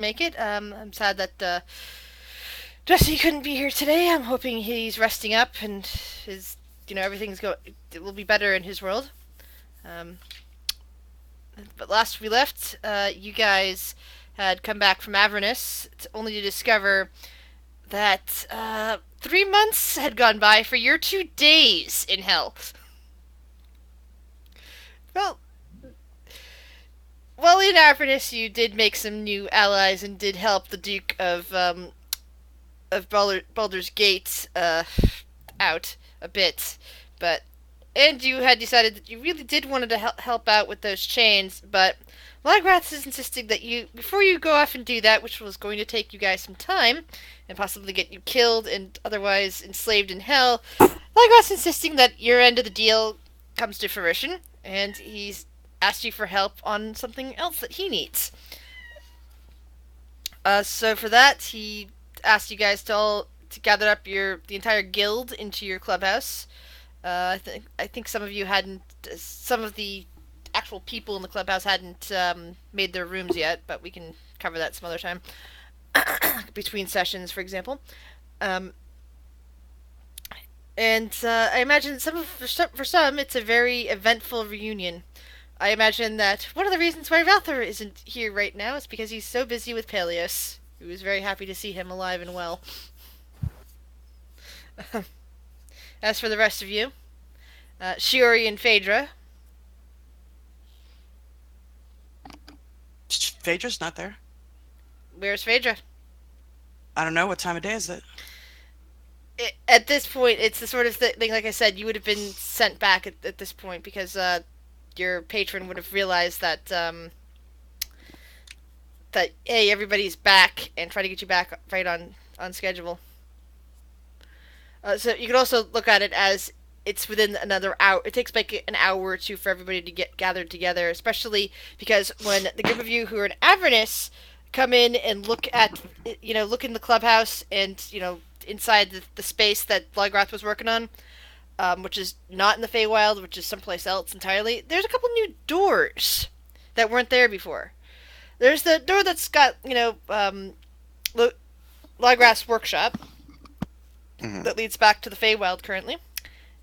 make it. I'm sad that Jesse couldn't be here today. I'm hoping he's resting up and his, it will be better in his world. Um, but last we left, you guys had come back from Avernus only to discover that 3 months had gone by for your 2 days in hell. Well, well, in Avernus, you did make some new allies and did help the Duke of Baldur's Gate out a bit, but and you had decided that you really did want to help out with those chains, but Lagrath is insisting that you, before you go off and do that, which was going to take you guys some time and possibly get you killed and otherwise enslaved in hell, Lagrath's insisting that your end of the deal comes to fruition, and he's asked you for help on something else that he needs. So for that, he asked you guys to gather up the entire guild into your clubhouse. I think some of the actual people in the clubhouse hadn't made their rooms yet, but we can cover that some other time. Between sessions, for example. Um, and I imagine for some, it's a very eventful reunion. I imagine that one of the reasons why Valthor isn't here right now is because he's so busy with Peleus, who is very happy to see him alive and well. As for the rest of you, Shiori and Phaedra. Phaedra's not there. Where's Phaedra? I don't know. What time of day is it? At this point, it's the sort of thing, like I said, you would have been sent back at this point because your patron would have realized that hey, everybody's back and try to get you back right on schedule. So you could also look at it as it's within another hour. It takes like an hour or two for everybody to get gathered together, especially because when the group of you who are in Avernus come in and look in the clubhouse and inside the space that Blograth was working on, which is not in the Feywild, which is someplace else entirely. There's a couple new doors that weren't there before. There's the door that's got Blograth's workshop Mhm. that leads back to the Feywild currently.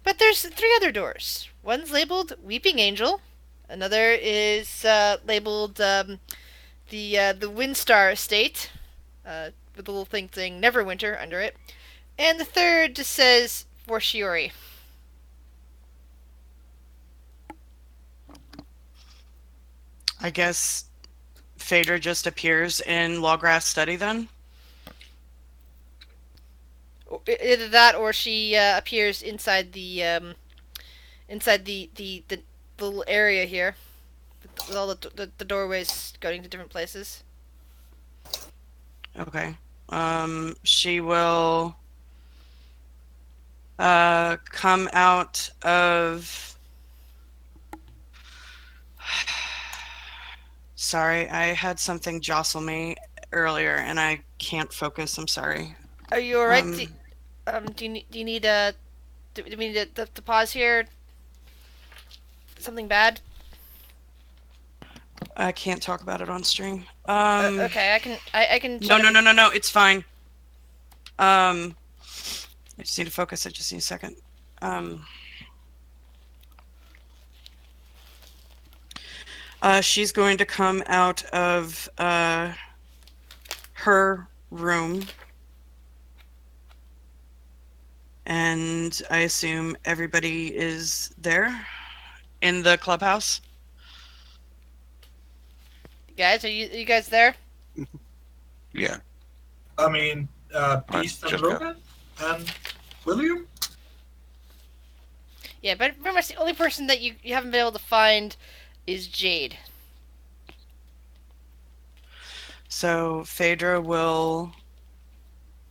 But there's 3 other doors. One's labeled Weeping Angel. Another is labeled the Windstar Estate, with a little thing saying Neverwinter under it. And the third just says For Shiori. I guess Phaedra just appears in Lawgrass study then? Either that, or she appears inside the little area here with all the doorways going to different places. Okay. She will come out of... Sorry, I had something jostle me earlier and I can't focus. I'm sorry. Are you all right? Um, Do you need do we need to pause here? Something bad? I can't talk about it on stream. Okay, I can. No, no, no, no, no. It's fine. I just need to focus. I just need a second. She's going to come out of her room, and I assume everybody is there in the clubhouse. Guys, are you guys there? Yeah. I mean, Beast and just got- Logan and William? Yeah, but pretty much the only person that you haven't been able to find is Jade. So Phaedra will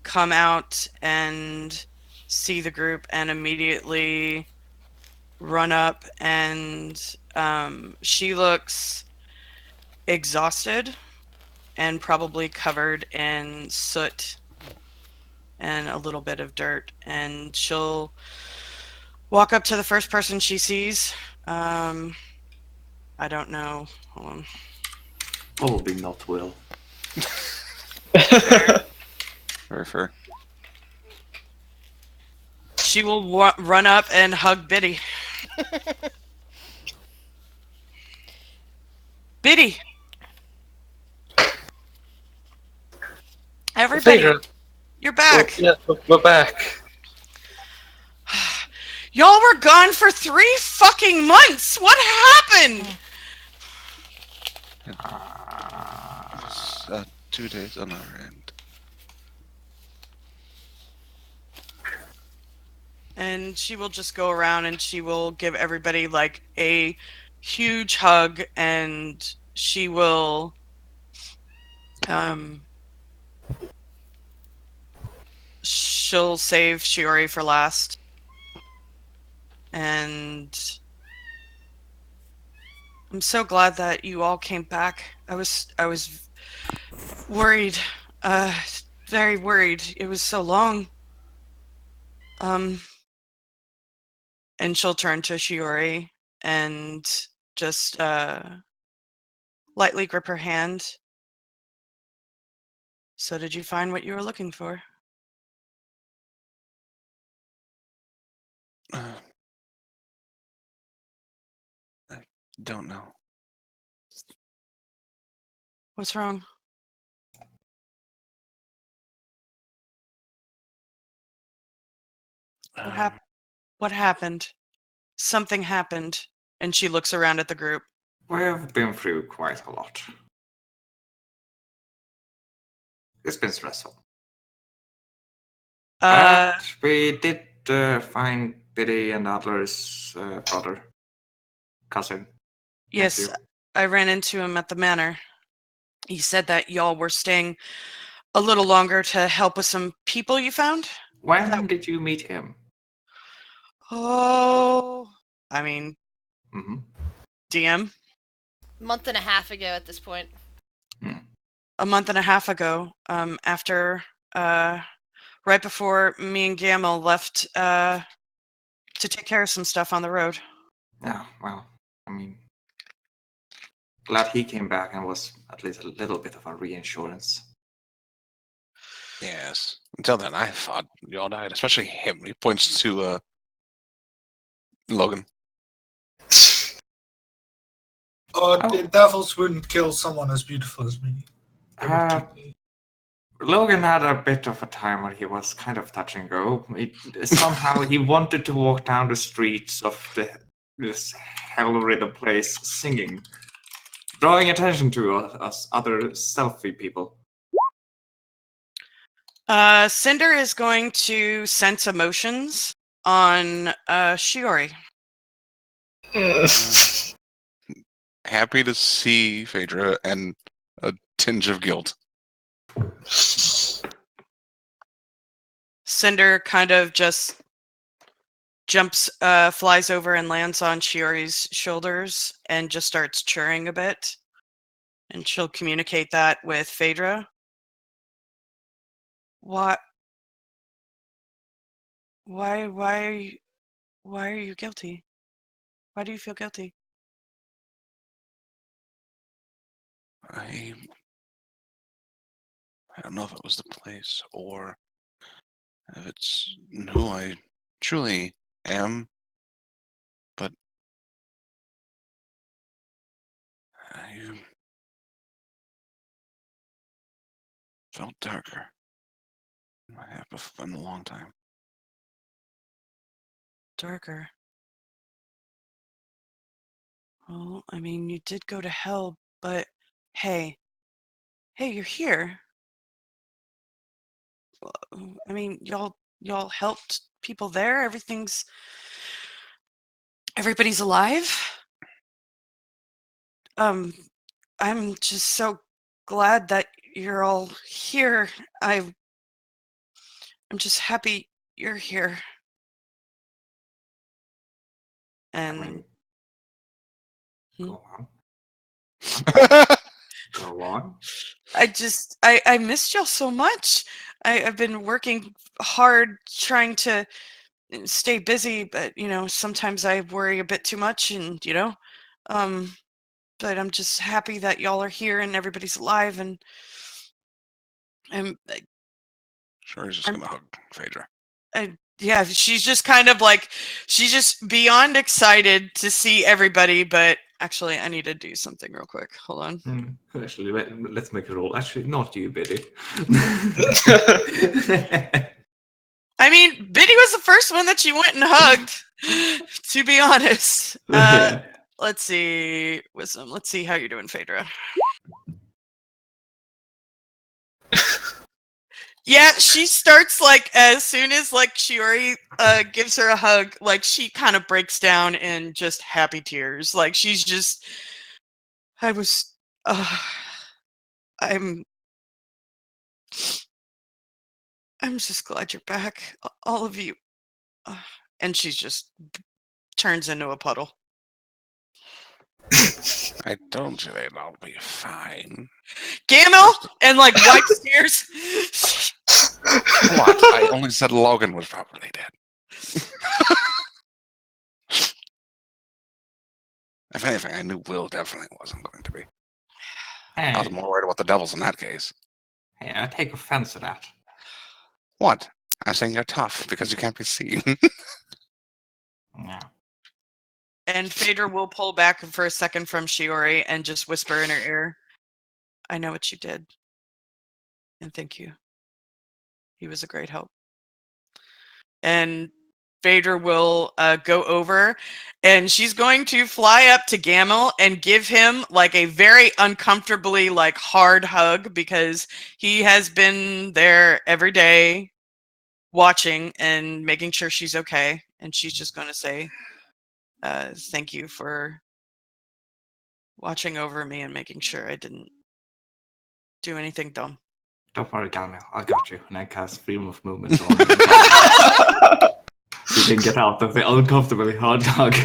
come out and see the group and immediately run up, and she looks exhausted and probably covered in soot and a little bit of dirt, and she'll walk up to the first person she sees. I don't know. Hold on. Probably not Will. Very fair. She will run up and hug Biddy. Biddy! Everybody, Phaedra, you're back! yeah, we're back. Y'all were gone for 3 fucking months! What happened? It was 2 days on our end. And she will just go around and she will give everybody like a huge hug, and she will she'll save Shiori for last. And I'm so glad that you all came back. I was worried, very worried. It was so long. And she'll turn to Shiori and just lightly grip her hand. So did you find what you were looking for? I don't know. What's wrong? What happened? Something happened. And she looks around at the group. We've been through quite a lot. It's been stressful. But we did find Biddy and Adler's brother, cousin. Yes, nephew. I ran into him at the manor. He said that y'all were staying a little longer to help with some people you found. When did you meet him? Oh, I mean, Mm-hmm. DM. Month and a half ago at this point. A month and a half ago, after, right before me and Gamel left to take care of some stuff on the road. Yeah, well, I mean, glad he came back and was at least a little bit of a reinsurance. Yes. Until then, I thought you all died, especially him. He points to Logan. The devils wouldn't kill someone as beautiful as me. They would keep me. Logan had a bit of a time where he was kind of touch and go. Somehow he wanted to walk down the streets of this hell-ridden place singing, drawing attention to us other stealthy people. Cinder is going to sense emotions on Shiori. Happy to see Phaedra and a tinge of guilt. Cinder kind of just jumps, flies over and lands on Shiori's shoulders and just starts churring a bit. And she'll communicate that with Phaedra. Why are you guilty? Why do you feel guilty? I don't know if it was the place or if it's who I truly am, but I felt darker than I have in a long time. Darker. Well, I mean, you did go to hell, but hey, you're here. I mean, y'all helped people there. Everybody's alive. I'm just so glad that you're all here. I'm just happy you're here. And I mean, go on. Go on. I missed y'all so much. I've been working hard trying to stay busy, but sometimes I worry a bit too much, and but I'm just happy that y'all are here and everybody's alive, and I'm Sure, he's just gonna hug Phaedra. yeah, she's just kind of like, she's just beyond excited to see everybody, but actually I need to do something real quick. Hold on. Actually, let's make a roll. Actually, not you, Biddy. I mean, Biddy was the first one that she went and hugged, to be honest. Yeah. Let's see, wisdom. Let's see how you're doing, Phaedra. Yeah, she starts like as soon as like Shiori gives her a hug, like she kind of breaks down in just happy tears. Like she's just, I was, I'm just glad you're back, all of you. And she's just turns into a puddle. I told you they'd all be fine. Gamel and like wipes tears. What? I only said Logan was probably dead. If anything, I knew Will definitely wasn't going to be. I was Hey, more worried about the devils in that case. hey, I take offense to that. What? I'm saying you're tough because you can't be seen. Yeah. And Phaedra will pull back for a second from Shiori and just whisper in her ear, I know what you did. And thank you. He was a great help. And Phaedra will go over and she's going to fly up to Gamel and give him like a very uncomfortably like hard hug because he has been there every day watching and making sure she's okay. And she's just going to say, thank you for watching over me and making sure I didn't do anything dumb. Don't worry, Gamel. I got you. And I cast freedom of movement on you. So you can get out of the uncomfortably hard hug.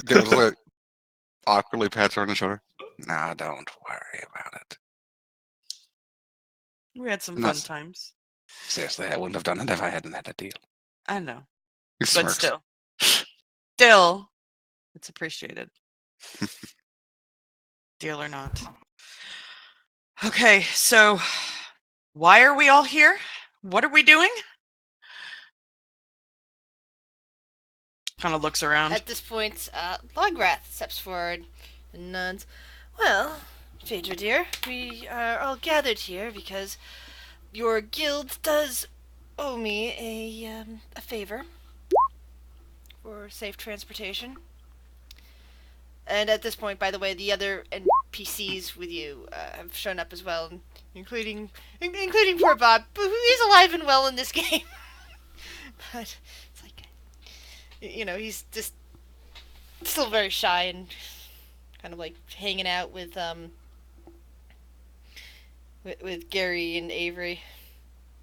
Goes like awkwardly pats her on the shoulder. Nah, don't worry about it. We had some No, fun times. Seriously, I wouldn't have done it if I hadn't had a deal. I know. He But smirks. still, it's appreciated. Deal or not. Okay, so why are we all here? What are we doing? Kind of looks around. At this point, Lograth steps forward and nods. Well, Phaedra dear, we are all gathered here because your guild does owe me a favor for safe transportation. And at this point, by the way, the other NPCs with you have shown up as well, including poor Bob, who is alive and well in this game. But it's like, he's just still very shy and kind of like hanging out with Gary and Avery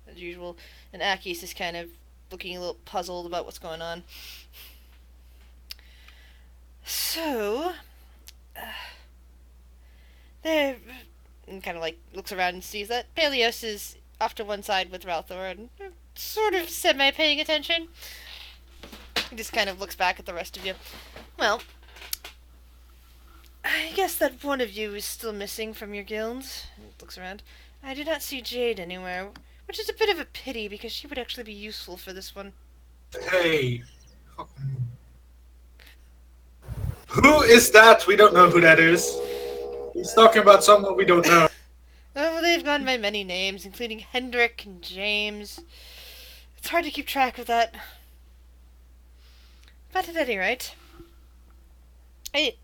as usual, and Aki's is kind of looking a little puzzled about what's going on. So, there, and kind of like looks around and sees that Peleos is off to one side with Ralthor and sort of semi-paying attention. He just kind of looks back at the rest of you. Well, I guess that one of you is still missing from your guilds. He looks around. I do not see Jade anywhere, which is a bit of a pity because she would actually be useful for this one. Hey. Who is that? We don't know who that is. He's talking about someone we don't know. Oh, they've gone by many names, including Hendrik and James. It's hard to keep track of that. But at any rate... by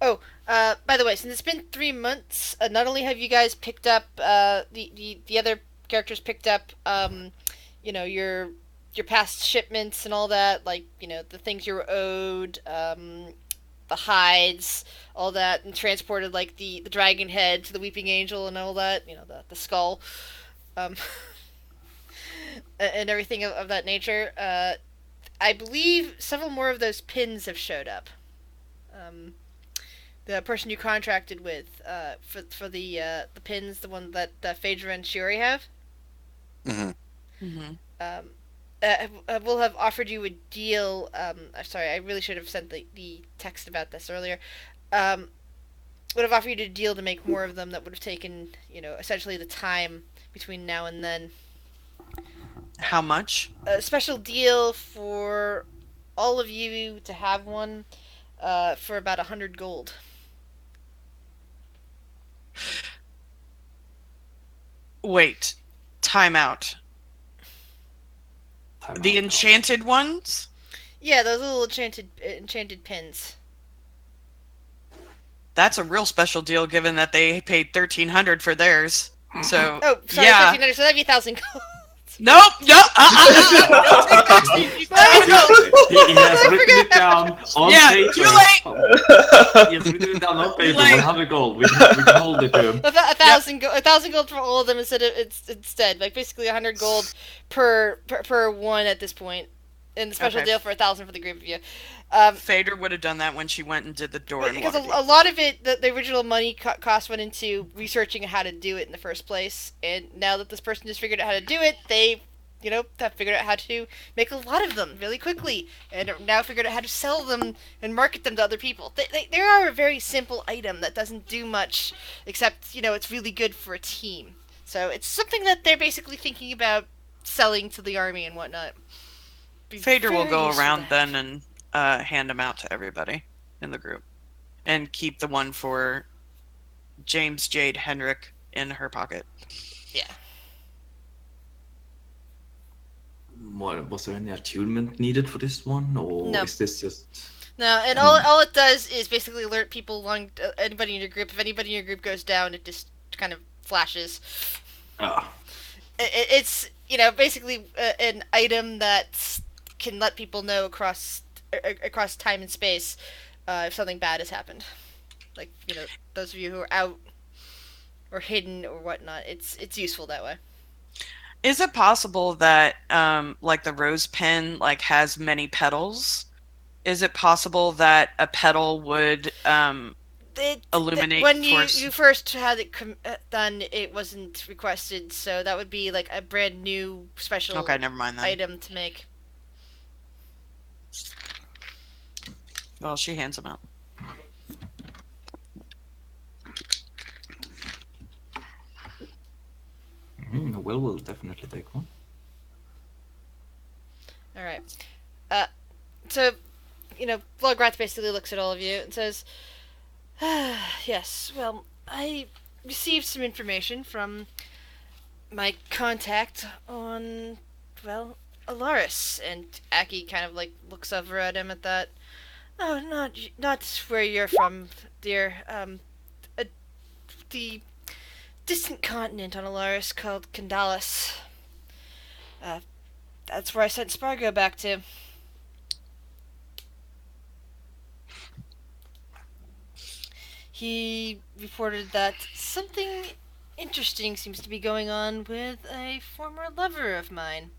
the way, since it's been 3 months, not only have you guys picked up, the other characters picked up, your past shipments and all that, like, the things you were owed, the hides, all that, and transported, like, the dragon head to the Weeping Angel and all that, the skull, and everything of that nature. I believe several more of those pins have showed up. The person you contracted with for the pins, the one that Phaedra and Shiori have, will have offered you a deal. Sorry, I really should have sent the text about this earlier. would have offered you a deal to make more of them that would have taken, essentially the time between now and then. How much? A special deal for all of you to have one for about 100 gold. Wait, time out. The enchanted ones? Yeah, those little enchanted pins. That's a real special deal given that they paid 1,300 for theirs. So, Oh, sorry, yeah. 1,500, so that'd be 1,000 gold. Nope, no, Don't take that. He has written it down on Yeah, paper. too late. He has written it down on paper. late. 100 gold. We can hold it to him. 1,000 gold for all of them instead, like basically 100 gold per one at this point, and the special Okay. deal for 1,000 for the group of you. Phaedra would have done that when she went and did the door in Because a Waterdeep. lot of it, the original money cost went into researching how to do it in the first place, and now that this person just figured out how to do it, they, have figured out how to make a lot of them really quickly, and have now figured out how to sell them and market them to other people. They are a very simple item that doesn't do much, except, it's really good for a team. So it's something that they're basically thinking about selling to the army and whatnot. Be Phaedra will very go useful around to then and hand them out to everybody in the group. And keep the one for James Jade Henrik in her pocket. Yeah. Was there any attunement needed for this one, or No. is this just? No, and all it does is basically alert people anybody in your group. If anybody in your group goes down, it just kind of flashes. Ah, It's basically an item that can let people know across time and space if something bad has happened. Like those of you who are out or hidden or whatnot. It's useful that way. Is it possible that like the rose pen has many petals? Is it possible that a petal would illuminate when force? you first had it done, it wasn't requested, so that would be like a brand new special Okay, never mind then. item to make. Well, she hands them out. we'll definitely take one. All right. So, Vlograt basically looks at all of you and says, yes, well, I received some information from my contact on, Alaris, and Aki kind of, looks over at him at that. Oh, not where you're from, dear. The distant continent on Alaris called Kandalis. That's where I sent Spargo back to. He reported that something interesting seems to be going on with a former lover of mine,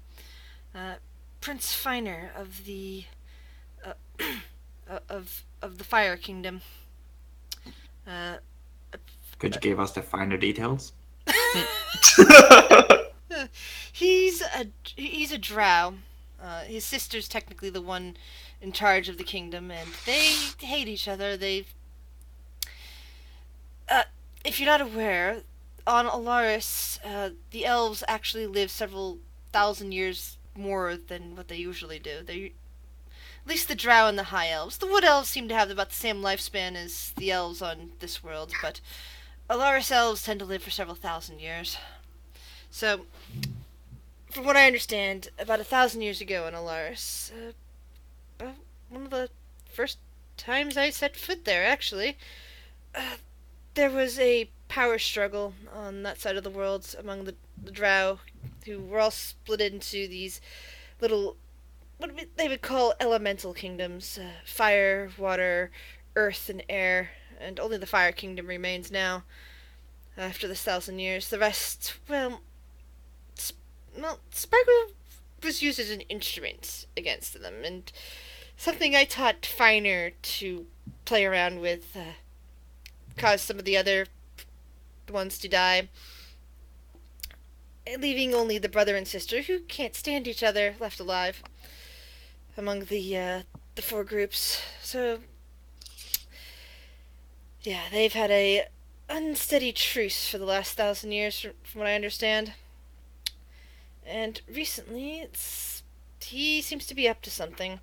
Prince Finer of the of the Fire Kingdom. Could you give us the finer details? He's a drow. His sister's technically the one in charge of the kingdom, and they hate each other. If you're not aware, on Alaris, the elves actually live several thousand years more than what they usually do. At least the drow and the high elves. The wood elves seem to have about the same lifespan as the elves on this world, but Alaris elves tend to live for several thousand years. So, from what I understand, about 1,000 years ago on Alaris, one of the first times I set foot there, actually, there was a power struggle on that side of the world among the drow, who were all split into these little, what they would call elemental kingdoms, fire, water, earth, and air, and only the Fire Kingdom remains now, after this 1,000 years. The rest, Sparkle was used as an instrument against them, and something I taught Finer to play around with caused some of the other ones to die, leaving only the brother and sister, who can't stand each other, left alive among the four groups. So, Yeah, they've had a unsteady truce for the last 1,000 years, from what I understand. And recently, he seems to be up to something.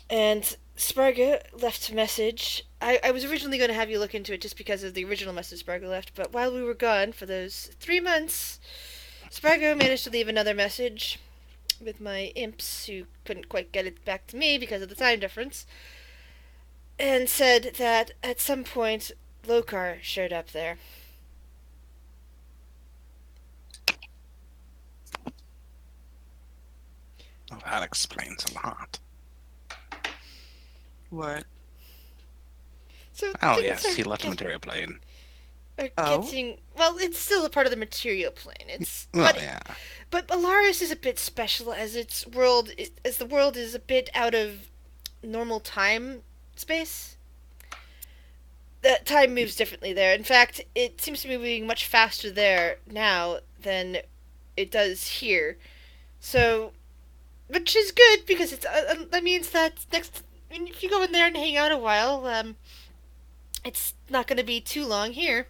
And Sparga left a message. I was originally going to have you look into it just because of the original message Sparga left, but while we were gone for those 3 months, Spargo managed to leave another message with my imps, who couldn't quite get it back to me because of the time difference, and said that at some point Lokar showed up there. Well, that explains a lot. What? So Oh things yes, he are, left a material plane. are Oh? getting well. It's still a part of the material plane. It's Well, but yeah. but Alaris is a bit special as the world is a bit out of normal time space. That time moves differently there. In fact, it seems to be moving much faster there now than it does here. So, which is good because that means that if you go in there and hang out a while, it's not going to be too long here.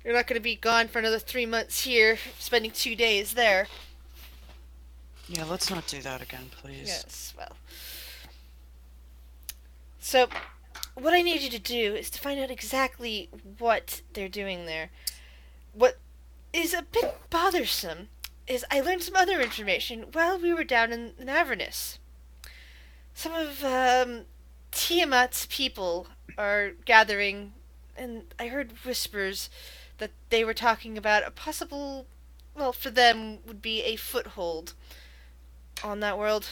You're not going to be gone for another 3 months here, spending 2 days there. Yeah, let's not do that again, please. Yes, well. So, what I need you to do is to find out exactly what they're doing there. What is a bit bothersome is I learned some other information while we were down in Avernus. Some of Tiamat's people are gathering, and I heard whispers that they were talking about a possible, well, for them, would be a foothold on that world.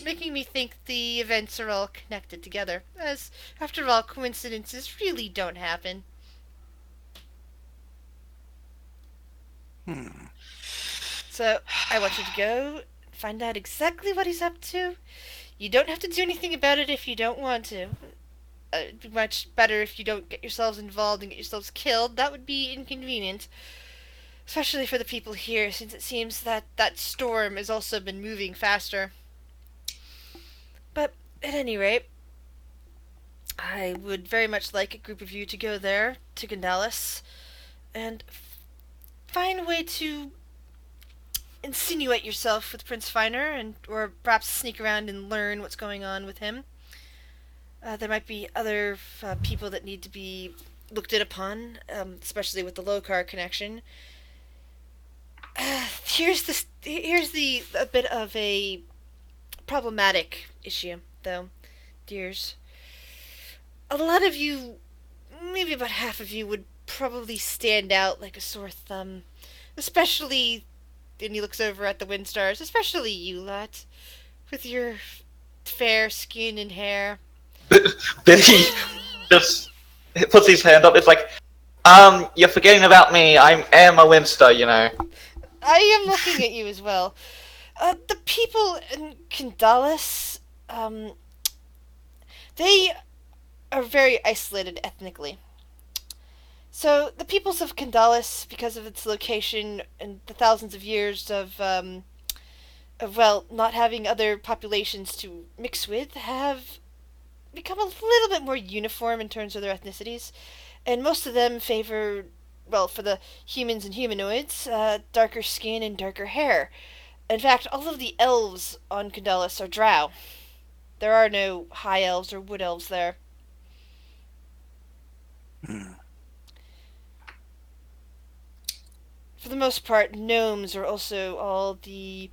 Making me think the events are all connected together, as, after all, coincidences really don't happen. So, I want you to go find out exactly what he's up to. You don't have to do anything about it if you don't want to. It'd be much better if you don't get yourselves involved and get yourselves killed. That would be inconvenient. Especially for the people here, since it seems that that storm has also been moving faster. But, at any rate, I would very much like a group of you to go there, to Gandalis, and find a way to insinuate yourself with Prince Finer, or perhaps sneak around and learn what's going on with him. There might be other people that need to be looked at upon, especially with the Lokar connection. Here's a bit of a problematic issue, though, dears. A lot of you, maybe about half of you, would probably stand out like a sore thumb, especially. And he looks over at the Windstars, especially you lot, with your fair skin and hair. Billy just puts his hand up. It's like, you're forgetting about me. I am a Winster, you know. I am looking at you as well. The people in Kandalis, they are very isolated ethnically. So the peoples of Kandalis, because of its location and the thousands of years of not having other populations to mix with, have become a little bit more uniform in terms of their ethnicities, and most of them favor, well, for the humans and humanoids, darker skin and darker hair. In fact, all of the elves on Kandalis are drow. There are no high elves or wood elves there. For the most part, gnomes are also all the...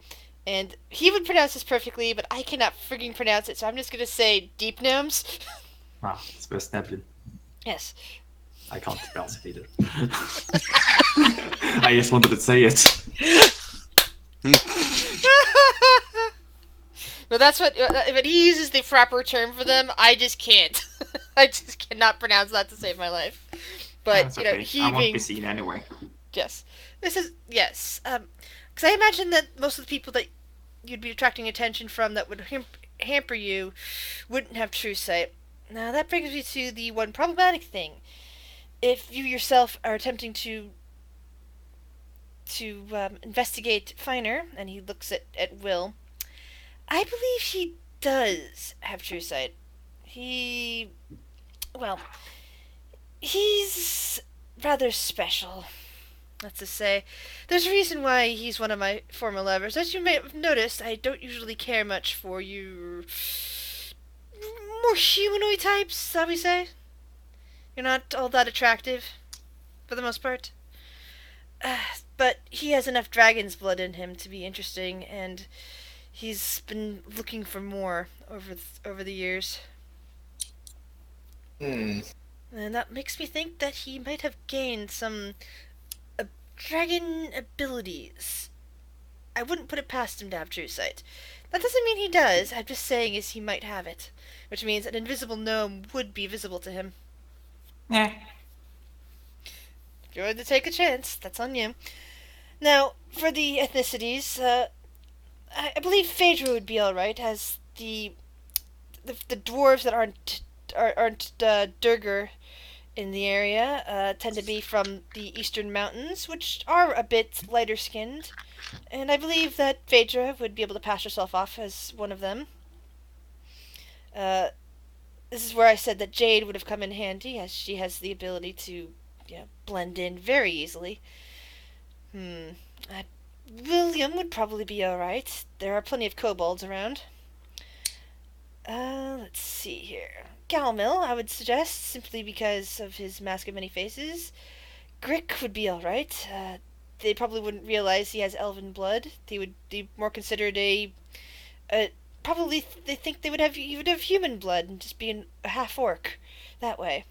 And he would pronounce this perfectly, but I cannot frigging pronounce it, so I'm just going to say deep gnomes. Ah, it's best Neblin. Yes. I can't pronounce it either. I just wanted to say it. But that's what... But he uses the proper term for them. I just can't. I just cannot pronounce that to save my life. But, That's you know, okay. he I won't being... be seen anyway. Yes. This is... Yes. Because I imagine that most of the people that you'd be attracting attention from that would hamper you wouldn't have true sight. Now, that brings me to the one problematic thing. If you yourself are attempting to investigate Finer, and he looks at Will, I believe he does have true sight. He well, he's rather special. That's to say, there's a reason why he's one of my former lovers. As you may have noticed, I don't usually care much for you more humanoid types, shall we say? You're not all that attractive, for the most part. Uh, but he has enough dragon's blood in him to be interesting, and he's been looking for more over the years. Hmm. And that makes me think that he might have gained some dragon abilities. I wouldn't put it past him to have true sight. That doesn't mean he does. I'm just saying is he might have it, which means an invisible gnome would be visible to him. Yeah. If you're going to take a chance, that's on you. Now, for the ethnicities, I believe Phaedra would be all right, as the dwarves that aren't Durger in the area tend to be from the eastern mountains, which are a bit lighter skinned, and I believe that Phaedra would be able to pass herself off as one of them. This is where I said that Jade would have come in handy, as she has the ability to, blend in very easily. William would probably be alright. There are plenty of kobolds around. Let's see here. Galmil, I would suggest, simply because of his mask of many faces. Grick would be alright. They probably wouldn't realize he has elven blood. They would be more considered probably they think he would have human blood and just be a half orc that way.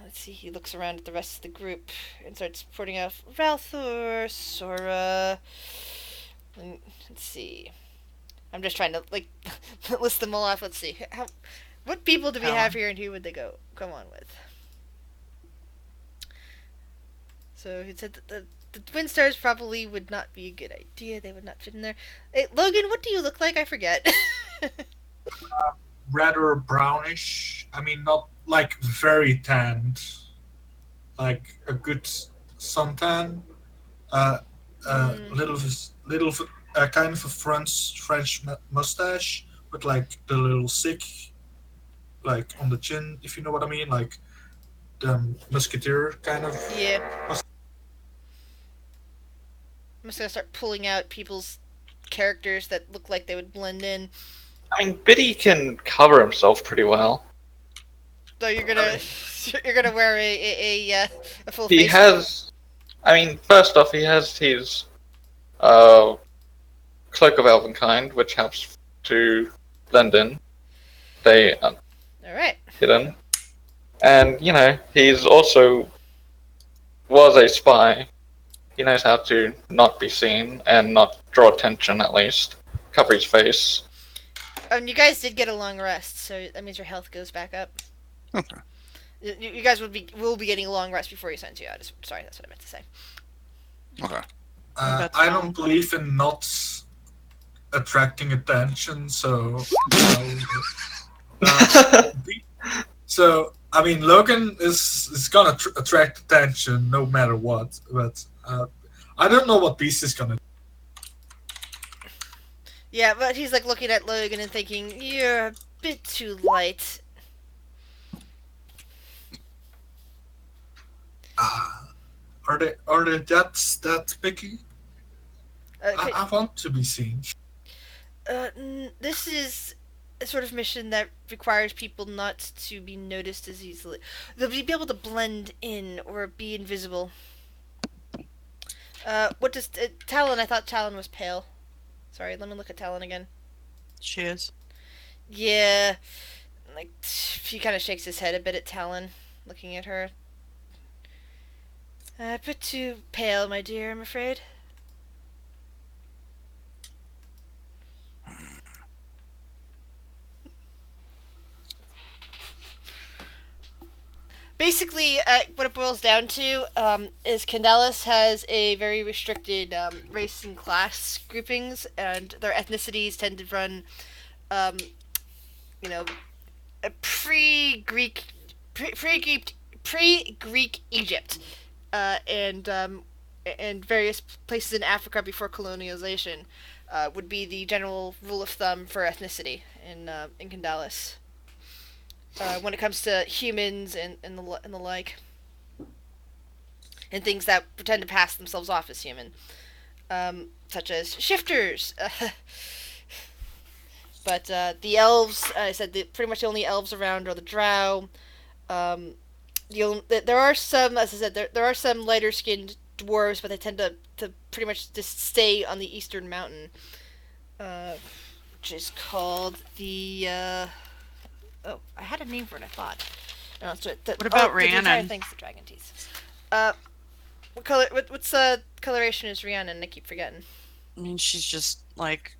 Let's see, he looks around at the rest of the group and starts pointing out Ralthor, Sora. Let's see. I'm just trying to list them all off. Let's see. What people do we have here, and who would they come on with? So he said that the Twin Stars probably would not be a good idea. They would not fit in there. Hey, Logan, what do you look like? I forget. Rather brownish. I mean, not like very tanned. Like a good suntan. Little kind of a French mustache with like the little sick, like on the chin, if you know what I mean, like the musketeer kind of. Yeah. I'm just gonna start pulling out people's characters that look like they would blend in. I mean, Biddy can cover himself pretty well. So you're gonna wear a full He face. has. I mean, first off, he has his Cloak of Elvenkind, which helps to blend in. Stay All right. hidden. And, he's also was a spy. He knows how to not be seen and not draw attention, at least. Cover his face. You guys did get a long rest, so that means your health goes back up. Okay. You guys will be getting a long rest before you send you out. Sorry, that's what I meant to say. Okay. That's I fine. don't believe in not attracting attention, so. So I mean, Logan is gonna attract attention no matter what, but I don't know what Beast is gonna do. Yeah, but he's looking at Logan and thinking, you're a bit too light. Are they that picky? I want to be seen. This is a sort of mission that requires people not to be noticed as easily. They'll be able to blend in or be invisible. What does Talon? I thought Talon was pale. Sorry, let me look at Talon again. She is. Yeah, he kind of shakes his head a bit at Talon, looking at her. A bit too pale, my dear, I'm afraid. Basically, what it boils down to is Candelas has a very restricted race and class groupings, and their ethnicities tend to run, a pre-Greek Egypt, and various places in Africa before colonialization would be the general rule of thumb for ethnicity in Candelas. when it comes to humans and the like, and things that pretend to pass themselves off as human, such as shifters. But the elves, I said, pretty much the only elves around are the drow. Um, there are some, as I said, there are some lighter skinned dwarves, but they tend to pretty much just stay on the eastern mountain, which is called the. Oh, I had a name for it. I thought. No, it's What about the entire Rhiannon? thing's the dragon teeth. What color? What's coloration is Rhiannon? I keep forgetting. I mean, she's just like.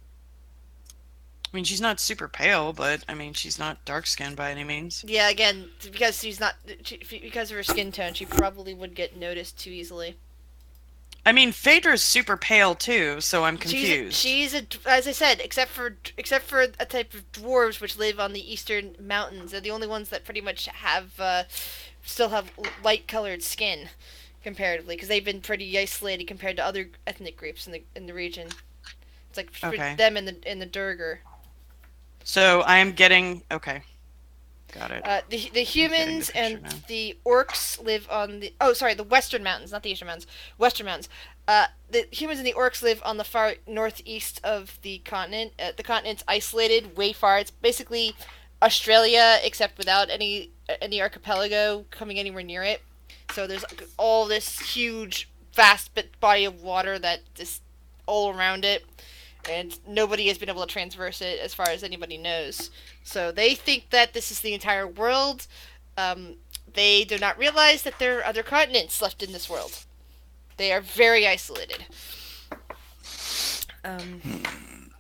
I mean, she's not super pale, but I mean, she's not dark skinned by any means. Yeah, again, because because of her skin tone, she probably would get noticed too easily. I mean, Phaedra's super pale too, so I'm confused. She's as I said, except for a type of dwarves which live on the eastern mountains. They're the only ones that pretty much have still have light colored skin, comparatively, because they've been pretty isolated compared to other ethnic groups in the region. It's like for Okay. them in the Durgar. So I am getting okay. Got it. The humans picture and now. the orcs live on the the western mountains, not the eastern mountains. Western mountains. The humans and the orcs live on the far northeast of the continent. The continent's isolated, way far. It's basically Australia, except without any archipelago coming anywhere near it. So there's all this huge, vast body of water that is all around it, and nobody has been able to transverse it as far as anybody knows. So they think that this is the entire world. They do not realize that there are other continents left in this world. They are very isolated. And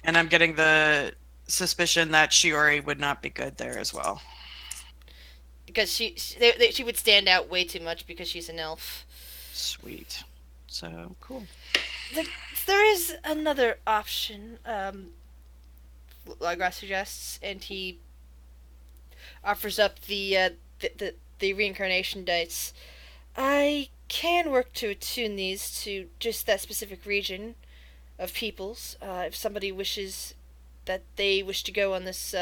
I'm getting the suspicion that Shiori would not be good there as well. Because she would stand out way too much because she's an elf. Sweet. So cool. There is another option. Lagra suggests, and he offers up the reincarnation dice. I can work to attune these to just that specific region of peoples. If somebody wishes that they wish to go on this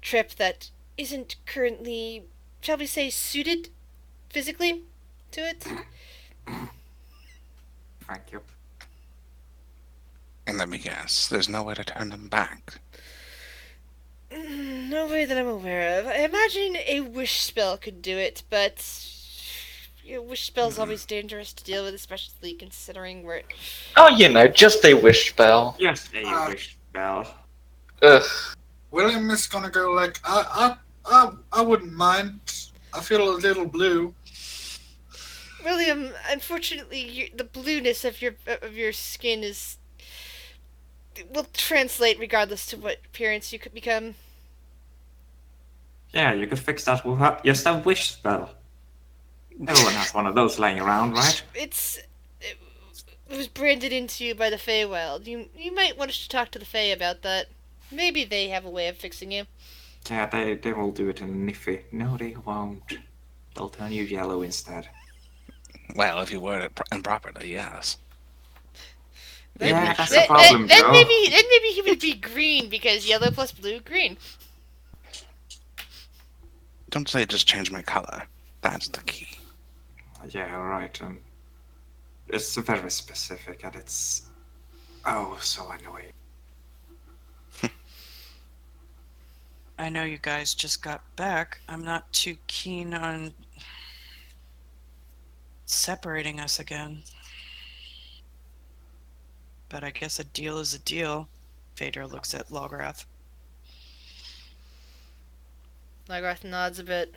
trip that isn't currently, shall we say, suited physically to it. Thank you. And let me guess, there's no way to turn them back. No way that I'm aware of. I imagine a wish spell could do it, but wish spell's always dangerous to deal with, especially considering we're. Oh, just a wish spell. Yes, a wish spell. Ugh. William is gonna go like, I wouldn't mind. I feel a little blue. William, unfortunately, the blueness of your skin will translate regardless to what appearance you could become. Yeah, you could fix that with just a wish spell. No one has one of those laying around, right? It was branded into you by the Feywild. You might want to talk to the Fey about that. Maybe they have a way of fixing you. Yeah, they will do it in a niffy. No, they won't. They'll turn you yellow instead. Well, if you word it improperly, yes. Yeah, that's the problem, then Joe. maybe he would be green because yellow plus blue, green. Don't say just change my color. That's the key. Yeah, right. It's very specific, and it's so annoying. I know you guys just got back. I'm not too keen on separating us again. But I guess a deal is a deal. Phaedra looks at Lograth. Lagrath nods a bit.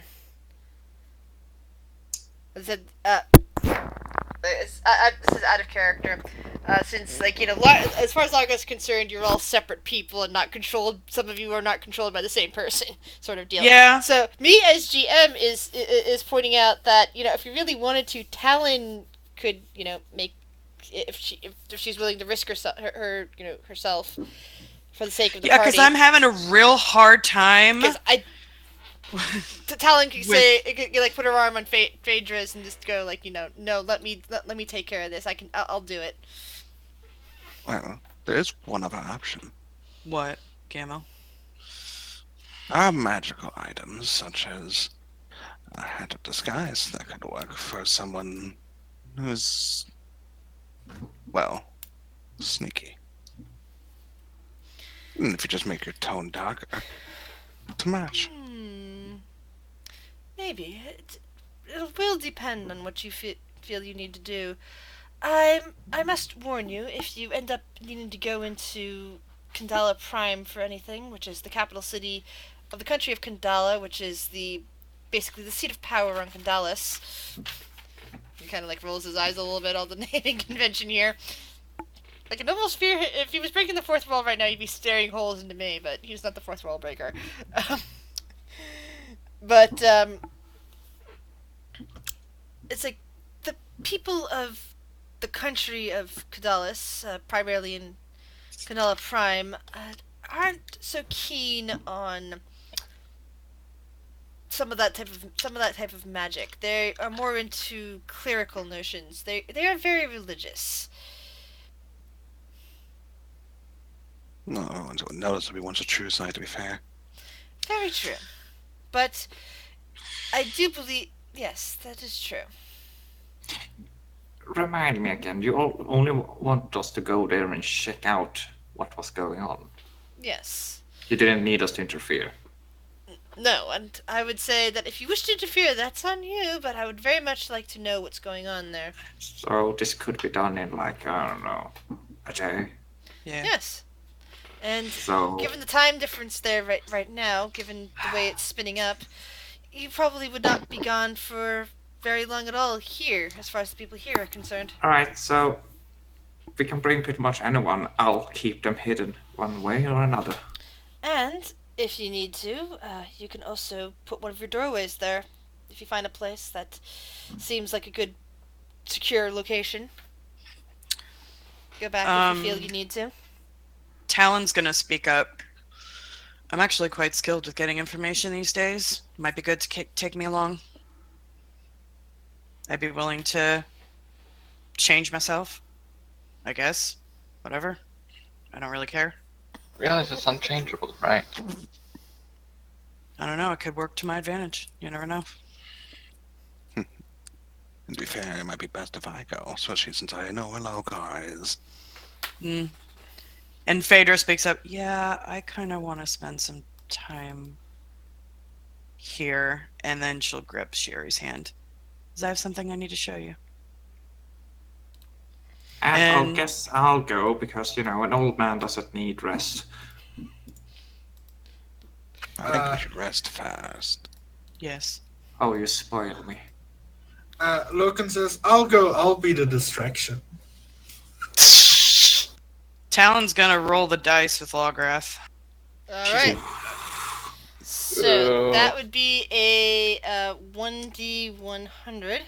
I said, this is out of character. Since, as far as Lagrath's concerned, you're all separate people and not controlled. Some of you are not controlled by the same person, sort of deal. Yeah. So, me as GM is pointing out that, if you really wanted to, Talon could, make, if she's willing to risk herself for the sake of the Yeah, party. because I'm having a real hard time. Because Talon could say, could, put her arm on Phaedra's and just go, no, let me take care of this. I'll do it. Well, there is one other option. What, Gamma? Magical items such as a hat of disguise that could work for someone who's, well, sneaky. And if you just make your tone darker to match. Maybe. It will depend on what you feel you need to do. I must warn you, if you end up needing to go into Kandala Prime for anything, which is the capital city of the country of Kandala, which is basically the seat of power on Kandalis. He kind of like rolls his eyes a little bit on the naming convention here. I can almost fear if he was breaking the fourth wall right now, he'd be staring holes into me, but he's not the fourth wall breaker. But it's like the people of the country of Kadalis, primarily in Kandala Prime, aren't so keen on some of that type of magic. They are more into clerical notions. They are very religious. No one would notice if we want a true side, to be fair. Very true. But I do believe... Yes, that is true. Remind me again, you only want us to go there and check out what was going on. Yes. You didn't need us to interfere. No, and I would say that if you wish to interfere, that's on you, but I would very much like to know what's going on there. So this could be done in, like, I don't know, a day? Yeah. Yes. And So, given the time difference there right now, given the way it's spinning up, you probably would not be gone for very long at all here, as far as the people here are concerned. alright, so we can bring pretty much anyone. I'll keep them hidden one way or another. And if you need to, you can also put one of your doorways there, if you find a place that seems like a good, secure location. Go back if you feel you need to. Talon's gonna speak up. I'm actually quite skilled with getting information these days. Might be good to take me along. I'd be willing to change myself, I guess. Whatever. I don't really care. Realize it's unchangeable, right? I don't know. It could work to my advantage. You never know. And to be fair, it might be best if I go, especially since I know where Logar is. Mm. And Phaedra speaks up. Yeah, I kind of want to spend some time here. And then she'll grip Sherry's hand. Because I have something I need to show you. And I guess I'll go, because, you know, an old man doesn't need rest. I think we should rest fast. Yes. Oh, you spoiled me. Logan says, I'll go, I'll be the distraction. Talon's gonna roll the dice with Lograth. Alright. So, that would be a 1d100.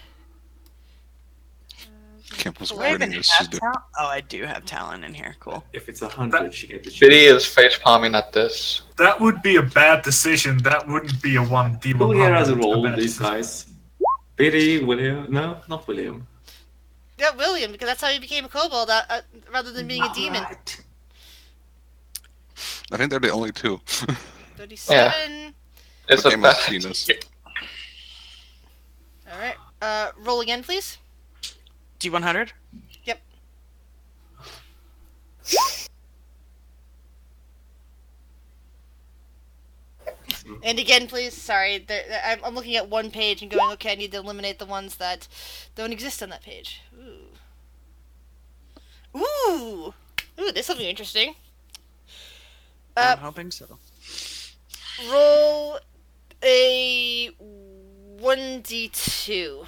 Kim was Do Do I even wording this. have Talon? Oh, I do have Talon in here. Cool. If it's 100, she gets the Biddy is face palming at this. That would be a bad decision. That wouldn't be a 1d100. Who here has rolled bad these decision. guys? Biddy, William? No, not William. Yeah, William, because that's how he became a kobold, rather than being a demon. Alright. I think they're the only two. 37. It's Okay, a must bad see this. Alright. Roll again, please. D100? Yep. And again, please. Sorry, I'm looking at one page and going, okay, I need to eliminate the ones that don't exist on that page. Ooh, this will be interesting. I'm hoping so. Roll a 1d2.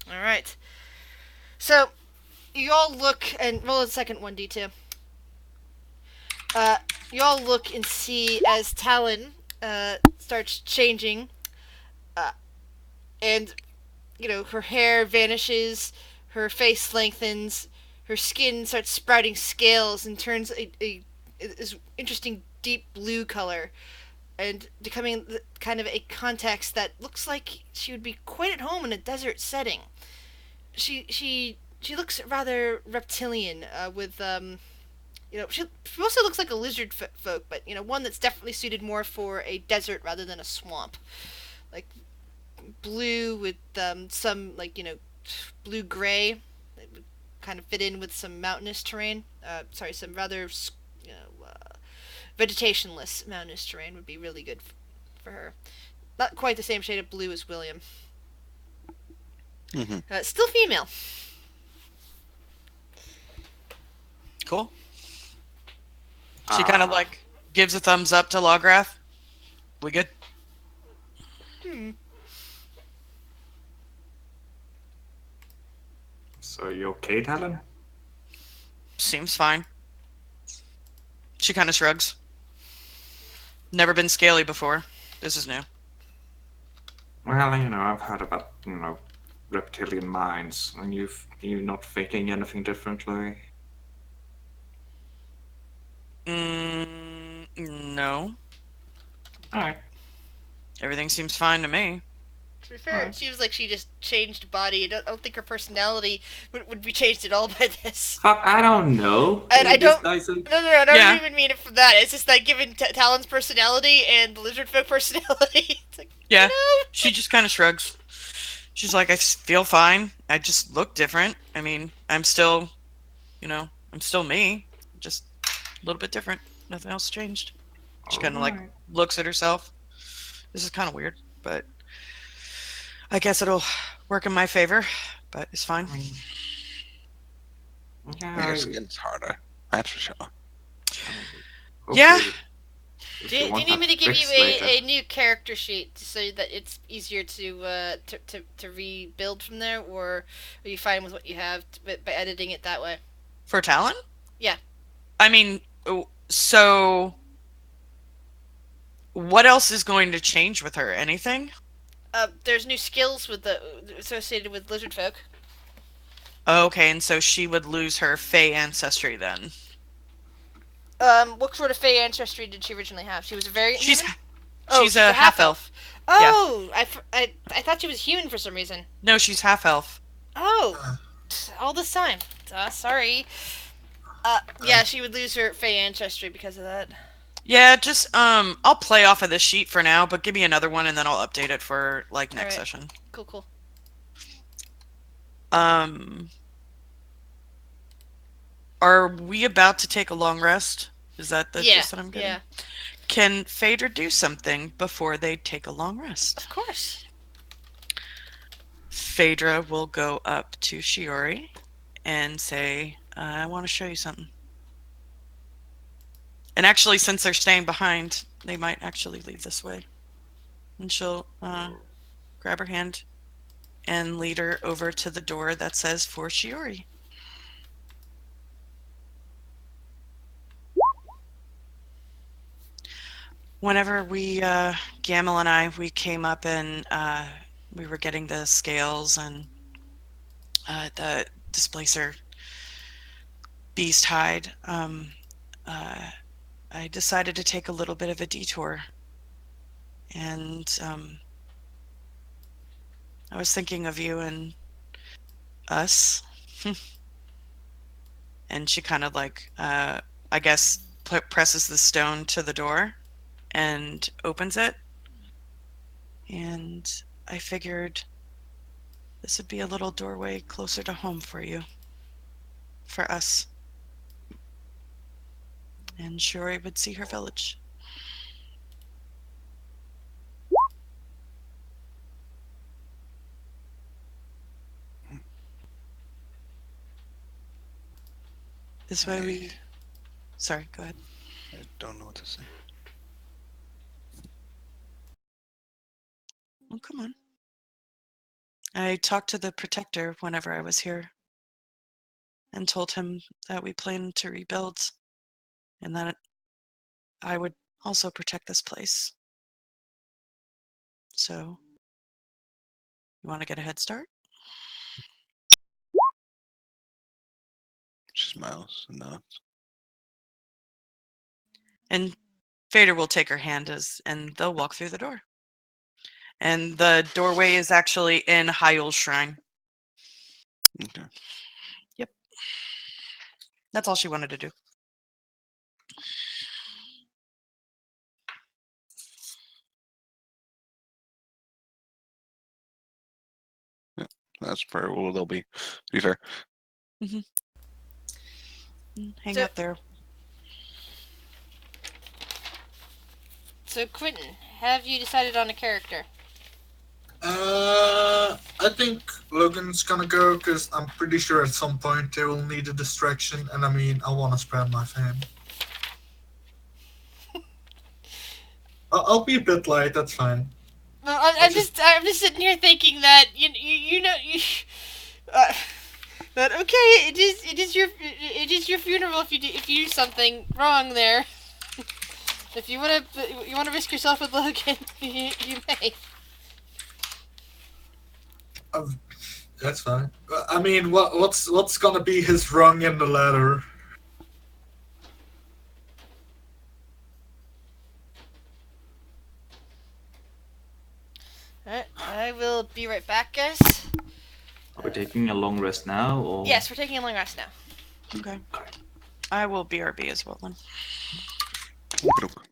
Alright. So, you all look and roll a second 1d2. You all look and see as Talon starts changing, and you know, her hair vanishes, her face lengthens, her skin starts sprouting scales and turns this interesting deep blue color, and becoming kind of a context that looks like she would be quite at home in a desert setting. she looks rather reptilian, with she mostly looks like a lizard folk, but one that's definitely suited more for a desert rather than a swamp. Like blue with some blue gray that would kind of fit in with some mountainous terrain. Sorry, some rather vegetationless mountainous terrain would be really good for her. Not quite the same shade of blue as William. Mm-hmm. Still female. Cool. She kind of like gives a thumbs up to Lograph. We good? So you okay, Talon? Seems fine. She kind of shrugs. Never been scaly before. This is new. Well, I've heard about, reptilian minds, and you're not faking anything differently. No. Alright. Everything seems fine to me. To be fair, it seems like she just changed body. I don't think her personality would be changed at all by this. Fuck, I don't know. And I don't. This guy's No, I don't Yeah. even mean it from that. It's just that given Talon's personality and the lizard folk personality, it's like, Yeah. She just kind of shrugs. She's like, I feel fine. I just look different. I mean, I'm still me. Just a little bit different. Nothing else changed. She kind of like looks at herself. This is kind of weird, but I guess it'll work in my favor. But it's fine. Your skin's harder. That's for sure. Yeah. Do you need me to give you a new character sheet so that it's easier to rebuild from there, or are you fine with what you have by editing it that way? For Talon? Yeah. I mean, so what else is going to change with her? Anything? There's new skills associated with lizard folk. Okay, and so she would lose her Fey ancestry then. What sort of Fey ancestry did she originally have? She was a variant She's human? a half elf. Oh, yeah. I thought she was human for some reason. No, she's half elf. Oh, all this time. Sorry. Yeah, she would lose her Fey ancestry because of that. Yeah, just I'll play off of this sheet for now, but give me another one and then I'll update it for like next session. Cool. Are we about to take a long rest? Is that the gist that I'm getting? Yeah. Can Phaedra do something before they take a long rest? Of course. Phaedra will go up to Shiori and say, I want to show you something. And actually, since they're staying behind, they might actually leave this way. And she'll grab her hand and lead her over to the door that says for Shiori. Whenever Gamel and I, we came up and we were getting the scales and the displacer beast hide, I decided to take a little bit of a detour. And I was thinking of you and us. And she kind of like, I guess, presses the stone to the door and opens it. And I figured this would be a little doorway closer to home for you. For us. And Shiori would see her village. This way we... Sorry, go ahead. I don't know what to say. Oh, come on. I talked to the protector whenever I was here and told him that we planned to rebuild and that I would also protect this place. So, you want to get a head start? She smiles and nods. And Phaedra will take her hand and they'll walk through the door. And the doorway is actually in Hyul's shrine. Okay. That's all she wanted to do. That's probably what they'll be. To be fair. Hang So- out there. So, Quentin, have you decided on a character? I think Logan's gonna go because I'm pretty sure at some point they will need a distraction, and I mean, I want to spare my fam. I'll be a bit light. That's fine. Well, I'll just- I'm just sitting here thinking that uh, but okay, it is your funeral if you do something wrong there. If you wanna risk yourself with Logan, you may. That's fine. I mean, what's gonna be his rung in the ladder? Alright, I will be right back, guys. Are we taking a long rest now, or? Yes, we're taking a long rest now. Okay. I will BRB as well then. Okey-doke.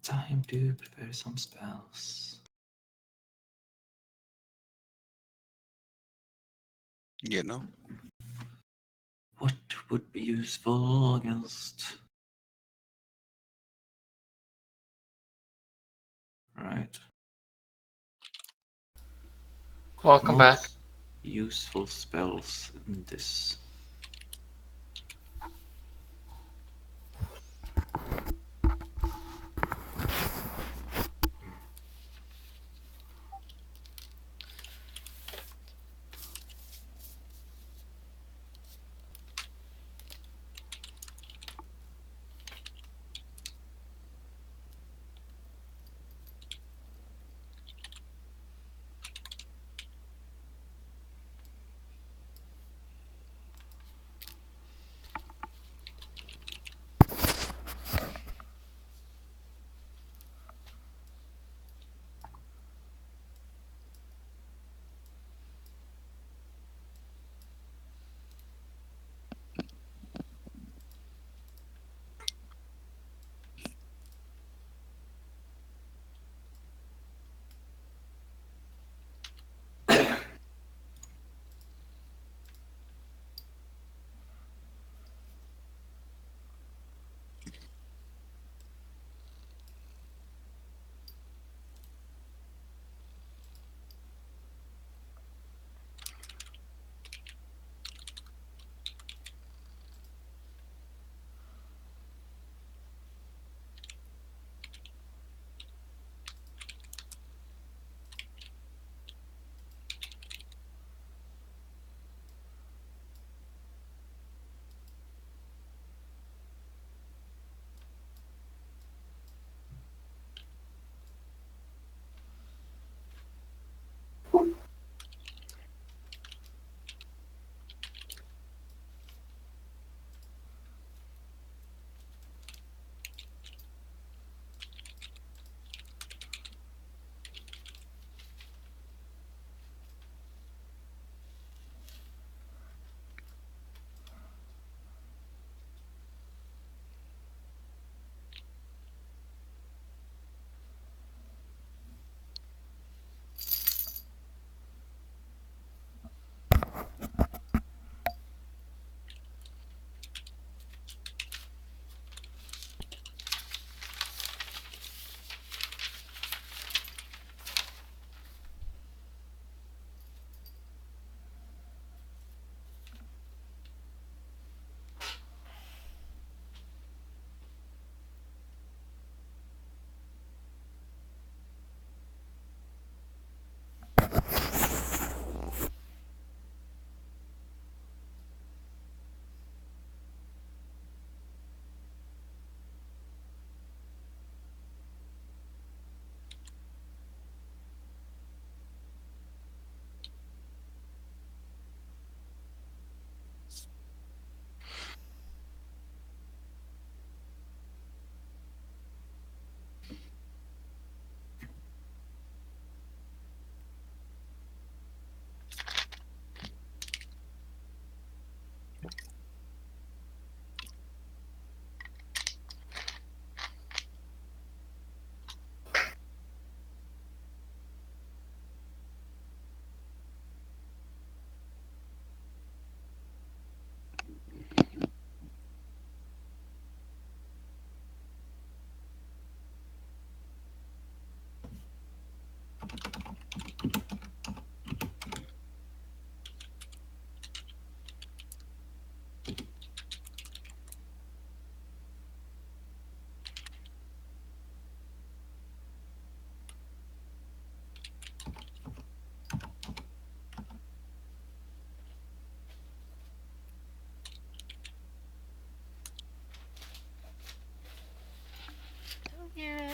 Time to prepare some spells. Yeah, no. What would be useful against? Right. Welcome back. Most useful spells in this.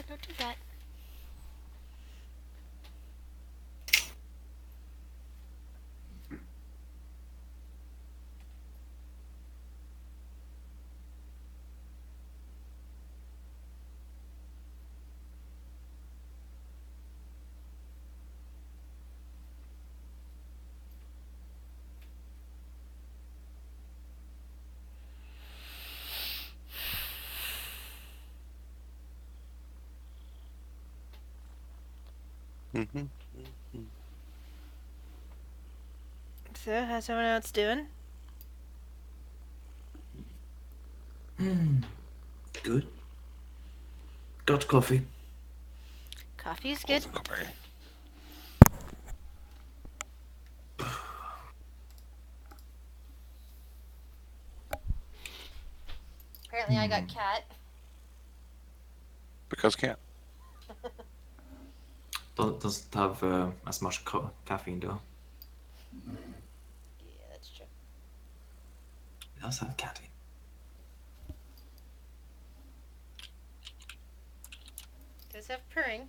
don't do that. Mm-hmm. So, how's everyone else doing? Good. Got coffee. Coffee's good. Copy. Apparently, I got cat. Because can't. Doesn't have as much caffeine though. Yeah, that's true. It does have caffeine. Does have purring.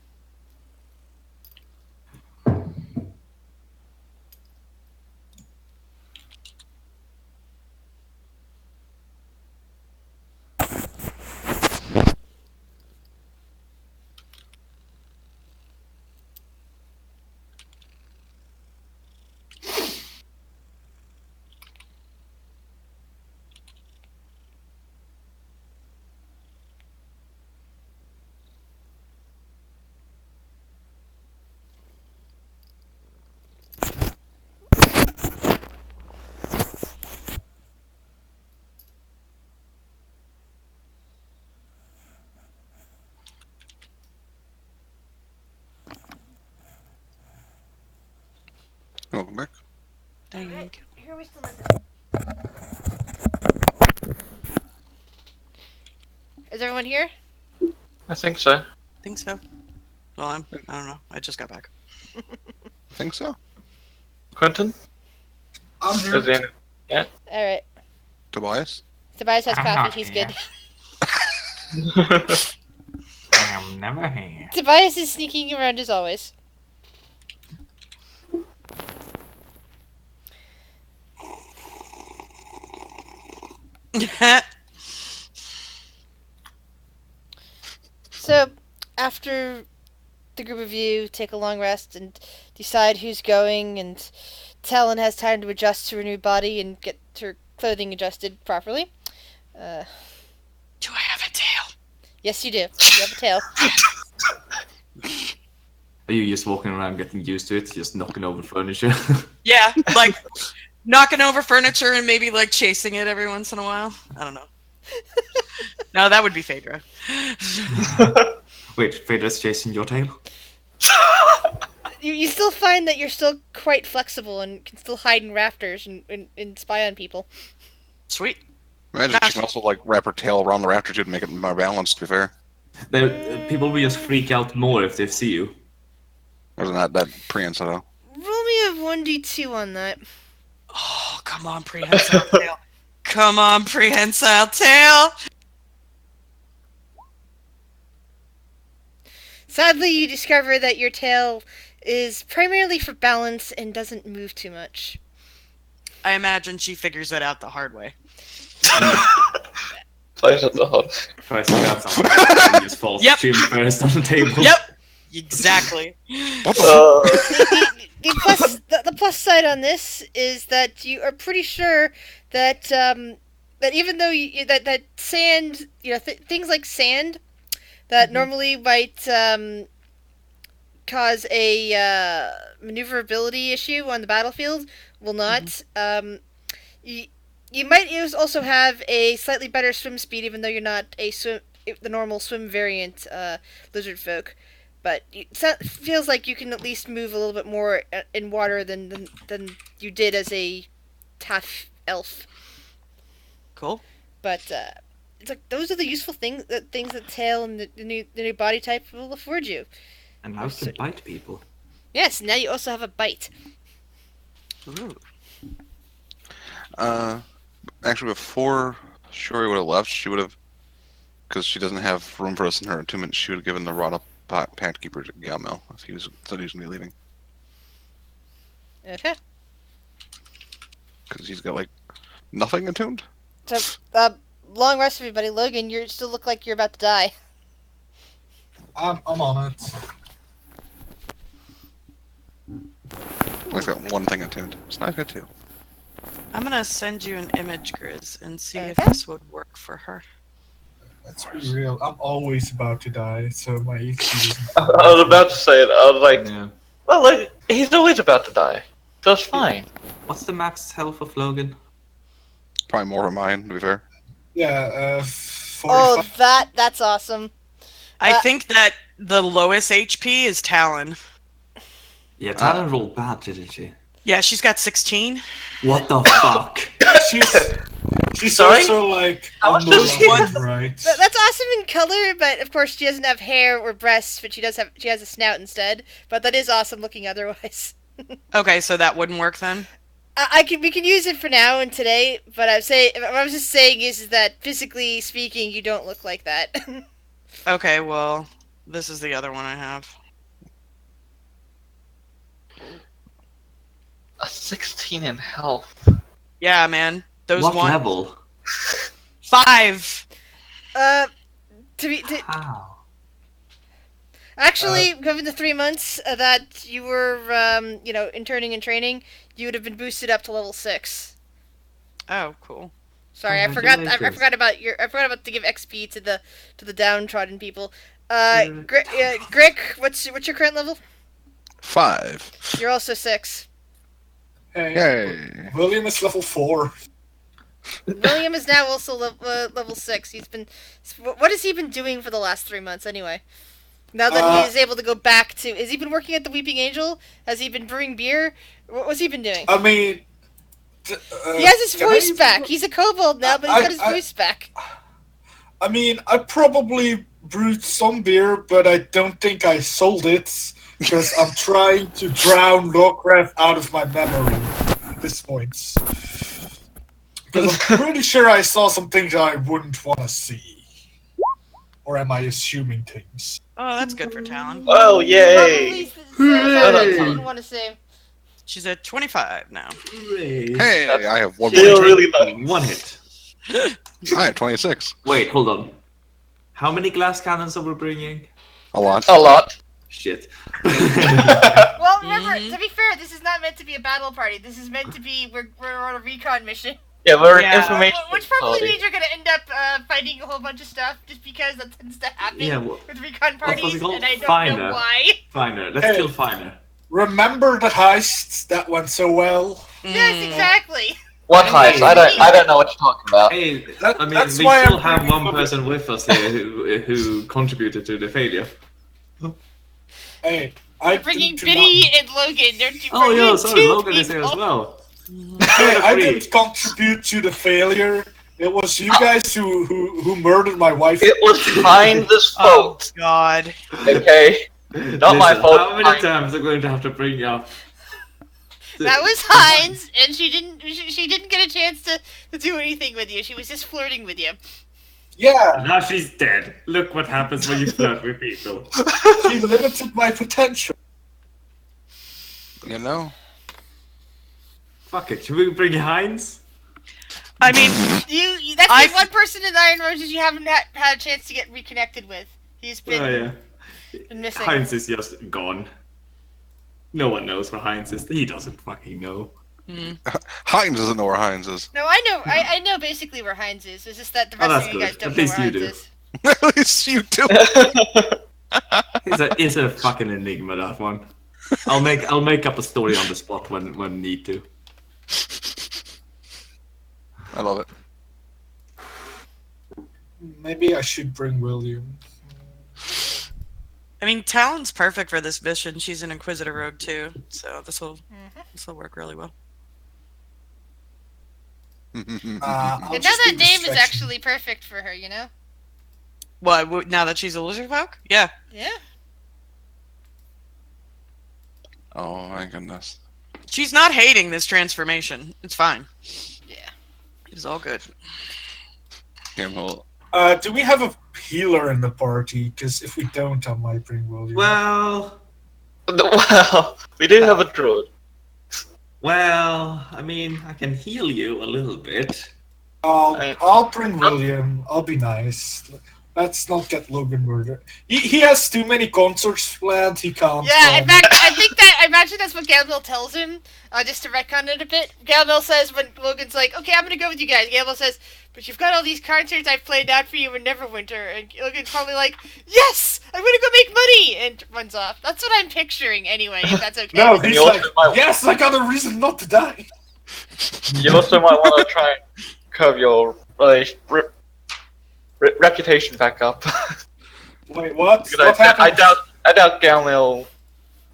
Welcome back. Thank you. Here are we still in. Is everyone here? I think so. Think so. Well, I don't know. I just got back. Think so. Quentin? I'm here. Is he in? Alright. Tobias. Tobias has I'm coffee, not he's here. good. I'm never here. Tobias is sneaking around as always. So, after the group of you take a long rest and decide who's going, and Talon has time to adjust to her new body and get her clothing adjusted properly. Do I have a tail? Yes, you do. You have a tail. Are you just walking around getting used to it, just knocking over furniture? Yeah, like knocking over furniture and maybe like chasing it every once in a while. I don't know. No, that would be Phaedra. Wait, Phaedra's chasing your tail? You still find that you're still quite flexible and can still hide in rafters and spy on people. Sweet. Imagine she can also like wrap her tail around the rafter too to make it more balanced. To be fair, People will just freak out more if they see you. wasn't that prehensile? Roll me a 1d2 on that. Oh, come on, prehensile tail. Come on, prehensile tail. Sadly, you discover that your tail is primarily for balance and doesn't move too much. I imagine she figures it out the hard way. Plays at the hub. Tries to grab something and just falls Yep. chin first on the table. Yep. Exactly. What the? The plus side on this is that you are pretty sure that that even though that sand, things like sand that normally might cause a maneuverability issue on the battlefield will not. You might also have a slightly better swim speed, even though you're not the normal swim variant lizard folk. But it feels like you can at least move a little bit more in water than you did as a half elf. Cool. But it's like those are the useful things that tail and the new body type will afford you. And how to bite people. Yes, now you also have a bite. Ooh. Actually, before Shuri would have left, she would have because she doesn't have room for us in her entombment, she would have given the Rada Pact Keeper to Galmel if he said he was going to be leaving. Okay. Because he's got, like, nothing entombed? So, long rest, everybody. Logan, you still look like you're about to die. I'm on it. He's got one thing entombed. It's not good, too. I'm gonna send you an image, Grizz, and see if Okay. this would work for her. Let's be real. I'm always about to die, so my HP isn't. I was about to say it. I was like, Yeah. well, like, he's always about to die. So it's fine. What's the max health of Logan? Probably more of mine, to be fair. Yeah, Oh, 45. that's awesome. I Uh, think that the lowest HP is Talon. Yeah, Talon rolled bad, didn't she? Yeah, she's got 16. What the fuck? She's Sorry? also like How much on does she- the right. That's awesome in color, but of course she doesn't have hair or breasts, but she has a snout instead. But that is awesome looking otherwise. Okay, so that wouldn't work then? We can use it for now and today, but what I was just saying is that physically speaking, you don't look like that. Okay, well, this is the other one I have. A 16 in health. Yeah, man. Those What one level? 5. How? Actually, given the 3 months that you were, interning and training, you would have been boosted up to level 6. Oh, cool. Sorry, I forgot. I Congratulations. forgot about I forgot about to give XP to the downtrodden people. Mm. Grick, what's your current level? 5. You're also 6. Hey, Yay. William is level 4. William is now also level 6. What has he been doing for the last 3 months anyway? Now that he is able to go back to, has he been working at the Weeping Angel? Has he been brewing beer? What's he been doing? I mean, He has his can I voice even- back. He's a kobold now, but he's got his voice back. I mean, I probably brewed some beer, but I don't think I sold it because I'm trying to drown Lovecraft out of my memory at this point. Because I'm pretty sure I saw some things I wouldn't want to see. Or am I assuming things? Oh, that's good for Talon. Oh, yay! I didn't want to say. She's at 25 now. Hey, I have one Still more. really nice. One hit. I have 26. Wait, hold on. How many glass cannons are we bringing? A lot. A lot. Shit. Well, remember, to be fair, this is not meant to be a battle party. This is meant to be we're on a recon mission. Yeah, we're Yeah. an information Which probably party. means you're gonna end up fighting a whole bunch of stuff, just because that tends to happen Yeah, well, with recon what's it parties, called? and I don't Finer. know why. Finer. Let's Hey. kill Finer. Remember the heists that went so well? Yes, exactly. What heist? I don't know what you're talking about. Hey, That- I mean, that's we why still I'm have bringing one up- person with us here who contributed to the failure. Hey, We're bringing Biddy and Logan. They're two. Oh we're yeah, doing sorry, two Logan is here as people. well. Hey, I Agree. didn't contribute to the failure. It was you guys who murdered my wife. It was Heinz's Oh, fault, God. okay? Not my Listen, fault. How many times are going to have to bring up? That was Heinz, and she didn't get a chance to do anything with you. She was just flirting with you. Yeah, Now she's dead. Look what happens when you flirt with people. she limited my potential. You know? Fuck it. Should we bring Heinz? I mean, That's I've- the one person in Iron Roses you haven't had a chance to get reconnected with. He's been, Oh yeah. been missing. Heinz is just gone. No one knows where Heinz is. He doesn't fucking know. Heinz doesn't know where Heinz is. No, I know. I know basically where Heinz is. It's just that the Oh, rest that's of you good. guys don't At know least where you Heinz do. is. At least you do. It's a fucking enigma, that one. I'll make up a story on the spot when need to. I love it. Maybe I should bring William. I mean, Talon's perfect for this mission. She's an Inquisitor rogue too, so this will work really well. I'll And now just that do the name is stretching. actually perfect for her. You know. What? Now that she's a lizard folk? Yeah. Yeah. Oh my goodness. She's not hating this transformation. It's fine. Yeah. It's all good. Yeah, well, Do we have a healer in the party? Because if we don't, I might bring William. Well, Well, we do have a druid. I mean, I can heal you a little bit. I'll bring William. I'll be nice. Let's not get Logan murdered. He has too many concerts planned. He can't. Yeah, in fact, I imagine that's what Gamble tells him. Just to retcon it a bit, Gamble says when Logan's like, "Okay, I'm gonna go with you guys." Gamble says, "But you've got all these concerts I've played out for you in Neverwinter," and Logan's probably like, "Yes, I'm gonna go make money," and runs off. That's what I'm picturing, anyway. If that's okay. No, And he's you like, also might- yes, I got a reason not to die. You also might want to try and curb your reputation back up. Wait, what? Because What I happened? doubt Gamil.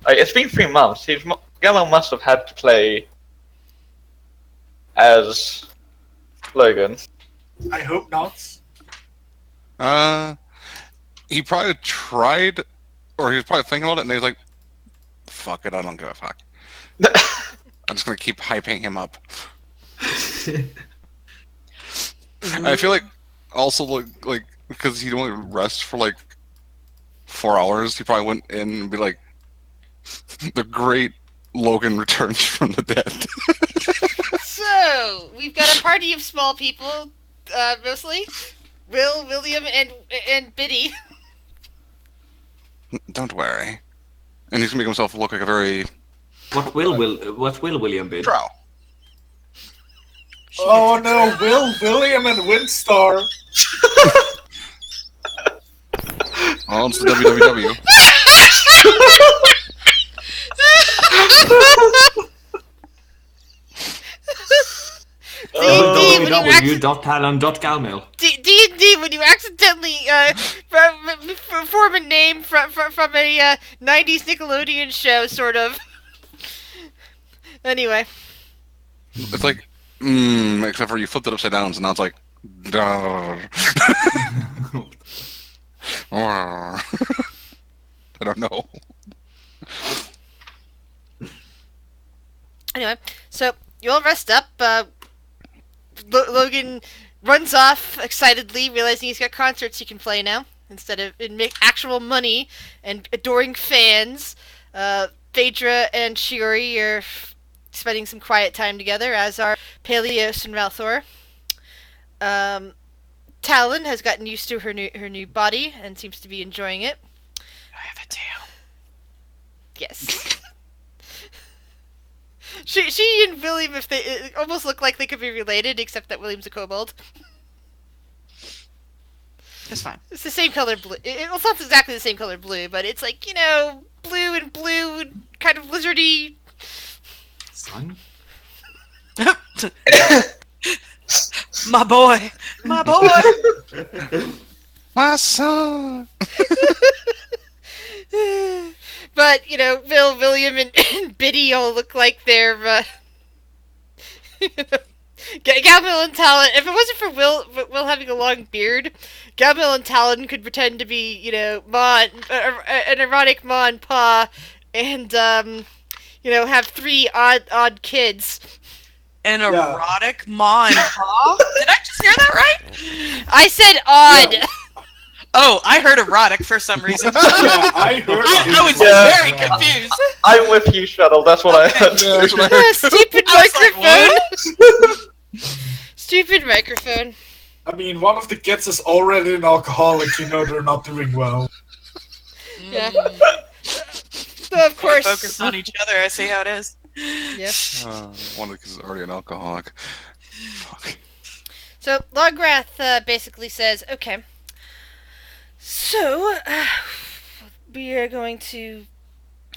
It's been 3 months. Gamil must have had to play as Logan. I hope not. He probably tried, or he was probably thinking about it, and he was like, "Fuck it, I don't give a fuck. I'm just gonna keep hyping him up." I feel like also like because he'd only rest for like 4 hours, he probably went in and be like, "The great Logan returns from the dead." So we've got a party of small people, mostly William, and Biddy. Don't worry. And he's gonna make himself look like a very What will William be? drow. Oh no, William and Windstar. Oh, it's the WWW. www.talon.galmil. D&D, when you accidentally form a name from a 90s Nickelodeon show, sort of. Anyway. It's like, except for you flipped it upside down, so now it's like, I don't know. Anyway, so you all rest up. Logan runs off excitedly, realizing he's got concerts he can play now instead of make actual money and adoring fans. Phaedra and Shiori are spending some quiet time together, as are Peleos and Ralthor. Talon has gotten used to her new body and seems to be enjoying it. I have a tail. Yes. She and William, if they almost look like they could be related, except that William's a kobold. It's fine. It's the same color blue. It's not exactly the same color blue, but it's like, blue and kind of lizardy. Son? My boy. My boy. My son. But, William and Biddy all look like they're, Gabriel and Talon, if it wasn't for Will having a long beard, Gabriel and Talon could pretend to be, Ma, an erotic Ma and Pa, and, have 3 odd kids. An erotic ma and pa? Did I just hear that right? I said odd! Yeah. Oh, I heard erotic for some reason. Yeah, I heard. I was Yeah. very confused. I'm with you, Shuttle. That's what I heard. Yeah, that's what I heard. Stupid I was like, microphone! Stupid microphone. I mean, one of the kids is already an alcoholic. They're not doing well. Yeah. So, of course. Focus on each other. I see how it is. Yeah. One of the kids is already an alcoholic. Fuck. So, Lograth basically says, okay, so, we are going to...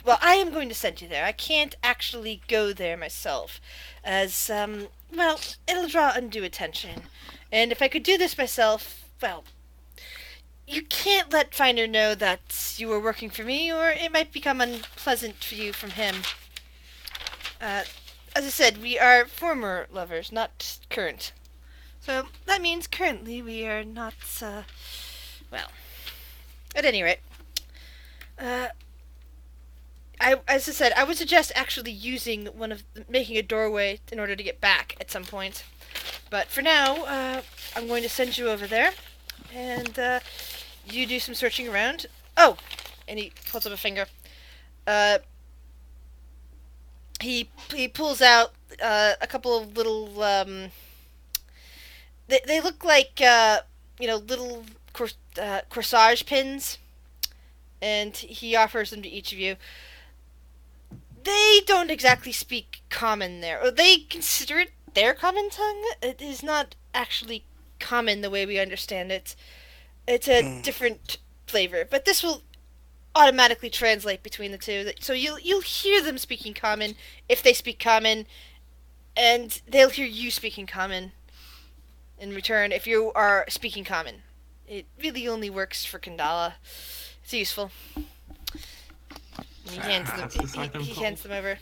Well, I am going to send you there. I can't actually go there myself, as, it'll draw undue attention. And if I could do this myself, well, you can't let Finder know that you were working for me, or it might become unpleasant for you from him. As I said, we are former lovers, not current. So, that means currently we are not, well, at any rate. As I said, I would suggest actually using making a doorway in order to get back at some point. But for now, I'm going to send you over there, And you do some searching around. Oh, and he holds up a finger. He pulls out a couple of little they look like little corsage pins, and he offers them to each of you. They don't exactly speak common there. Or they consider it their common tongue. It is not actually common the way we understand it. It's a different flavor, but this will automatically translate between the two. So you'll hear them speaking common if they speak common, and they'll hear you speaking common in return if you are speaking common. It really only works for Kandala. It's useful. He hands them. He hands them over.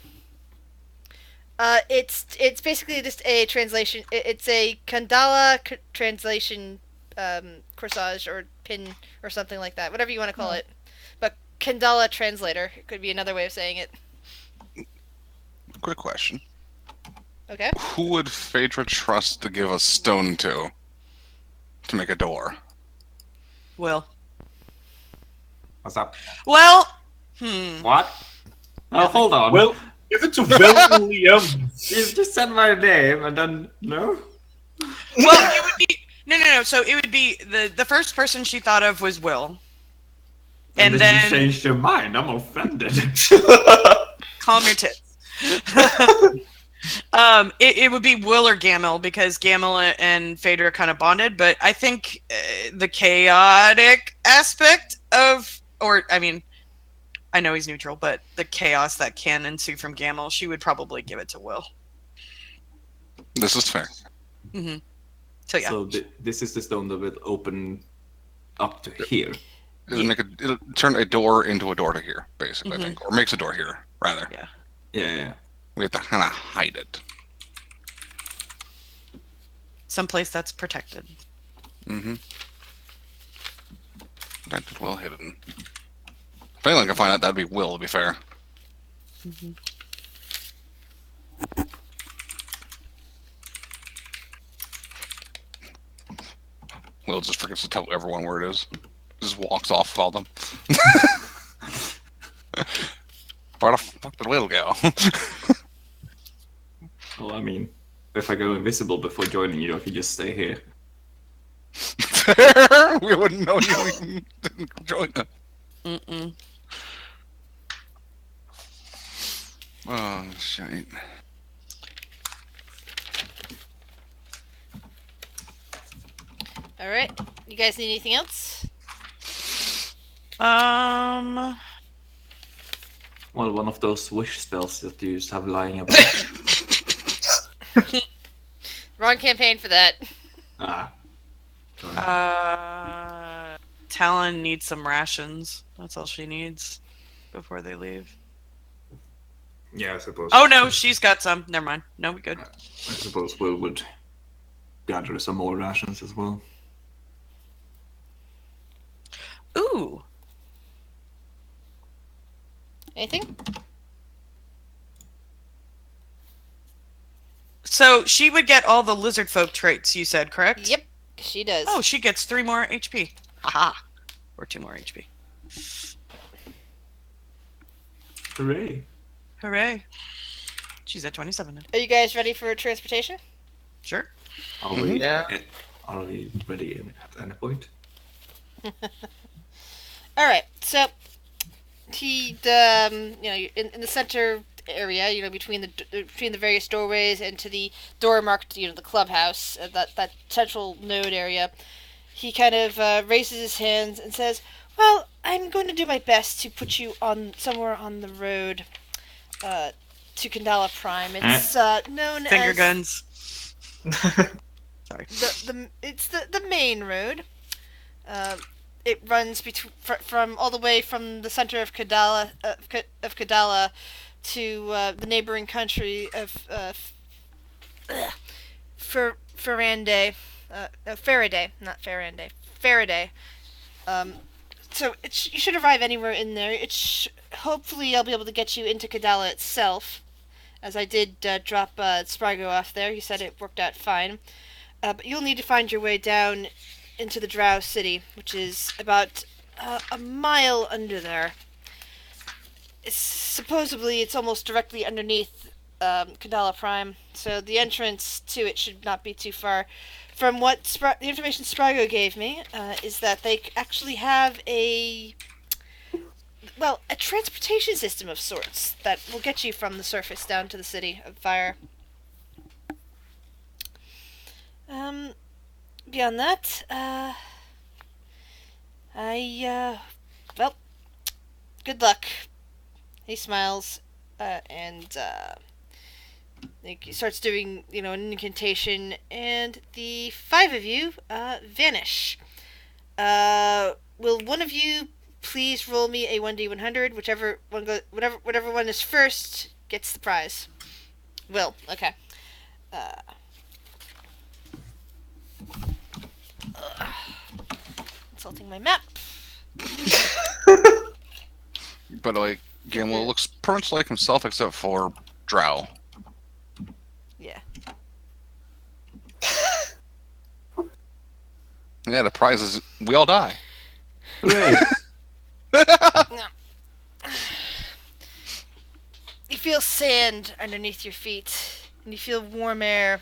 It's basically just a translation. It's a Kandala translation, corsage or pin or something like that. Whatever you want to call it. But Kandala translator could be another way of saying it. Quick question. Okay. Who would Phaedra trust to give a stone to make a door? Will. What's up? Well, What? Oh, hold on. Well, give it to Will and Liam. You just said my name and then no. well, it would be no. So it would be the first person she thought of was Will, and then you changed your mind. I'm offended. calm your tits. It would be Will or Gamel, because Gamel and Phaedra are kind of bonded, but I think the chaotic aspect I know he's neutral, but the chaos that can ensue from Gamel, she would probably give it to Will. This is fair. Mm-hmm. So yeah. So this is the stone that will open up to here. It'll turn a door into a door to here, basically, I think. Or makes a door here, rather. Yeah. Yeah. We have to kind of hide it. Someplace that's protected. Mm-hmm. That's well hidden. If anyone can find out, that'd be Will, to be fair. Mm-hmm. Will just forgets to tell everyone where it is. Just walks off with all them. Where the fuck did Will go? Well, I mean, if I go invisible before joining you, I could just stay here. We wouldn't know you even didn't join us. Mm-mm. Oh, shit. Alright. You guys need anything else? Well, one of those wish spells that you just have lying about. Wrong campaign for that. Talon needs some rations. That's all she needs before they leave. Yeah, I suppose. Oh no, she's got some. Never mind. No, we good. I suppose Will would gather some more rations as well. Ooh. Anything? So she would get all the lizard folk traits, you said, correct? Yep, she does. Oh, she gets 3 more HP. Haha. Or 2 more HP. Hooray! Hooray. She's at 27 now. Are you guys ready for transportation? Sure. Are we? Yeah. Are we ready at any point? Alright, so in the center area, between the various doorways and to the door marked, the clubhouse, that central node area, he kind of raises his hands and says, "Well, I'm going to do my best to put you on somewhere on the road to Kandala Prime. It's known Finger as guns. Sorry. It's the main road. It runs from all the way from the center of Kadala to the neighboring country of Faraday, not Faraday, Faraday. So you should arrive anywhere in there. Hopefully I'll be able to get you into Kadala itself, as I did drop Sprago off there. He said it worked out fine. But you'll need to find your way down into the Drow city, which is about a mile under there. Supposedly it's almost directly underneath Kandala Prime, so the entrance to it should not be too far. From what the information Sprago gave me, is that they actually have a transportation system of sorts that will get you from the surface down to the city of fire. Beyond that, good luck. He smiles, and he starts doing, an incantation, and the 5 of you, vanish. Will one of you please roll me a 1d100? Whatever one is first gets the prize. Will, okay. Consulting my map. But like, Gamble looks pretty much like himself except for Drow. Yeah. Yeah, the prize is we all die. Hooray. You feel sand underneath your feet, and you feel warm air.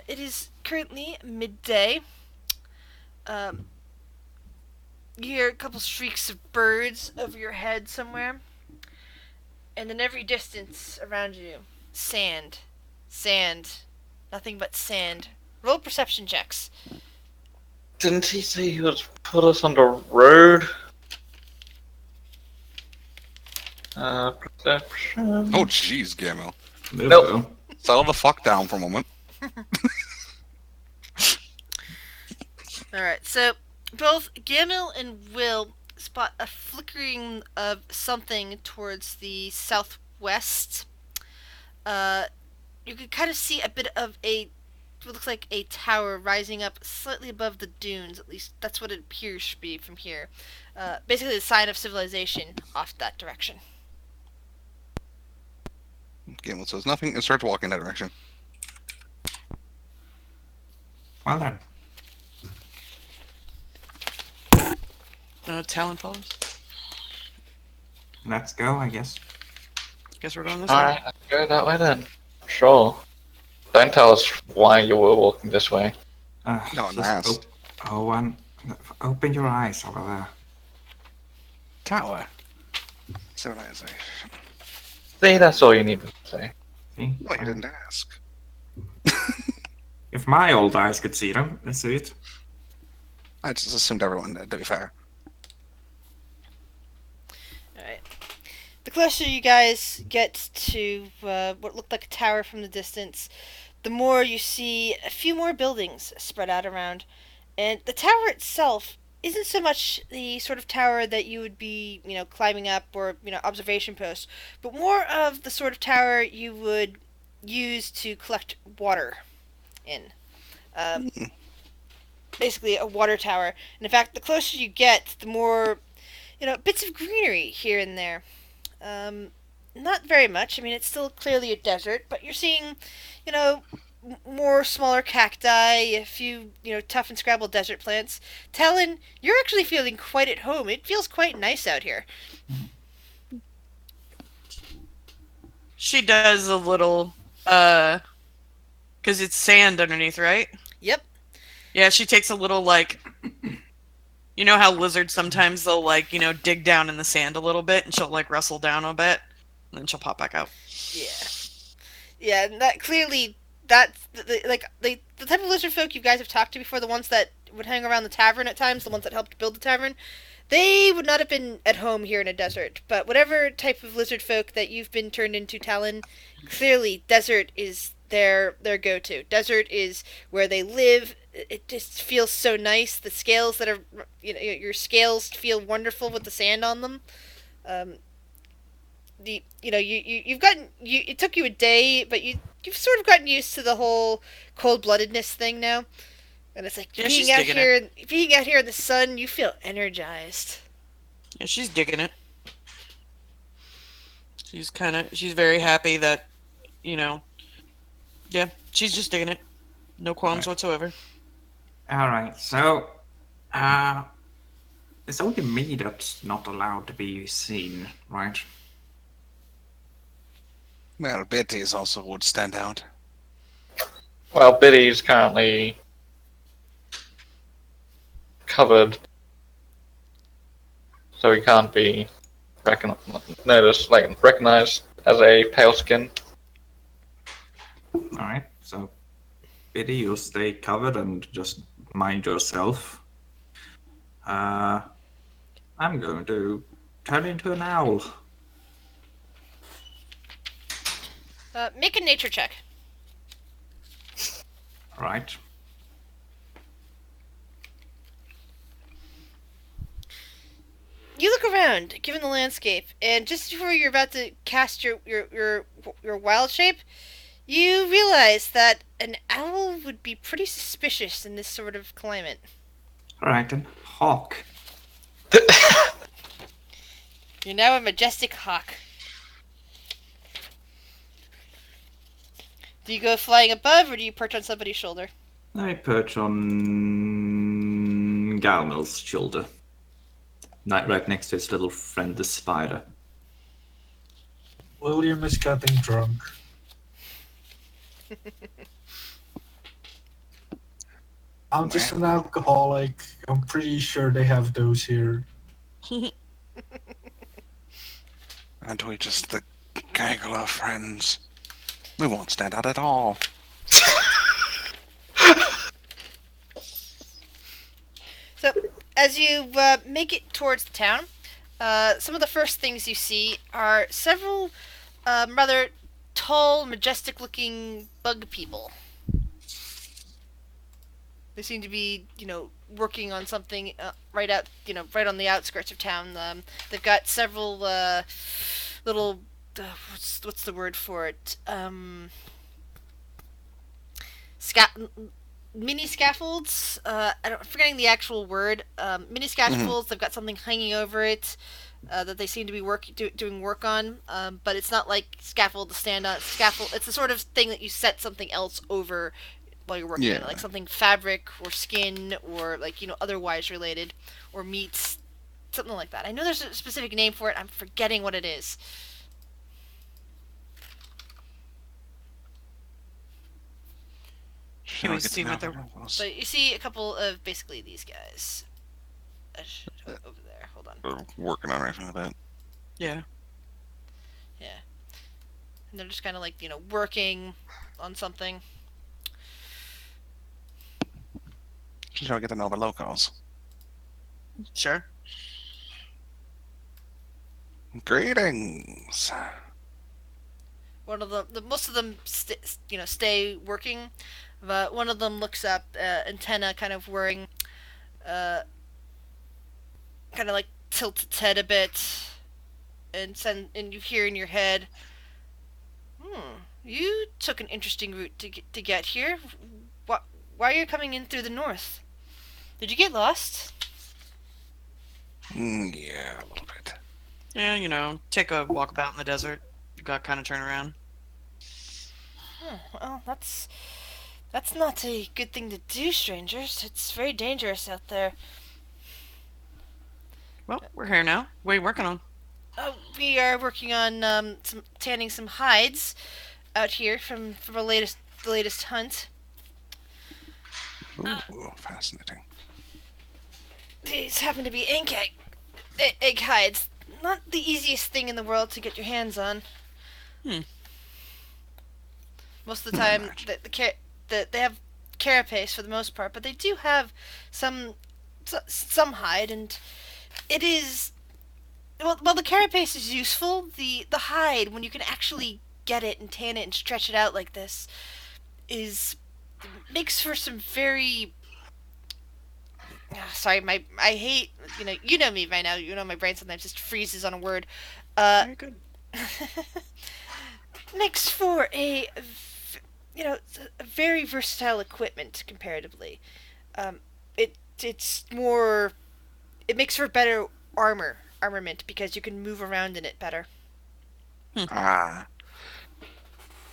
It is currently midday. You hear a couple streaks of birds over your head somewhere. And in every distance around you, sand. Sand. Nothing but sand. Roll perception checks. Didn't he say he would put us on the road? Perception. Oh, jeez, Gamble. Nope. Settle the fuck down for a moment. Alright, so both Gamil and Will spot a flickering of something towards the southwest. You can kind of see a bit of what looks like a tower rising up slightly above the dunes. At least that's what it appears to be from here. Basically, the sign of civilization off that direction. Gamble says nothing and starts walking that direction. Well then. Talon follows. Let's go, I guess. Guess we're going this way. Alright, let's go that way then. Sure. Don't tell us why you were walking this way. No, Just nice. Open your eyes over there. Tower. Civilization. See, that's all you need to say. See? Well, you didn't ask. If my old eyes could see them, let's see it. I just assumed everyone did, to be fair. Alright. The closer you guys get to what looked like a tower from the distance, the more you see a few more buildings spread out around. And the tower itself isn't so much the sort of tower that you would be, climbing up or, observation post, but more of the sort of tower you would use to collect water in. Basically a water tower. And in fact, the closer you get, the more, bits of greenery here and there. Not very much. I mean, it's still clearly a desert, but you're seeing, more smaller cacti, a few, tough and scrabble desert plants. Talon, you're actually feeling quite at home. It feels quite nice out here. She does a little, because it's sand underneath, right? Yep. Yeah, she takes a little, you know how lizards sometimes they'll, dig down in the sand a little bit, and she'll, rustle down a bit, and then she'll pop back out. Yeah. Yeah, and that clearly, that's, the type of lizard folk you guys have talked to before, the ones that would hang around the tavern at times, the ones that helped build the tavern, they would not have been at home here in a desert. But whatever type of lizard folk that you've been turned into, Talon, clearly desert is their go-to. Desert is where they live. It just feels so nice. The scales that are, your scales feel wonderful with the sand on them. You've gotten, it took you a day, but you've sort of gotten used to the whole cold-bloodedness thing now. And it's like, Yeah, being out here in the sun, you feel energized. Yeah, she's digging it. She's very happy that, yeah, she's just digging it. No qualms whatsoever. All right. So, uh, it's only me that's not allowed to be seen, right? Well, Betty's also would stand out. Well, Biddy's currently covered, so he can't be recognized as a pale skin. All right. So, Biddy, you stay covered and just mind yourself. I'm going to turn into an owl. Make a nature check. All right. You look around, given the landscape, and just before you're about to cast your wild shape, you realize that an owl would be pretty suspicious in this sort of climate. All right, then. Hawk. You're now a majestic hawk. Do you go flying above, or do you perch on somebody's shoulder? I perch on Galmel's shoulder. Right next to his little friend, the spider. William is getting drunk. I'm just an alcoholic. I'm pretty sure they have those here. And we just the gaggle of friends. We won't stand out at all. So, as you make it towards the town, some of the first things you see are several rather tall, majestic-looking bug people. They seem to be, working on something right on the outskirts of town. They've got several little, what's the word for it? Mini scaffolds. I'm forgetting the actual word. Mini scaffolds. They've got something hanging over it that they seem to be doing work on. But it's not like scaffold to stand on. Scaffold. It's the sort of thing that you set something else over while you're working on it, like something fabric or skin or otherwise related, or meats, something like that. I know there's a specific name for it. I'm forgetting what it is. Can we see what they're... So you see a couple of basically these guys. Over there. Hold on. We're working on anything like that. Yeah. Yeah. And they're just kind of working on something. Shall we get to know the locals? Sure. Greetings. One of them, most of them, stay working. But one of them looks up, antenna kind of worrying, kind of tilts its head a bit, and you hear in your head, you took an interesting route to get here. Why are you coming in through the north? Did you get lost? Yeah, a little bit. Yeah, take a walkabout in the desert. You got kind of turn around. Well, that's not a good thing to do, strangers. It's very dangerous out there. Well, we're here now. What are you working on? We are working on tanning some hides out here from the latest hunt. Ooh, fascinating. These happen to be egg hides. Not the easiest thing in the world to get your hands on. Most of the time, they have carapace for the most part, but they do have some hide, and it is well, the carapace is useful. The hide, when you can actually get it and tan it and stretch it out like this, makes for some very sorry, I hate you know me by now. My brain sometimes just freezes on a word. Very good. Makes for a very versatile equipment comparatively. It's more. It makes for better armament because you can move around in it better. Ah.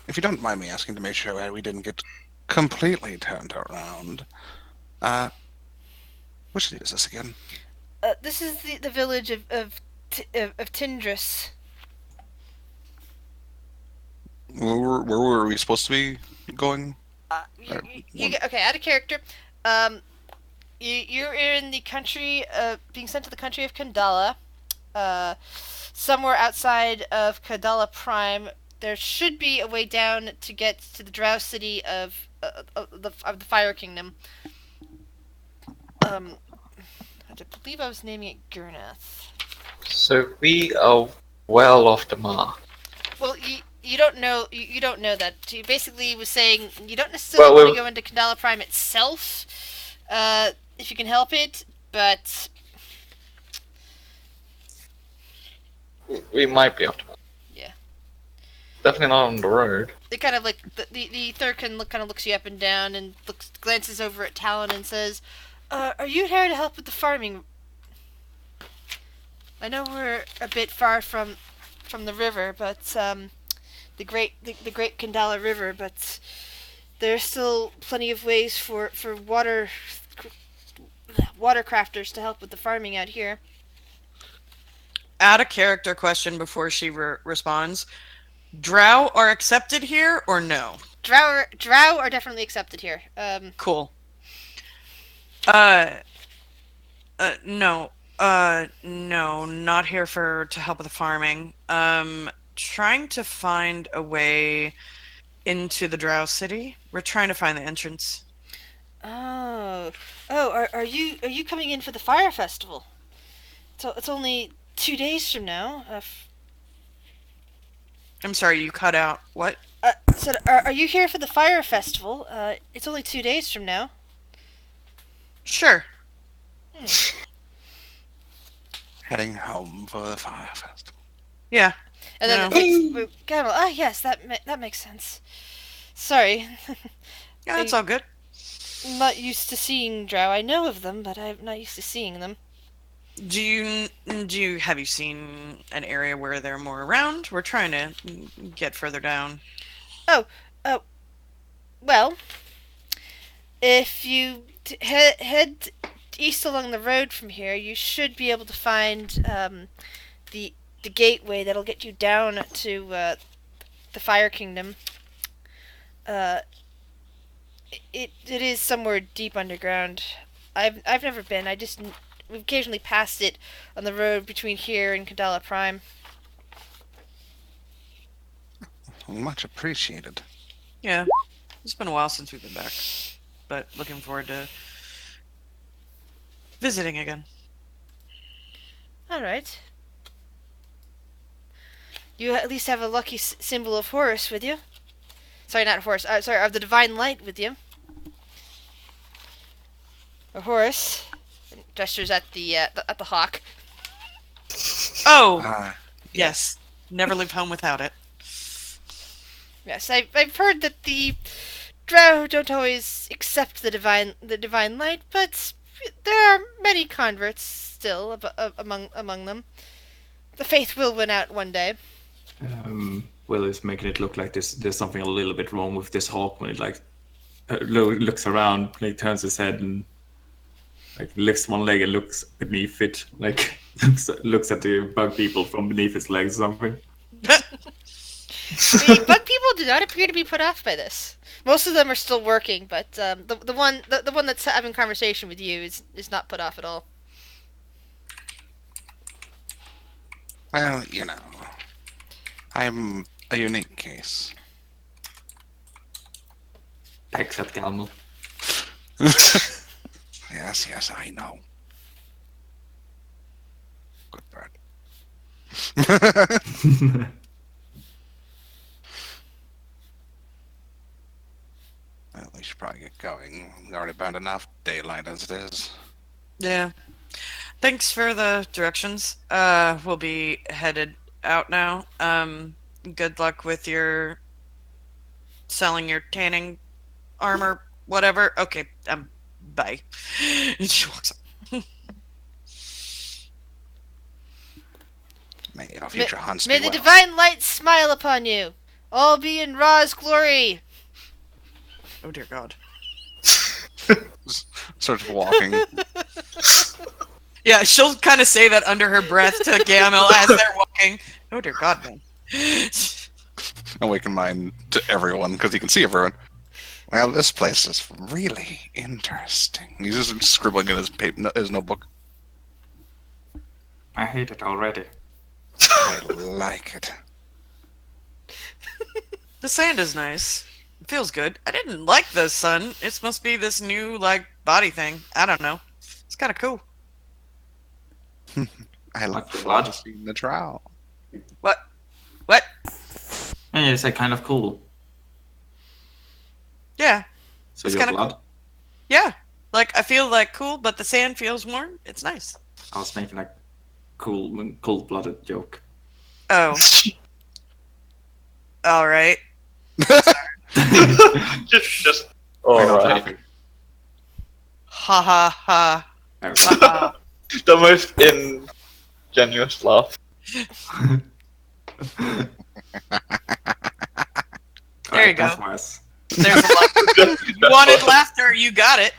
If you don't mind me asking to make sure that we didn't get completely turned around, Which city is this again? This is the village of Tindris. Where were we supposed to be going? Okay, out of character. Um, you're in the country, being sent to the country of Kandala. Somewhere outside of Kandala Prime, there should be a way down to get to the Drow city of the Fire Kingdom. I believe I was naming it Gurnath. So we are well off the mark. Well, you don't know you don't know that. He basically was saying you don't necessarily want to go into Kandala Prime itself, if you can help it, but we might be off the mark. Yeah. Definitely not on the road. It kind of like the Thurkin kind of looks you up and down and glances over at Talon and says, "Are you here to help with the farming? I know we're a bit far from the river, but the great Kandala River, but there's still plenty of ways for watercrafters to help with the farming out here." Add a character question before she responds. Drow are accepted here or no? Drow are definitely accepted here. Cool. No. No, not here to help with the farming. Trying to find a way into the Drow city. We're trying to find the entrance. Oh, are you coming in for the fire festival? So it's only 2 days from now. I'm sorry, you cut out. What? So are you here for the fire festival? It's only 2 days from now. Sure. Heading home for the fire festival. Yeah. And then it takes Gabriel. Ah, yes, that makes sense. Sorry. Yeah, that's all good. I'm not used to seeing Drow. I know of them, but I'm not used to seeing them. Have you seen an area where they're more around? We're trying to get further down. Well, if you head east along the road from here, you should be able to find the gateway that'll get you down to the Fire Kingdom. It is somewhere deep underground. I've never been. We've occasionally passed it on the road between here and Kandala Prime. Much appreciated. Yeah. It's been a while since we've been back. But looking forward to visiting again. Alright. You at least have a lucky symbol of Horus with you. Sorry, not Horus. Sorry, of the Divine Light with you. Or Horus. Gestures at the hawk. Oh! Yes. Never leave home without it. Yes, I've heard that the Drow don't always accept the divine light, but there are many converts still among them. The faith will win out one day. Will is making it look like there's something a little bit wrong with this hawk when it looks around, turns his head and lifts one leg and looks beneath it, looks at the bug people from beneath its legs or something. The bug people do not appear to be put off by this. Most of them are still working, but the one that's having conversation with you is not put off at all. Well, I'm a unique case. Except Galmo. Yes, I know. Good bird. Well, we should probably get going. We've already burned enough daylight as it is. Yeah. Thanks for the directions. We'll be headed out now. Good luck with your selling your tanning armor, whatever. Okay, bye. And she walks up. May our future hunts May be the well. divine light smile upon you. All be in Ra's glory. Oh dear God. Starts walking. Yeah, she'll kind of say that under her breath to Gamil as they're walking. Oh dear God, man. Awaken mind to everyone because he can see everyone. Well, this place is really interesting. He's just scribbling in his notebook. I hate it already. I like it. The sand is nice. It feels good. I didn't like the sun. It must be this new, like, body thing. I don't know. It's kind of cool. I look Like the forward to blood? seeing the trial. What? What? And you say kind of cool. Yeah. So It's your kinda blood? cool. Yeah. Like, I feel like cool, but the sand feels warm. It's nice. I was making a cold-blooded joke. Oh. All right. just We're not alright. laughing. Ha ha ha. There Ha ha. The most ingenuous laugh. There you go. That's nice. There's a lot. You wanted laughter, you got it.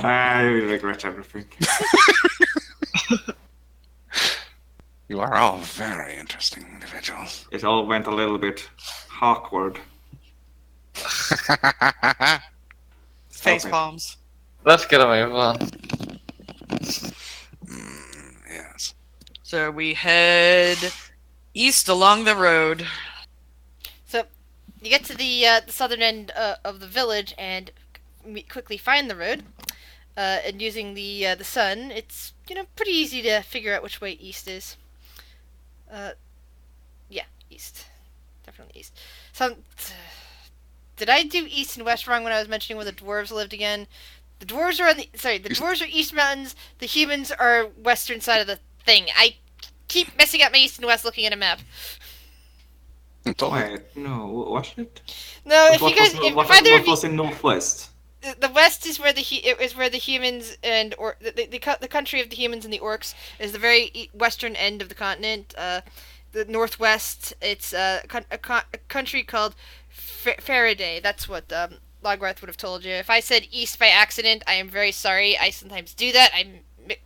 I regret everything. You are all very interesting individuals. It all went a little bit awkward. Face Okay. palms. Let's get a move on. Yes. So we head east along the road. So you get to the southern end of the village and quickly find the road. And using the sun, it's pretty easy to figure out which way east is. Yeah, east, definitely east. So, did I do east and west wrong when I was mentioning where the dwarves lived again? The dwarves are the dwarves are east mountains. The humans are western side of the thing. I keep messing up my east and west looking at a map. Totally. Wait, no, was it? No, if What you guys, was, if what, either what of you, was in northwest? the west is where the humans and the country of the humans and the orcs is the very western end of the continent. The northwest, it's a country called Faraday. That's what Logwarth would have told you. If I said east by accident, I am very sorry. I sometimes do that.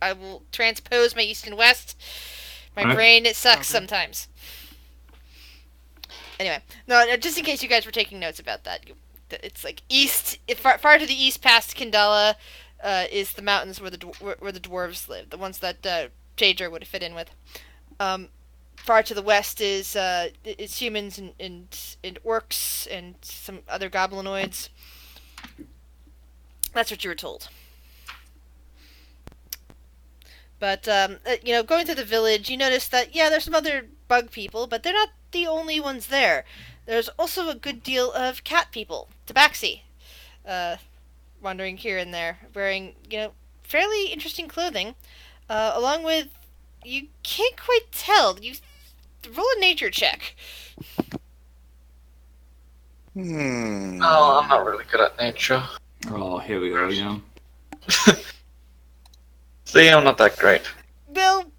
I will transpose my east and west. My Alright. brain, it sucks Okay. sometimes. Anyway, no, just in case you guys were taking notes about that. It's like east, far to the east past Kandala, is the mountains where the dwarves live, the ones that Jager would fit in with. Far to the west is humans and orcs and some other goblinoids. That's what you were told. But going through the village, you notice that there's some other bug people, but they're not the only ones there. There's also a good deal of cat people, tabaxi, wandering here and there, wearing, fairly interesting clothing, along with, you can't quite tell, you roll a nature check. Oh, I'm not really good at nature. Oh, here we go again. See, I'm not that great. Well,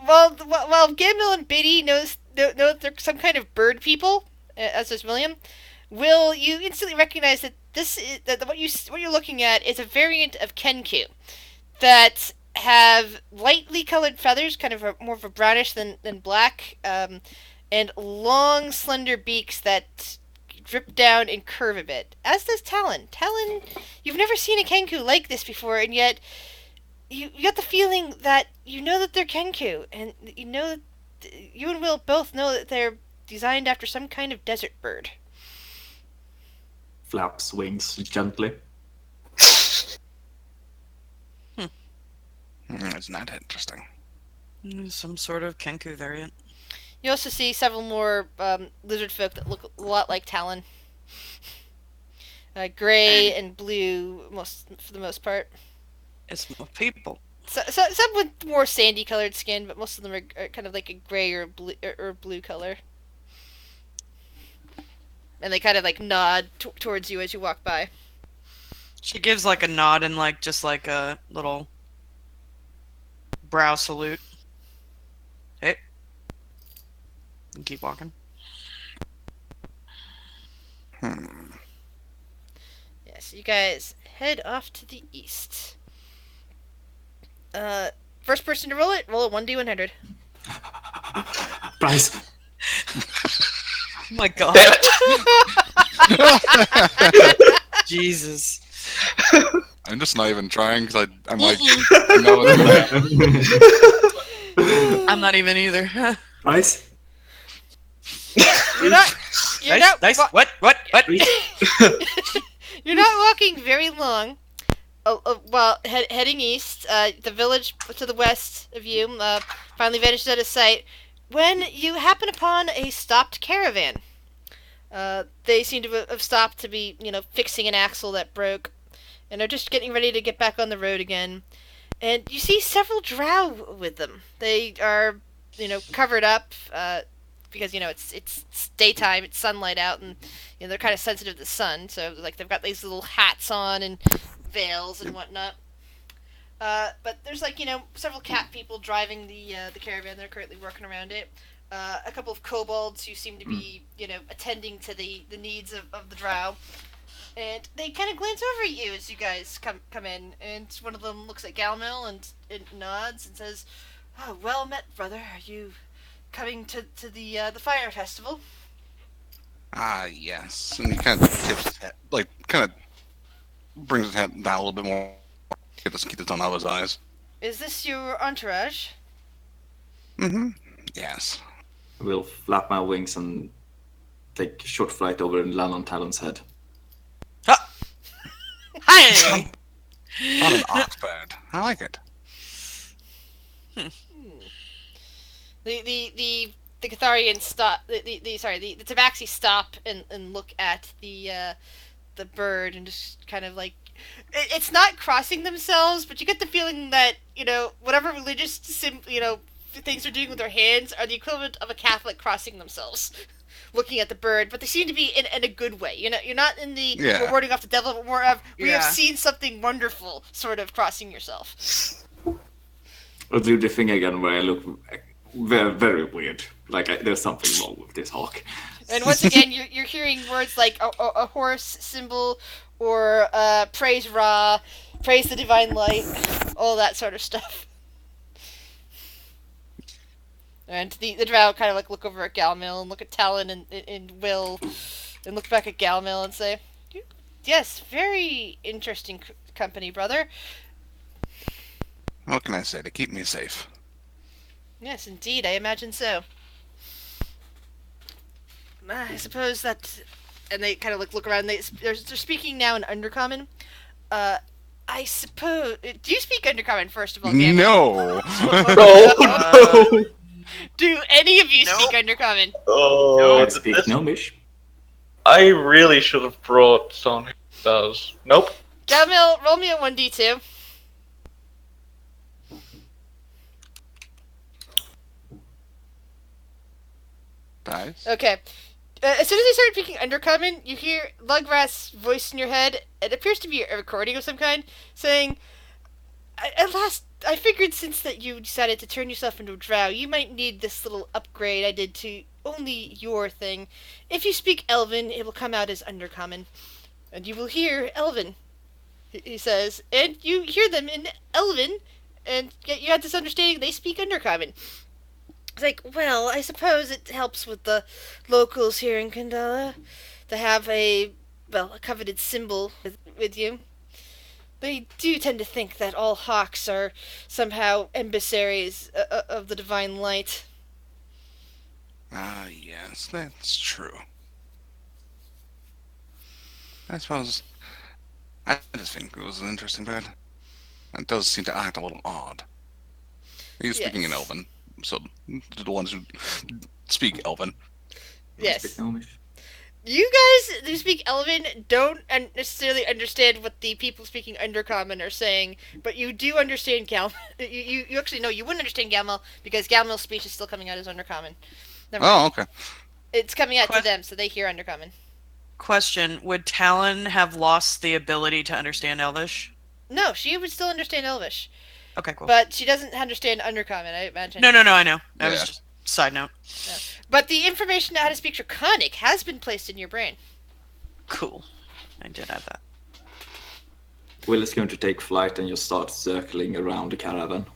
while Gamil and Biddy know they're some kind of bird people, as does William, you instantly recognize that what you're looking at is a variant of Kenku that have lightly colored feathers, kind of more of a brownish than black, and long, slender beaks that drip down and curve a bit. As does Talon. Talon, you've never seen a Kenku like this before, and yet you got the feeling that that they're Kenku, and that you and Will both know that they're designed after some kind of desert bird. Flaps wings gently. It's not interesting. Some sort of Kenku variant. You also see several more lizard folk that look a lot like Talon. Gray and blue, for the most part. It's more people. So, some with more sandy colored skin, but most of them are kind of like a gray or blue color. And they kind of like nod towards you as you walk by. She gives like a nod and like just like a little brow salute. Hey. And keep walking. Yes. So you guys head off to the east. First person to roll it, roll a 1d100. Bryce, Oh my god. Damn it. Jesus. I'm just not even trying because I'm like, I know it's bad. I'm not even either. Bryce, You're not. You're Nice, not. nice. wa- What? You're not walking very long. Well, heading east, the village to the west of you finally vanishes out of sight when you happen upon a stopped caravan. They seem to have stopped to be, fixing an axle that broke, and are just getting ready to get back on the road again. And you see several drow with them. They are, covered up, because it's daytime, it's sunlight out, and they're kind of sensitive to the sun. So like they've got these little hats on and veils and whatnot. But there's several cat people driving the caravan. They're currently working around it. A couple of kobolds who seem to be attending to the needs of the drow. And they kind of glance over at you as you guys come in, and one of them looks at Galmil and nods and says, "Oh, well met, brother. Are you coming to the fire festival?" Ah, yes. And he kind of tips his head, like, kind of brings his head down a little bit more. Keep the sun out of his eyes. Is this your entourage? Mm-hmm. Yes. I will flap my wings and take a short flight over and land on Talon's head. Hi! Not an ox bird. I like it. The Catharians stop. The Tabaxi stop and look at the bird and just kind of like, it's not crossing themselves, but you get the feeling that whatever religious things they're doing with their hands are the equivalent of a Catholic crossing themselves. Looking at the bird, but they seem to be in a good way. You're not in the Yeah. we're warding off the devil, but more of we have Yeah. seen something wonderful, sort of crossing yourself. I'll do the thing again where I look very, very weird. Like there's something wrong with this hawk. And once again, you're hearing words like a horse symbol or praise Ra, praise the divine light, all that sort of stuff. And the drow kind of like look over at Galmil and look at Talon and Will, and look back at Galmil and say, "Yes, very interesting company, brother. What can I say to keep me safe? Yes, indeed, I imagine so. I suppose that..." And they kind of look around. They're speaking now in Undercommon. I suppose... Do you speak Undercommon, first of all, Gamma? No. Oh no! Do any of you Nope. speak Undercommon? Oh, I speak this- Gnomish. I really should have brought someone who does. Nope. Galmil, roll me a 1d2. Guys. Okay. As soon as they start speaking Undercommon, you hear Lugrat's voice in your head. It appears to be a recording of some kind, saying, "At last, I figured since that you decided to turn yourself into a drow, you might need this little upgrade I did to only your thing. If you speak Elven, it will come out as Undercommon. And you will hear Elven," he says. "And you hear them in Elven, and yet you have this understanding they speak Undercommon." It's like, well, I suppose it helps with the locals here in Kandala to have a coveted symbol with you. They do tend to think that all hawks are somehow emissaries of the divine light. Ah, yes, that's true. I suppose. I just think it was an interesting bird. It does seem to act a little odd. He's speaking in Yes. Elven, so the ones who speak Elven. I Yes. speak Gnomish. You guys who speak Elven don't necessarily understand what the people speaking Undercommon are saying, but you do understand Galmel. You actually know you wouldn't understand Galmel because Galmel's speech is still coming out as Undercommon. Never mind. Oh, okay. It's coming out to Quest- them, so they hear Undercommon. Question: would Talon have lost the ability to understand Elvish? No, she would still understand Elvish, Okay, cool. but she doesn't understand Undercommon, I imagine. No, I know. That was Yeah. just side note. But the information on how to speak Draconic has been placed in your brain. Cool. I did have that. Will is going to take flight and just start circling around the caravan.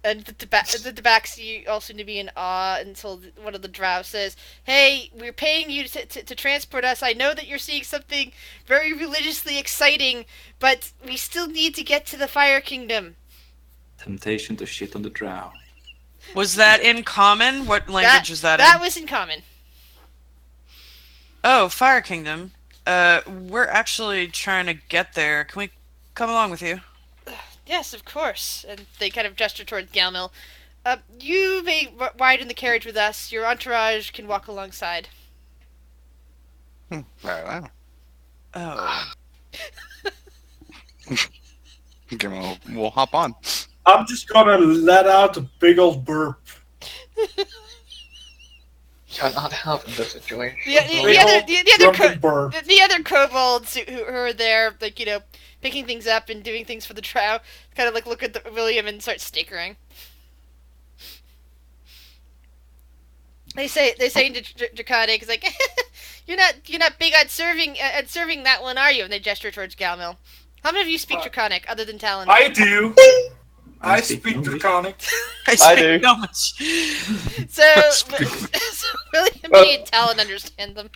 And the Tabaxi all seem to be in awe until one of the drow says, "Hey, we're paying you to transport us. I know that you're seeing something very religiously exciting, but we still need to get to the Fire Kingdom." Temptation to shit on the drow. Was that in common? What language was that in? That was in common. Oh, Fire Kingdom. We're actually trying to get there. Can we come along with you? Yes, of course. And they kind of gesture towards Galmil. You may ride in the carriage with us. Your entourage can walk alongside. Very well. Oh. Okay, we'll hop on. I'm just gonna let out a big old burp. You're not helping the situation. The other kobolds who are there, like, you know, picking things up and doing things for the drow, kind of like look at William and start snickering. They say to Draconic, it's like, you're not big on serving that one, are you? And they gesture towards Galmil. How many of you speak Draconic other than Talon? I do. I speak Draconic. I do. So much. So William and Talon understand them.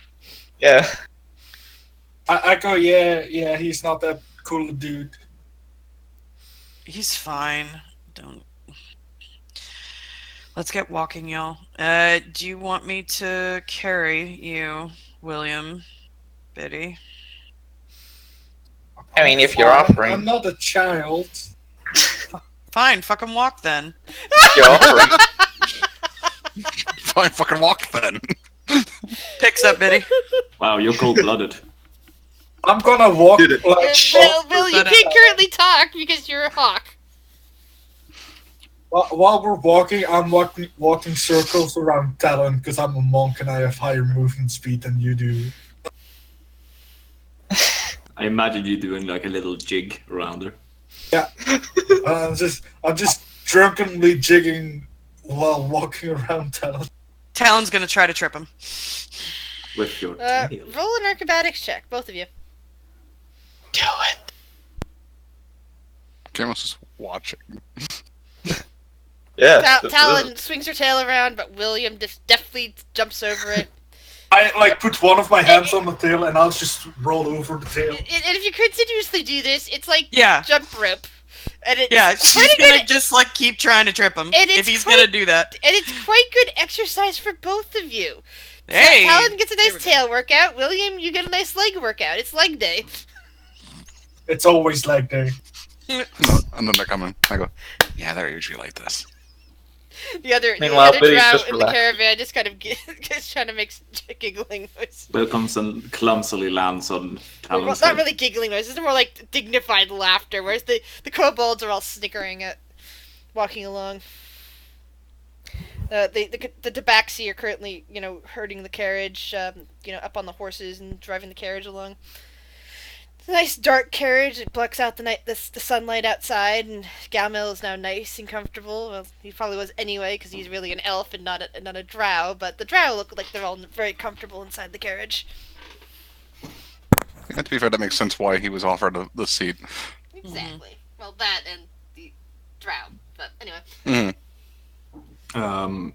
Yeah. I go, yeah, he's not that cool a dude. He's fine. Don't. Let's get walking, y'all. Do you want me to carry you, William, Biddy? I mean, if you're I'm offering, not a child. Fine, fucking walk then. you're offering. Fine, fucking walk then. Picks up, Biddy. Wow, you're cold-blooded. I'm gonna walk Did it. like Will, you can't currently talk because you're a hawk. while we're walking. I'm walking circles around Talon because I'm a monk and I have higher movement speed than you do. I imagine you doing like a little jig around her. Yeah, I'm just drunkenly jigging while walking around Talon. Talon's gonna try to trip him. With your tail. Roll an acrobatics check, both of you. Do it. Cameron's just watching. Yeah. Talon swings her tail around, but William deftly jumps over it. I put one of my hands on the tail and I'll just roll over the tail. And if you continuously do this, it's like Yeah. jump rope. And it's Yeah, quite she's a gonna good, just like keep trying to trip him And it's if he's quite- gonna do that. and it's quite good exercise for both of you. Hey, Talon gets a there nice we go. tail workout. William, you get a nice leg workout. It's leg day. It's always like day. And then they're coming. I go, yeah, they're usually like this. The other Meanwhile, drow Biddy's just in the relaxed. caravan just kind of just trying to make giggling noises. Will comes and clumsily lands on Well, Talon's not head. really giggling noises. It's more like dignified laughter, whereas the kobolds are all snickering at walking along. The Tabaxi are currently, herding the carriage, up on the horses and driving the carriage along. It's a nice dark carriage. It blocks out the sunlight outside, and Galmil is now nice and comfortable. Well, he probably was anyway, because he's really an elf and not a drow. But the drow look like they're all very comfortable inside the carriage. Yeah, to be fair, that makes sense why he was offered the seat. Exactly. Well, that and the drow. But anyway. Mm-hmm.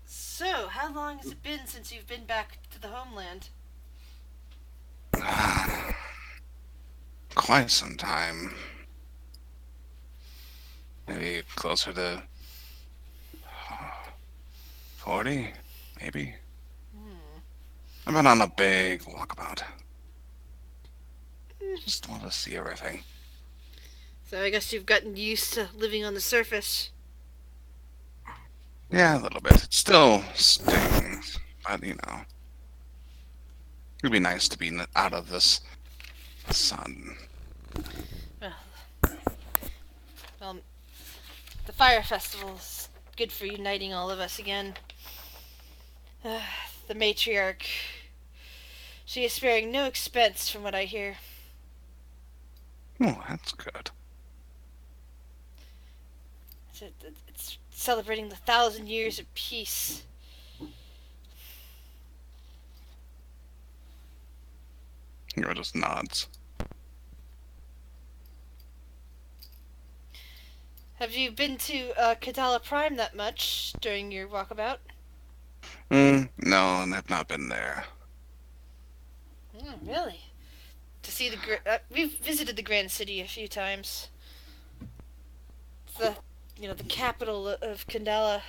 So, how long has it been since you've been back to the homeland? Quite some time. Maybe closer to 40, maybe. I've been on a big walkabout. Just want to see everything. So I guess you've gotten used to living on the surface. Yeah, a little bit. It still stings, but it'd be nice to be out of this sun. Well, the fire festival's good for uniting all of us again. The matriarch, she is sparing no expense from what I hear. Oh, that's good. It's celebrating the 1,000 years of peace. Hero just nods. Have you been to Kadala Prime that much during your walkabout? No, I've not been there. Really? To see we've visited the Grand City a few times. It's the capital of Kandala.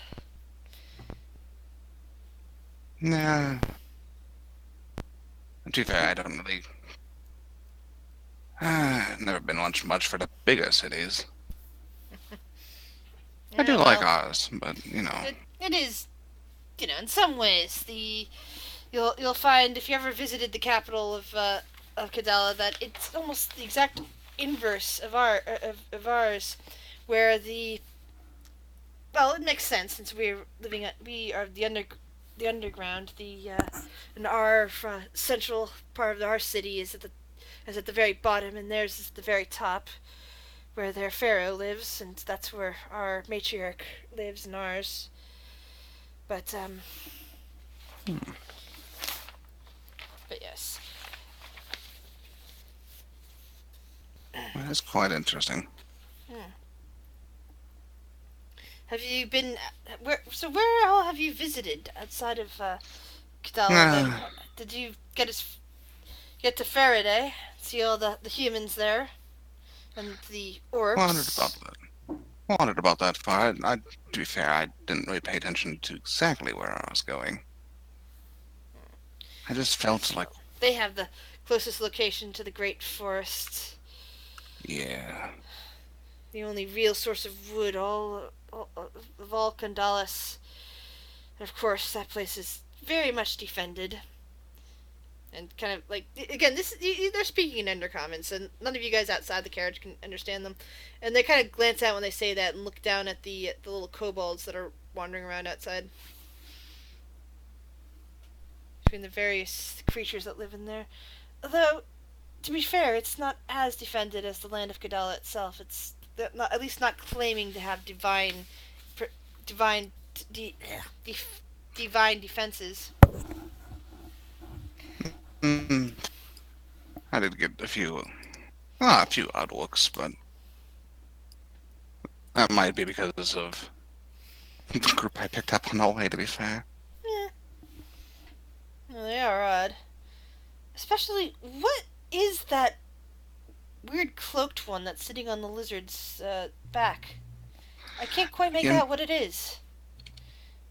Nah. To be fair, I don't really. Never been much for the bigger cities. I do like ours, but It is, in some ways you'll find if you ever visited the capital of Kadala that it's almost the exact inverse of ours, where it makes sense since we are the underground. And our central part of our city is at the very bottom, and theirs is at the very top, where their pharaoh lives, and that's where our matriarch lives, and ours. But but yes. well, that's quite interesting. Have you been where all have you visited outside of Kadala? Did you get to Faraday? See all the humans there, and the orbs. Wondered about that far. To be fair, I didn't really pay attention to exactly where I was going. I just felt like They have the closest location to the Great Forest. yeah. The only real source of wood of all Kandalas. And of course, that place is very much defended. And kind of like, again, they're speaking in Undercommon, so none of you guys outside the carriage can understand them. And they kind of glance out when they say that and look down at the little kobolds that are wandering around outside. Between the various creatures that live in there. Although, to be fair, it's not as defended as the land of Kadala itself. It's at least not claiming to have divine defenses. I did get a few odd looks, but that might be because of the group I picked up on the way. To be fair, Yeah, well, they are odd. Especially, what is that weird cloaked one that's sitting on the lizard's back? I can't quite make out what it is.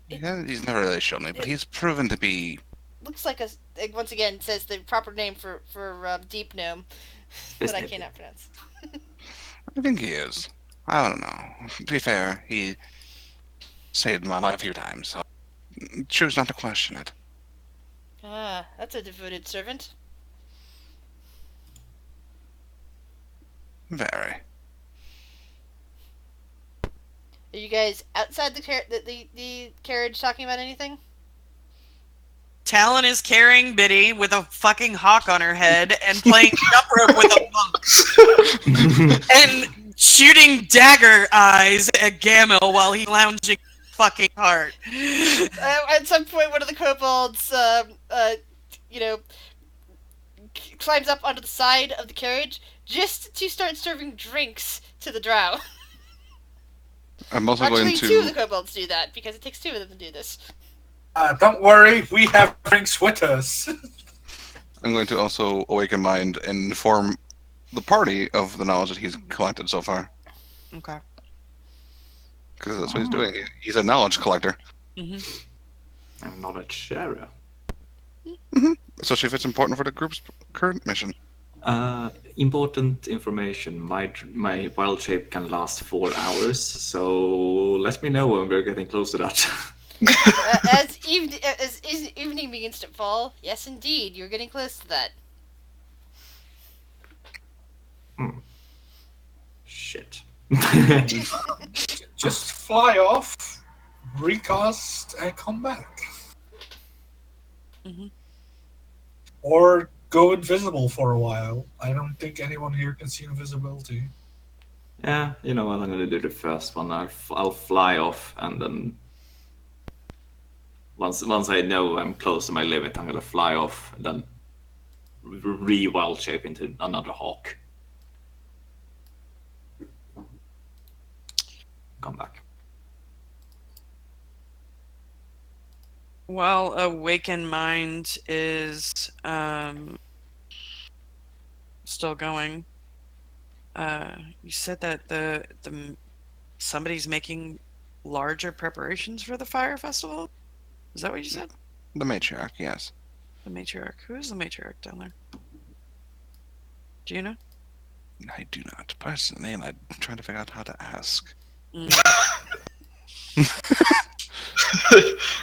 Yeah, he's never really shown me, but he's proven to be. Looks like once again says the proper name for deep gnome, but I cannot pronounce. I think he is. I don't know. To be fair, he saved my life a few times, so choose not to question it. Ah, that's a devoted servant. Very. Are you guys outside the carriage talking about anything? Talon is carrying Biddy with a fucking hawk on her head and playing jump rope with a monk. And shooting dagger eyes at Gamil while he's lounging fucking hard. At some point, one of the kobolds, climbs up onto the side of the carriage just to start serving drinks to the drow. I'm also Actually, going to. two of the kobolds do that, because it takes two of them to do this. Don't worry, we have drinks with us. I'm going to also awaken mind and inform the party of the knowledge that he's collected so far. Okay. Because that's what he's doing. He's a knowledge collector. Mm-hmm. I'm knowledge sharer. Especially if it's important for the group's current mission. Important information. My wild shape can last 4 hours, so let me know when we're getting close to that. As evening begins to fall, yes, indeed, you're getting close to that. Shit. Just fly off, recast, and come back. Mm-hmm. Or go invisible for a while. I don't think anyone here can see invisibility. Yeah, you know what? I'm gonna do the first one. I'll fly off, and then once I know I'm close to my limit, I'm gonna fly off, and then wild shape into another hawk. come back. While Awaken Mind is still going, you said that the somebody's making larger preparations for the fire festival. Is that what you said? The matriarch, yes. The matriarch. Who is the matriarch down there? Do you know? I do not personally, and I'm trying to figure out how to ask.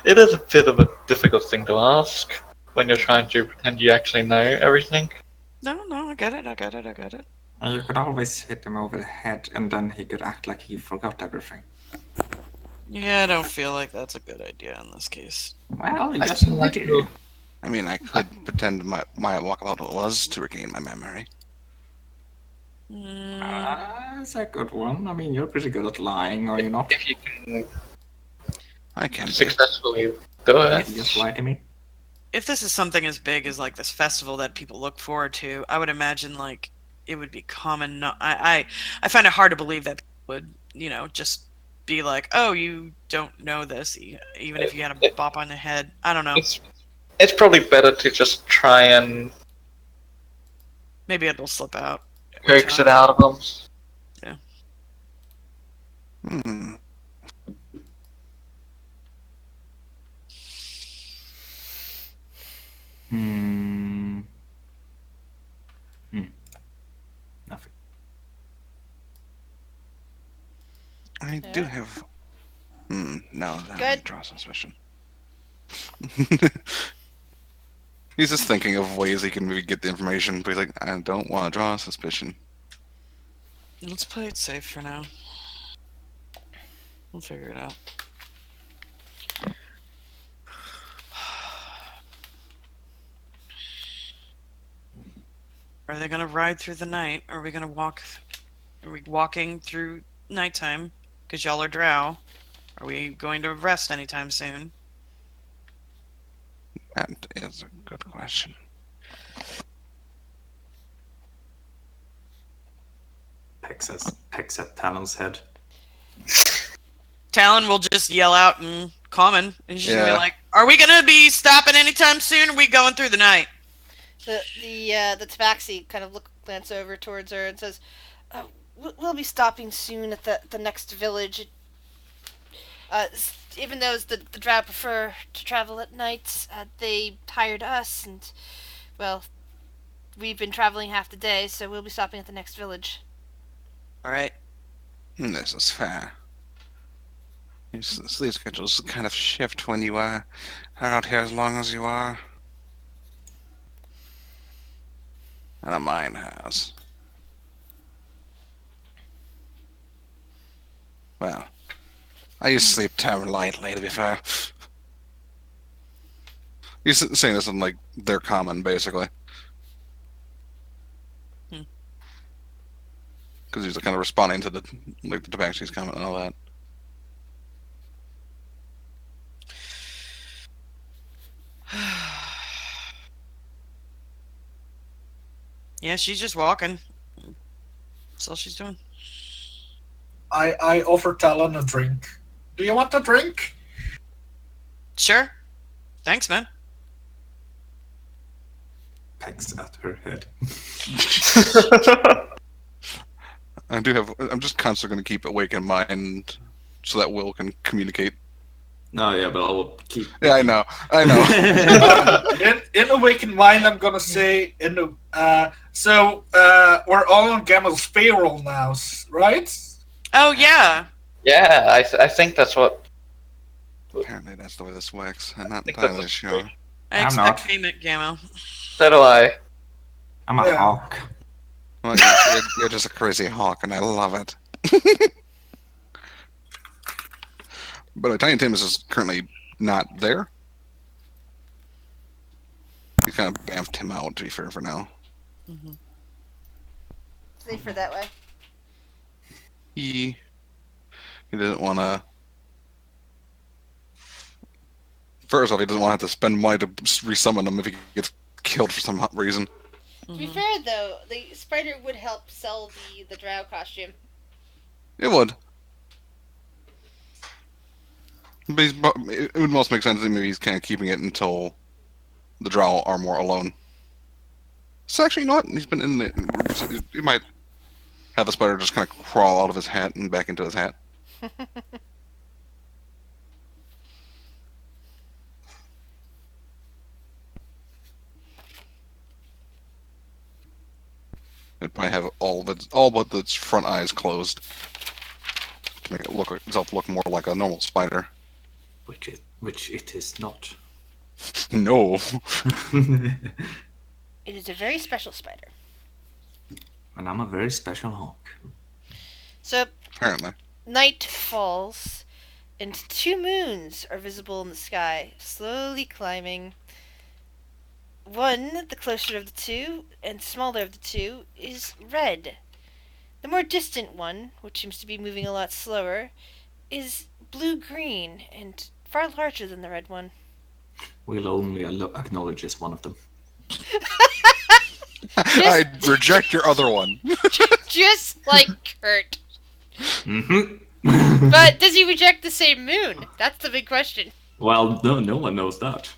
It is a bit of a difficult thing to ask when you're trying to pretend you actually know everything. No, I get it. And you could always hit him over the head, and then he could act like he forgot everything. Yeah, I don't feel like that's a good idea in this case. Well, I yes, feel like we do. you'll- I mean, I could pretend my walkabout was to regain my memory. That's a good one. I mean, you're pretty good at lying, are you not? If you can I can be. successfully do You it. just lie to me. If this is something as big as like this festival that people look forward to, I would imagine like it would be common. I find it hard to believe that people would, just be like, "Oh, you don't know this," even if you had a bop on the head. I don't know. It's probably better to just try and Maybe it'll slip out. coax it out of them. Hmm. Nothing. I do have. No, that Good. would draw suspicion. He's just thinking of ways he can maybe get the information, but he's like, I don't want to draw suspicion. Let's play it safe for now. We'll figure it out. Are they gonna ride through the night? Are we gonna walk? Are we walking through nighttime? Because y'all are drow. Are we going to rest anytime soon? That is a good question. Pecks at Talon's head. Talon will just yell out in common, and she's gonna be Yeah. like, "Are we gonna be stopping anytime soon? Or are we going through the night?" The tabaxi kind of glance over towards her and says, "We'll be stopping soon at the next village. Even though the drow prefer to travel at night, they hired us, and well, we've been traveling half the day, so we'll be stopping at the next village." All right. This is fair. Sleep schedules kind of shift when you are out here as long as you are. And mine has. Well, I used to sleep terribly lightly, to be fair. He's saying this in, like, their common, basically. Because he's kind of responding to the Tabaxi's comment and all that. Yeah, she's just walking. That's all she's doing. I offer Talon a drink. Do you want a drink? Sure. Thanks, man. Pecks at her head. I'm just constantly going to keep awake in mind so that Will can communicate. No, yeah, but I will keep. Yeah, I know. In Awakened Mind, I'm gonna say so we're all on Gamel's payroll now, right? Oh yeah. Yeah, I think that's what. Apparently that's the way this works. I'm not think that's entirely a- sure. I I'm expect not. payment, Gamma. So do I. I'm a Yeah. hawk. Well, you're just a crazy hawk, and I love it. But Italian Tim is currently not there. He kind of bamfed him out, to be fair, for now. Mm-hmm. Safer that way. He doesn't want to. First off, he doesn't want to have to spend money to resummon him if he gets killed for some reason. To be fair, though, the spider would help sell the drow costume. It would. But it would most make sense that maybe he's kind of keeping it until the drow are more alone. So actually, you know what? He's been in the. He might have the spider just kind of crawl out of his hat and back into his hat. It'd probably have all but its front eyes closed to make it look itself look more like a normal spider. Which it is not. No. It is a very special spider. And I'm a very special hawk. So, Apparently. night falls, and 2 moons are visible in the sky, slowly climbing. One, the closer of the 2, and smaller of the 2, is red. The more distant one, which seems to be moving a lot slower, is blue-green, and far larger than the red one. We'll only acknowledge as one of them. I reject your other one. Just like Kurt. Mm-hmm. But does he reject the same moon? That's the big question. Well, no one knows that.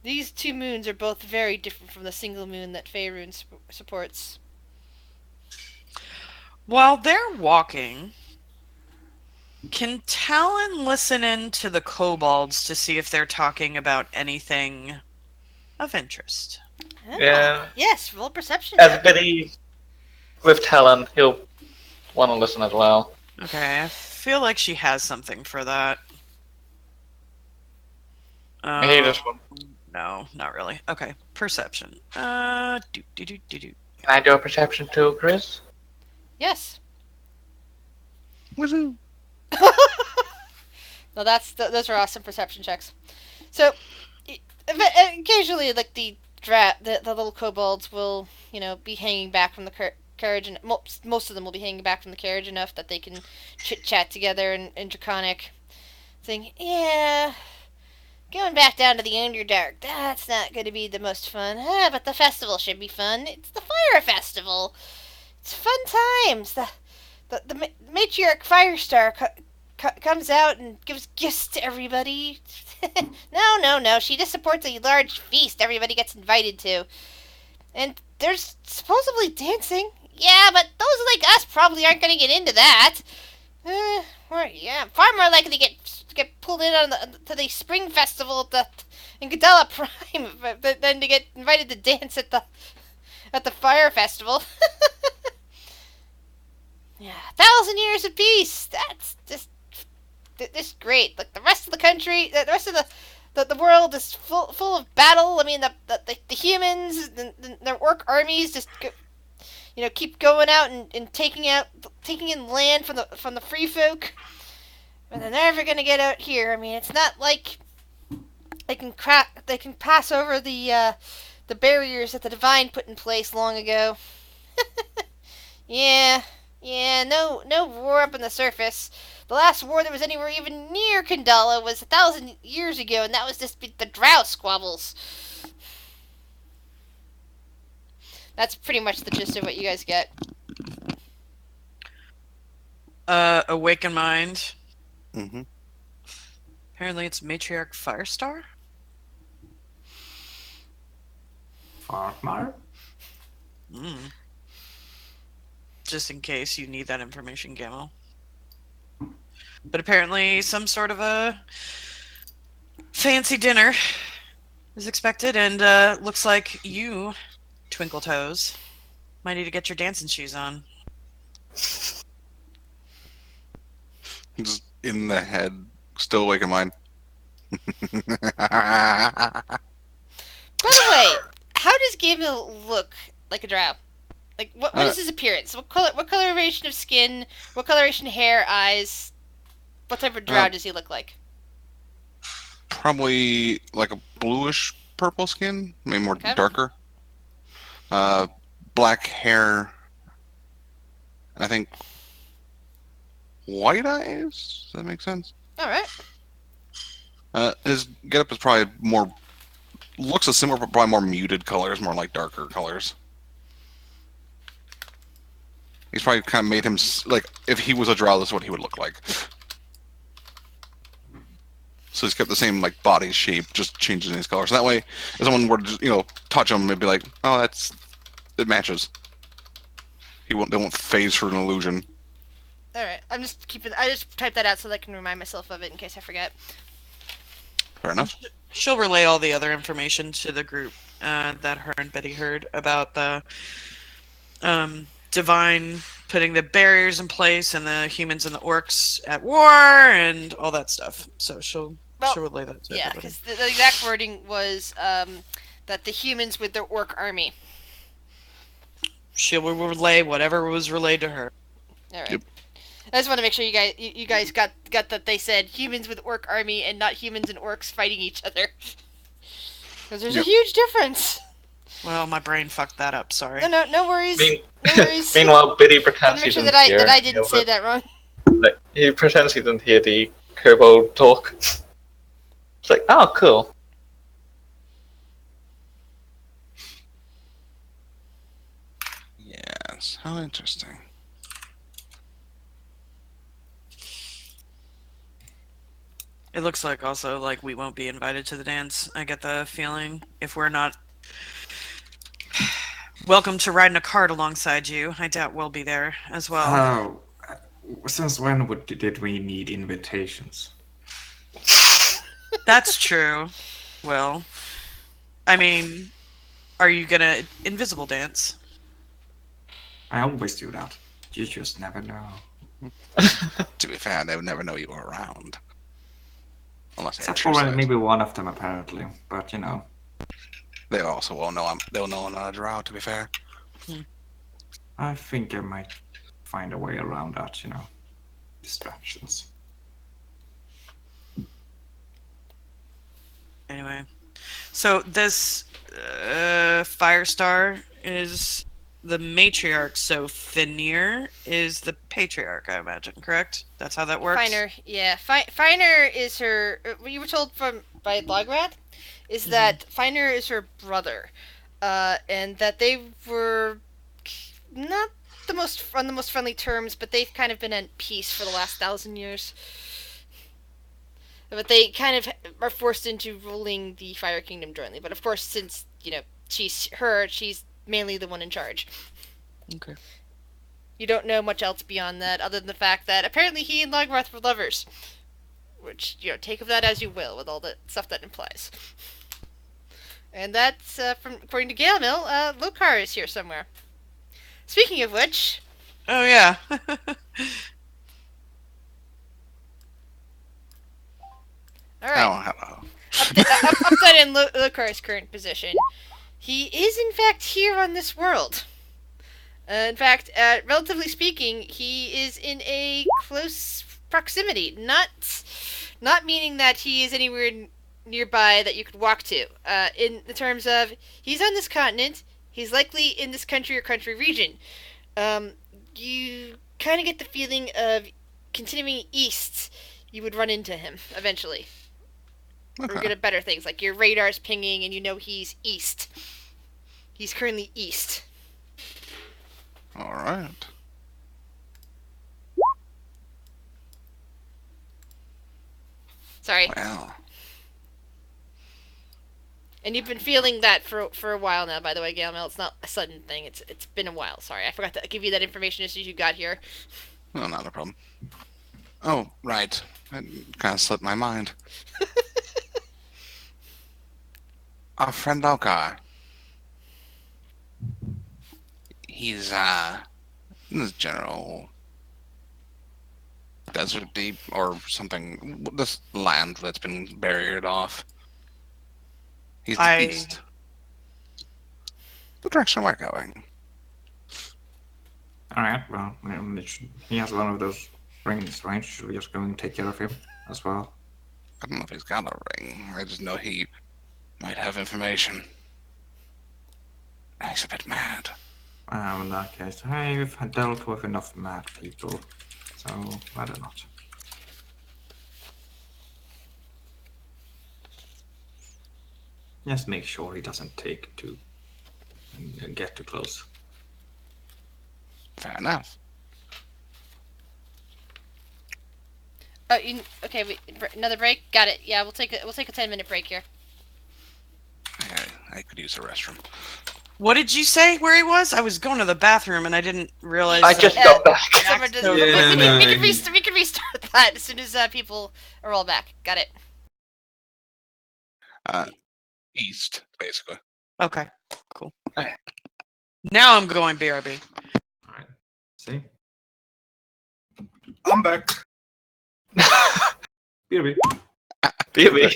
These 2 moons are both very different from the single moon that Faerun supports. While they're walking, can Talon listen in to the kobolds to see if they're talking about anything of interest? Ah, Yeah. Yes, roll perception. As Biddy with Talon, he'll want to listen as well. Okay, I feel like she has something for that. He just No, not really. Okay, perception. Do. Can I do a perception too, Chris? Yes. Woohoo. No, those are awesome perception checks. So, occasionally, like the little kobolds will, be hanging back from the carriage, and most of them will be hanging back from the carriage enough that they can chit chat together in Draconic, saying, "Yeah, going back down to the Underdark, that's not going to be the most fun. But the festival should be fun. It's the Fire Festival. It's fun times. The matriarch Firestar comes out and gives gifts to everybody. No. She just supports a large feast everybody gets invited to. And there's supposedly dancing. Yeah, but those like us probably aren't going to get into that. Far more likely to get pulled in to the spring festival in Gadella Prime than to get invited to dance at the Fire Festival." Yeah, 1,000 years of peace. That's just great. Like the rest of the country, the rest of the world is full of battle. I mean, the humans, their orc armies just keep going out and taking in land from the free folk. But they're never gonna get out here. I mean, it's not like they can pass over the barriers that the Divine put in place long ago. Yeah, no war up on the surface. The last war that was anywhere even near Kandala was 1,000 years ago, and that was just the drow squabbles. That's pretty much the gist of what you guys get. Awaken Mind. Mm-hmm. Apparently it's Matriarch Firestar? Farmar? Just in case you need that information, Gamel. But apparently some sort of a fancy dinner is expected, and looks like you, Twinkle Toes, might need to get your dancing shoes on. Just in the head, still awake in mind. By the way, how does Gamel look like a drow? Like, what is his appearance? What coloration of skin? What coloration hair, eyes? What type of drow does he look like? Probably like a bluish purple skin, maybe more Okay. darker. Black hair. I think white eyes. Does that make sense? All right. His getup is probably looks a similar, but probably more muted colors, more like darker colors. He's probably kind of made him like if he was a drow, that's what he would look like. So he's kept the same like body shape, just changing his color. So that way, if someone were to just, touch him, it'd be like, oh, it matches. They won't phase for an illusion. All right, I just typed that out so that I can remind myself of it in case I forget. Fair enough. She'll relay all the other information to the group that her and Betty heard about the Divine putting the barriers in place and the humans and the orcs at war and all that stuff. So she'll relay that to Yeah, everybody. because the exact wording was that the humans with their orc army. She'll relay whatever was relayed to her. All right. Yep. I just want to make sure you guys got that they said humans with orc army and not humans and orcs fighting each other. Because there's a Yep. huge difference. Well, my brain fucked that up. Sorry. No worries. Mean- No worries. Meanwhile, Biddy I want pretends to he make sure didn't that hear. I didn't say that wrong. Like, he pretends he didn't hear the kobold talk. It's like, oh, cool. Yes. How interesting. It looks like also like we won't be invited to the dance. I get the feeling if we're not welcome to ride in a cart alongside you. I doubt we'll be there as well. Since when did we need invitations? That's true. Well, I mean, are you gonna invisible dance? I always do that. You just never know. To be fair, they would never know you were around. Unless they Except actually for said. maybe one of them, apparently. But, They also will know they'll know I'm not a drow, to be fair. I think I might find a way around that, distractions. Anyway, so this Firestar is the matriarch, so Finir is the patriarch, I imagine, correct? That's how that works? Finer, yeah. Finer is her. What you were told by Lograt is that Finer is her brother, and that they were not on the most friendly terms, but they've kind of been at peace for the last 1,000 years. But they kind of are forced into ruling the Fire Kingdom jointly. But of course, since she's mainly the one in charge. Okay. You don't know much else beyond that, other than the fact that apparently he and Lograth were lovers. Which, take of that as you will, with all the stuff that implies. And that's, according to Gale Mill, Lokar is here somewhere. Speaking of which... Oh, yeah. Alright, Oh, hello. update on Lokar's current position. He is, in fact, here on this world. In fact, relatively speaking, he is in a close proximity. Not meaning that he is anywhere nearby that you could walk to. In the terms of, he's on this continent, he's likely in this country or country region. You kind of get the feeling of continuing east, you would run into him eventually. Okay. Or good at better things, like your radar's pinging and you know he's east. He's currently east. All right. Sorry. Well, And you've been feeling that for a while now, by the way, Gail Mel. It's not a sudden thing. It's been a while. Sorry, I forgot to give you that information as soon as you got here. no, not a problem. Oh, right. That kind of slipped my mind. Our friend Lokar. He's, in this general desert deep or something. This land that's been barriered off. He's the east. The direction we're going. Alright, well, he has one of those rings, right? Should we just go and take care of him as well? I don't know if he's got a ring. I just know he might have information. He's a bit mad. In that case, I've dealt with enough mad people, so rather not. Just make sure he doesn't get too close. Fair enough. Okay, another break. Got it. Yeah, we'll take a 10-minute break here. I could use a restroom. What did you say where he was? I was going to the bathroom and I didn't realize. I just got back. Someone does, Yeah, we can restart that as soon as people are all back. Got it. East, basically. Okay, cool. Now I'm going BRB. Alright. See? I'm back. BRB. BB.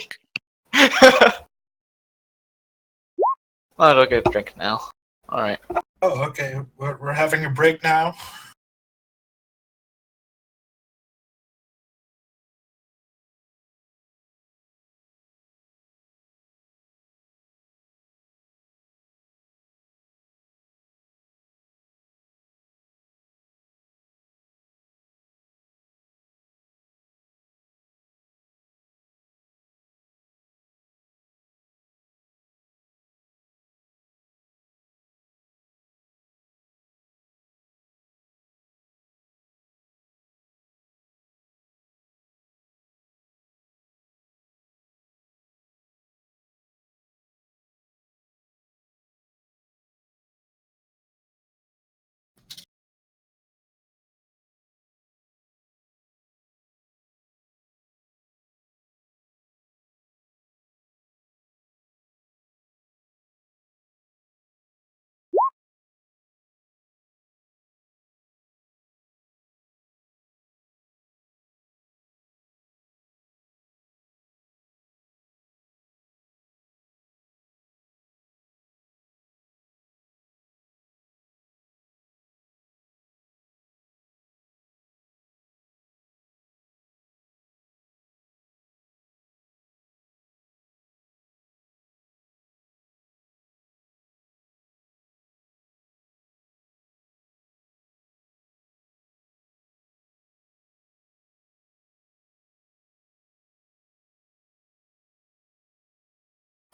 I'll get a drink now. Alright. Oh, okay. We're having a break now.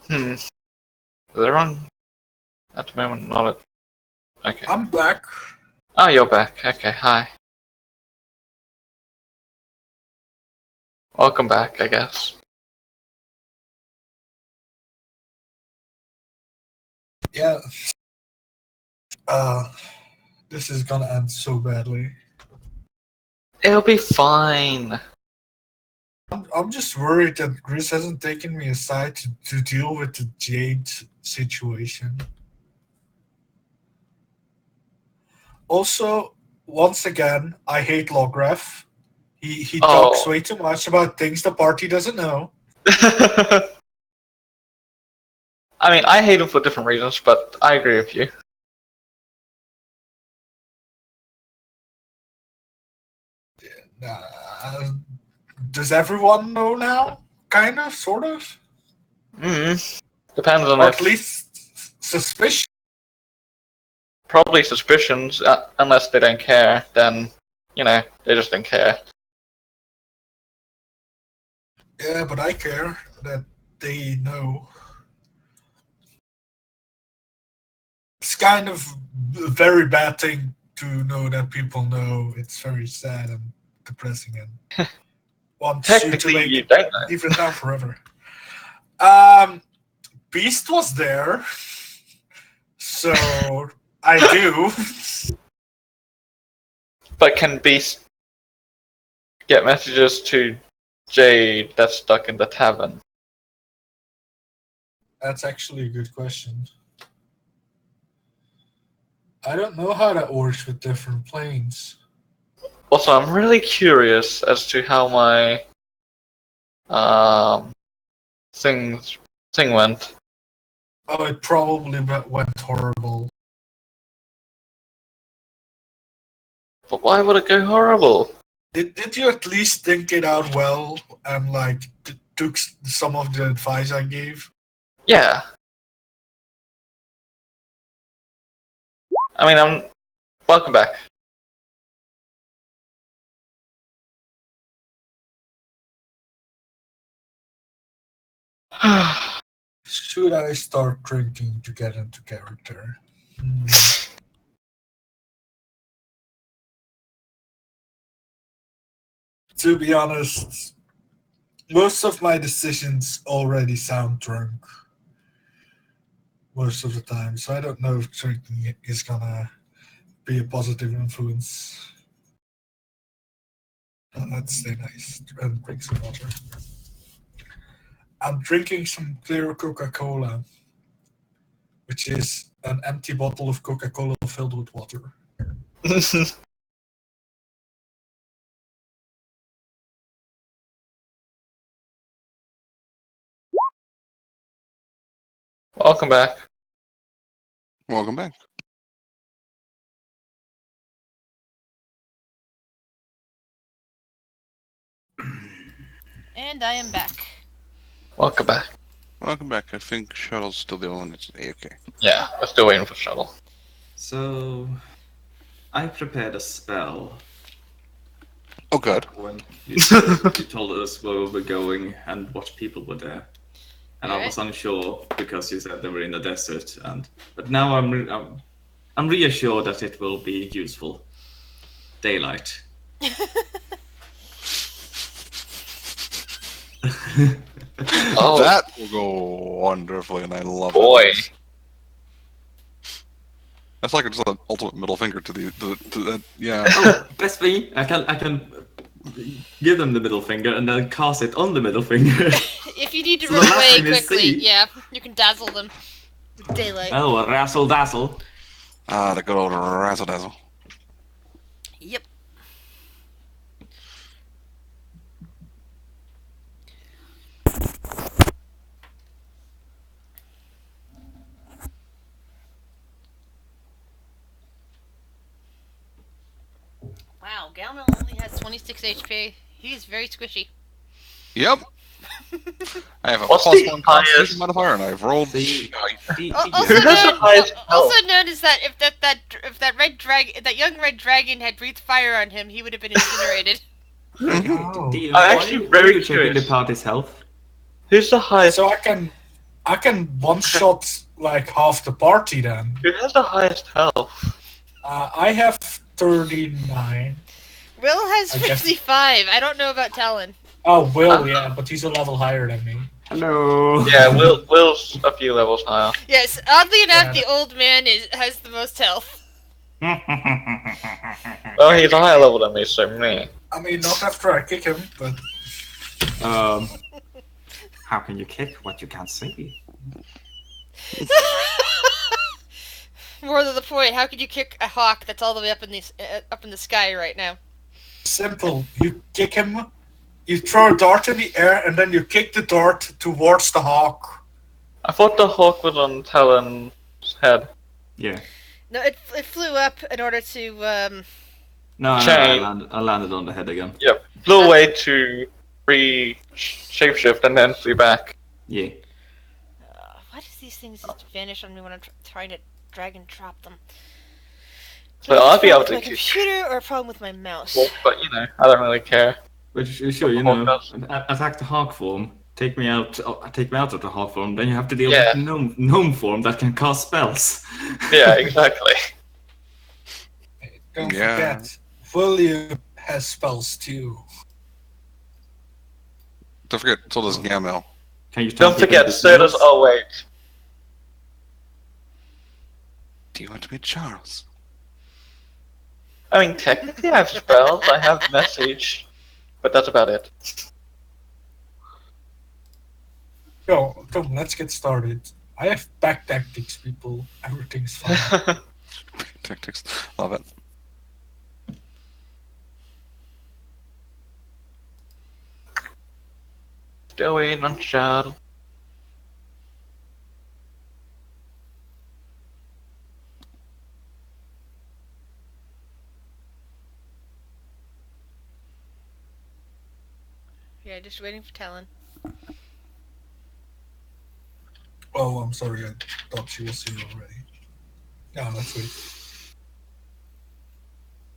Is everyone at the moment not at... Okay. I'm back. Oh, you're back. Okay, hi. Welcome back, I guess. Yeah. This is gonna end so badly. It'll be fine. I'm just worried that Gris hasn't taken me aside to deal with the Jade situation. Also, once again, I hate Logref. He talks way too much about things the party doesn't know. I mean, I hate him for different reasons, but I agree with you. Does everyone know now? Kind of, sort of? Depends on Or if... at least suspicion. Probably suspicions, unless they don't care, then, you know, they just don't care. Yeah, but I care that they know. It's kind of a very bad thing to know that people know. It's very sad and depressing and wants you to Technically, make you don't know. leave it down forever. Beast was there, so I do. But can Beast get messages to Jade that's stuck in the tavern? That's actually a good question. I don't know how that works with different planes. Also, I'm really curious as to how my thing went. Oh, it probably went horrible. But why would it go horrible? Did you at least think it out well and like took some of the advice I gave? Yeah. I mean, welcome back. Should I start drinking to get into character? To be honest, most of my decisions already sound drunk most of the time, so I don't know if drinking is gonna be a positive influence. Let's stay nice and drink some water. I'm drinking some clear Coca-Cola, which is an empty bottle of Coca-Cola filled with water. Welcome back. Welcome back. And I am back. Welcome back. Welcome back. I think Shuttle's still the only one that's A-okay. Yeah, we're still waiting for shuttle. So, I prepared a spell Oh, good. when you told us where we were going and what people were there. And I was unsure because you said they were in the desert. But now I'm reassured that it will be useful. Daylight. Oh That will go wonderfully, and I love boy. it. That's like just an ultimate middle finger to the yeah. Oh, best thing, I can give them the middle finger and then cast it on the middle finger. If you need to So run the last away thing they quickly, see- yeah, you can dazzle them with daylight. Oh, a razzle dazzle. Ah, the good old razzle dazzle. Yep. Wow, Galmel only has 26 HP. He's very squishy. Yep. I have a What's plus the one highest- constitution modifier, and I've rolled. Also Who has the highest health? notice that if that young red dragon had breathed fire on him, he would have been incinerated. Oh. DM, I'm why actually are you very checking curious. the party's health. Who's the highest? So I can one shot like half the party then. Who has the highest health? I have 39. Will has I guess- 55. I don't know about Talon. Oh, Will, yeah, but he's a level higher than me. Hello. Yeah, Will's a few levels higher. Yes, oddly enough, Yeah. the old man has the most health. Well, he's a higher level than me, so me. I mean, not after I kick him, but How can you kick what you can't see? More to the point, how could you kick a hawk that's all the way up in the sky right now? simple. You kick him, you throw a dart in the air, and then you kick the dart towards the hawk. I thought the hawk was on Talon's head. Yeah. No, it flew up in order to No, Chain. I landed on the head again. Yep. Flew away to shapeshift and then flew back. Yeah. why does these things just vanish on me when I'm trying to drag and drop them? So I'll be able With to my kick. computer or a problem with my mouse? But you know, I don't really care. But sure, you know, attack the hawk form. Take me out of the hawk form. Then you have to deal Yeah. with gnome form that can cast spells. Yeah, exactly. Don't Yeah. forget, William has spells too. Don't forget, so does Gamel. Can you Don't turn people forget, into so does. snails? Oh wait. Do you want to meet Charles? I mean, technically I have spells. I have message, but that's about it. Go, come, let's get started. I have back tactics, people. Everything's fine. Tactics. Love it. Still waiting on Shadow. Yeah, just waiting for Talon. Oh, I'm sorry. I thought she was here already. Yeah, let's wait.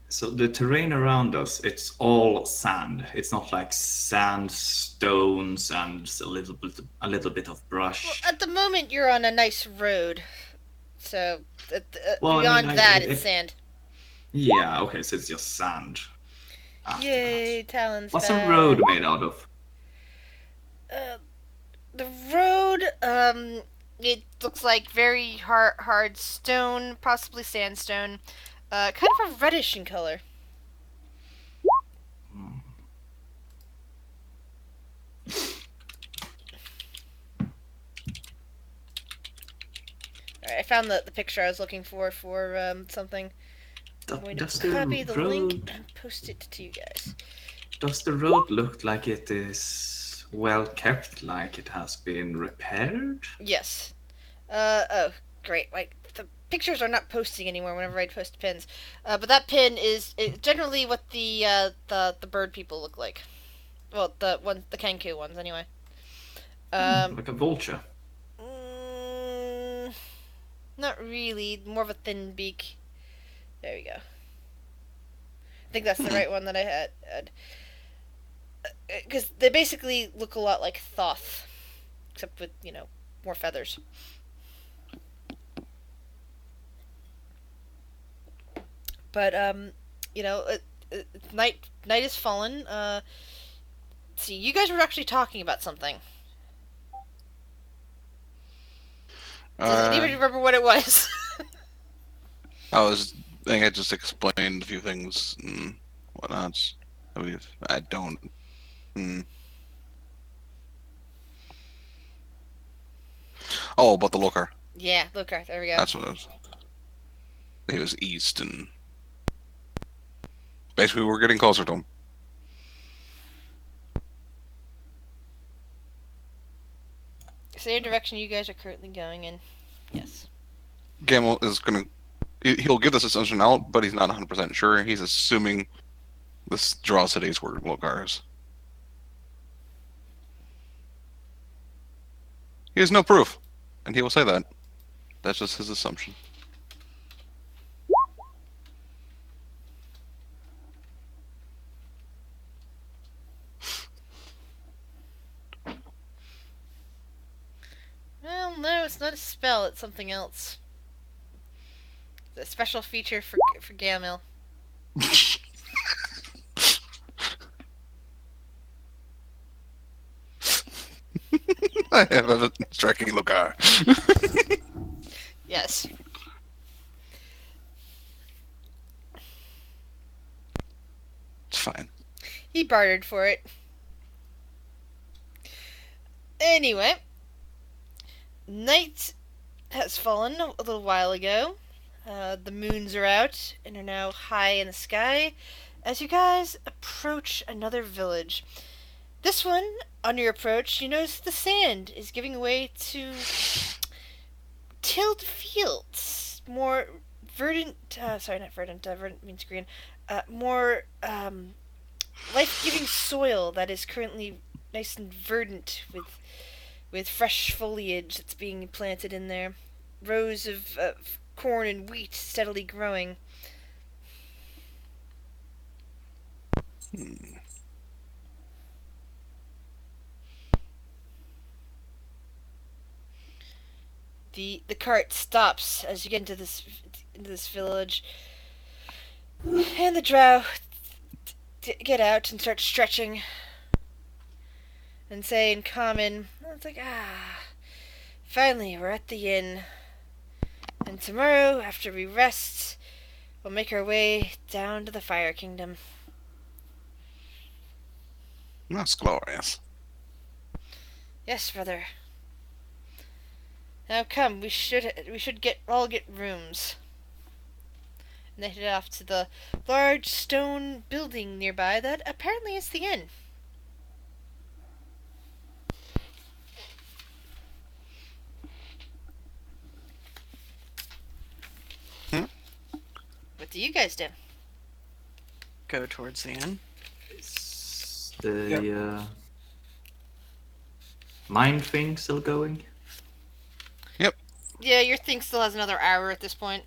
So the terrain around us, it's all sand. It's not like sand, stones, and a little bit of brush. Well, at the moment, you're on a nice road, so Well, I beyond mean, that, it's sand. Yeah, okay, so it's just sand. after Yay, that. Talon's What's back. a road made out of? The road, it looks like very hard stone, possibly sandstone. Kind of a reddish in color. Hmm. Alright, I found the picture I was looking for something. I'm going Does to the copy the link road and post it to you guys. does the road look like it is well kept, like it has been repaired? Yes. Oh, great. Like, the pictures are not posting anymore whenever I post pins. But that pin is generally what the bird people look like. Well, the Kenku ones, anyway. Like a vulture. Mm, not really. More of a thin beak. There we go. I think that's the right one that I had. Because they basically look a lot like Thoth, except with, more feathers. But, night has fallen. See, you guys were actually talking about something. Does anybody remember what it was? I think I just explained a few things and whatnot. I don't. Hmm. Oh, about the looker. Yeah, Looker. There we go. That's what it was. He was east, and basically we're getting closer to him. Same direction you guys are currently going in. Yes. Gamel is gonna. He'll give this assumption out, but he's not 100% sure. He's assuming this draw city is where Lokar is. He has no proof, and he will say that. That's just his assumption. Well, no, it's not a spell. It's something else. It's a special feature for Gamil. I have a striking Lokar. Yes. It's fine. He bartered for it. Anyway, night has fallen a little while ago. The moons are out and are now high in the sky as you guys approach another village. This one, on your approach, you notice the sand is giving way to tilled fields. More verdant, sorry, not verdant, verdant means green. More life-giving soil that is currently nice and verdant with fresh foliage that's being planted in there. Rows of corn and wheat steadily growing. The cart stops as you get into this village, and the drow get out and start stretching and say in common, it's like, finally we're at the inn, and tomorrow after we rest we'll make our way down to the Fire Kingdom. That's glorious. Yes, brother. Now come, we should get rooms. And they head off to the large stone building nearby that apparently is the inn. What do you guys do? Go towards the end. Is the mine thing still going? Yeah, your thing still has another hour at this point.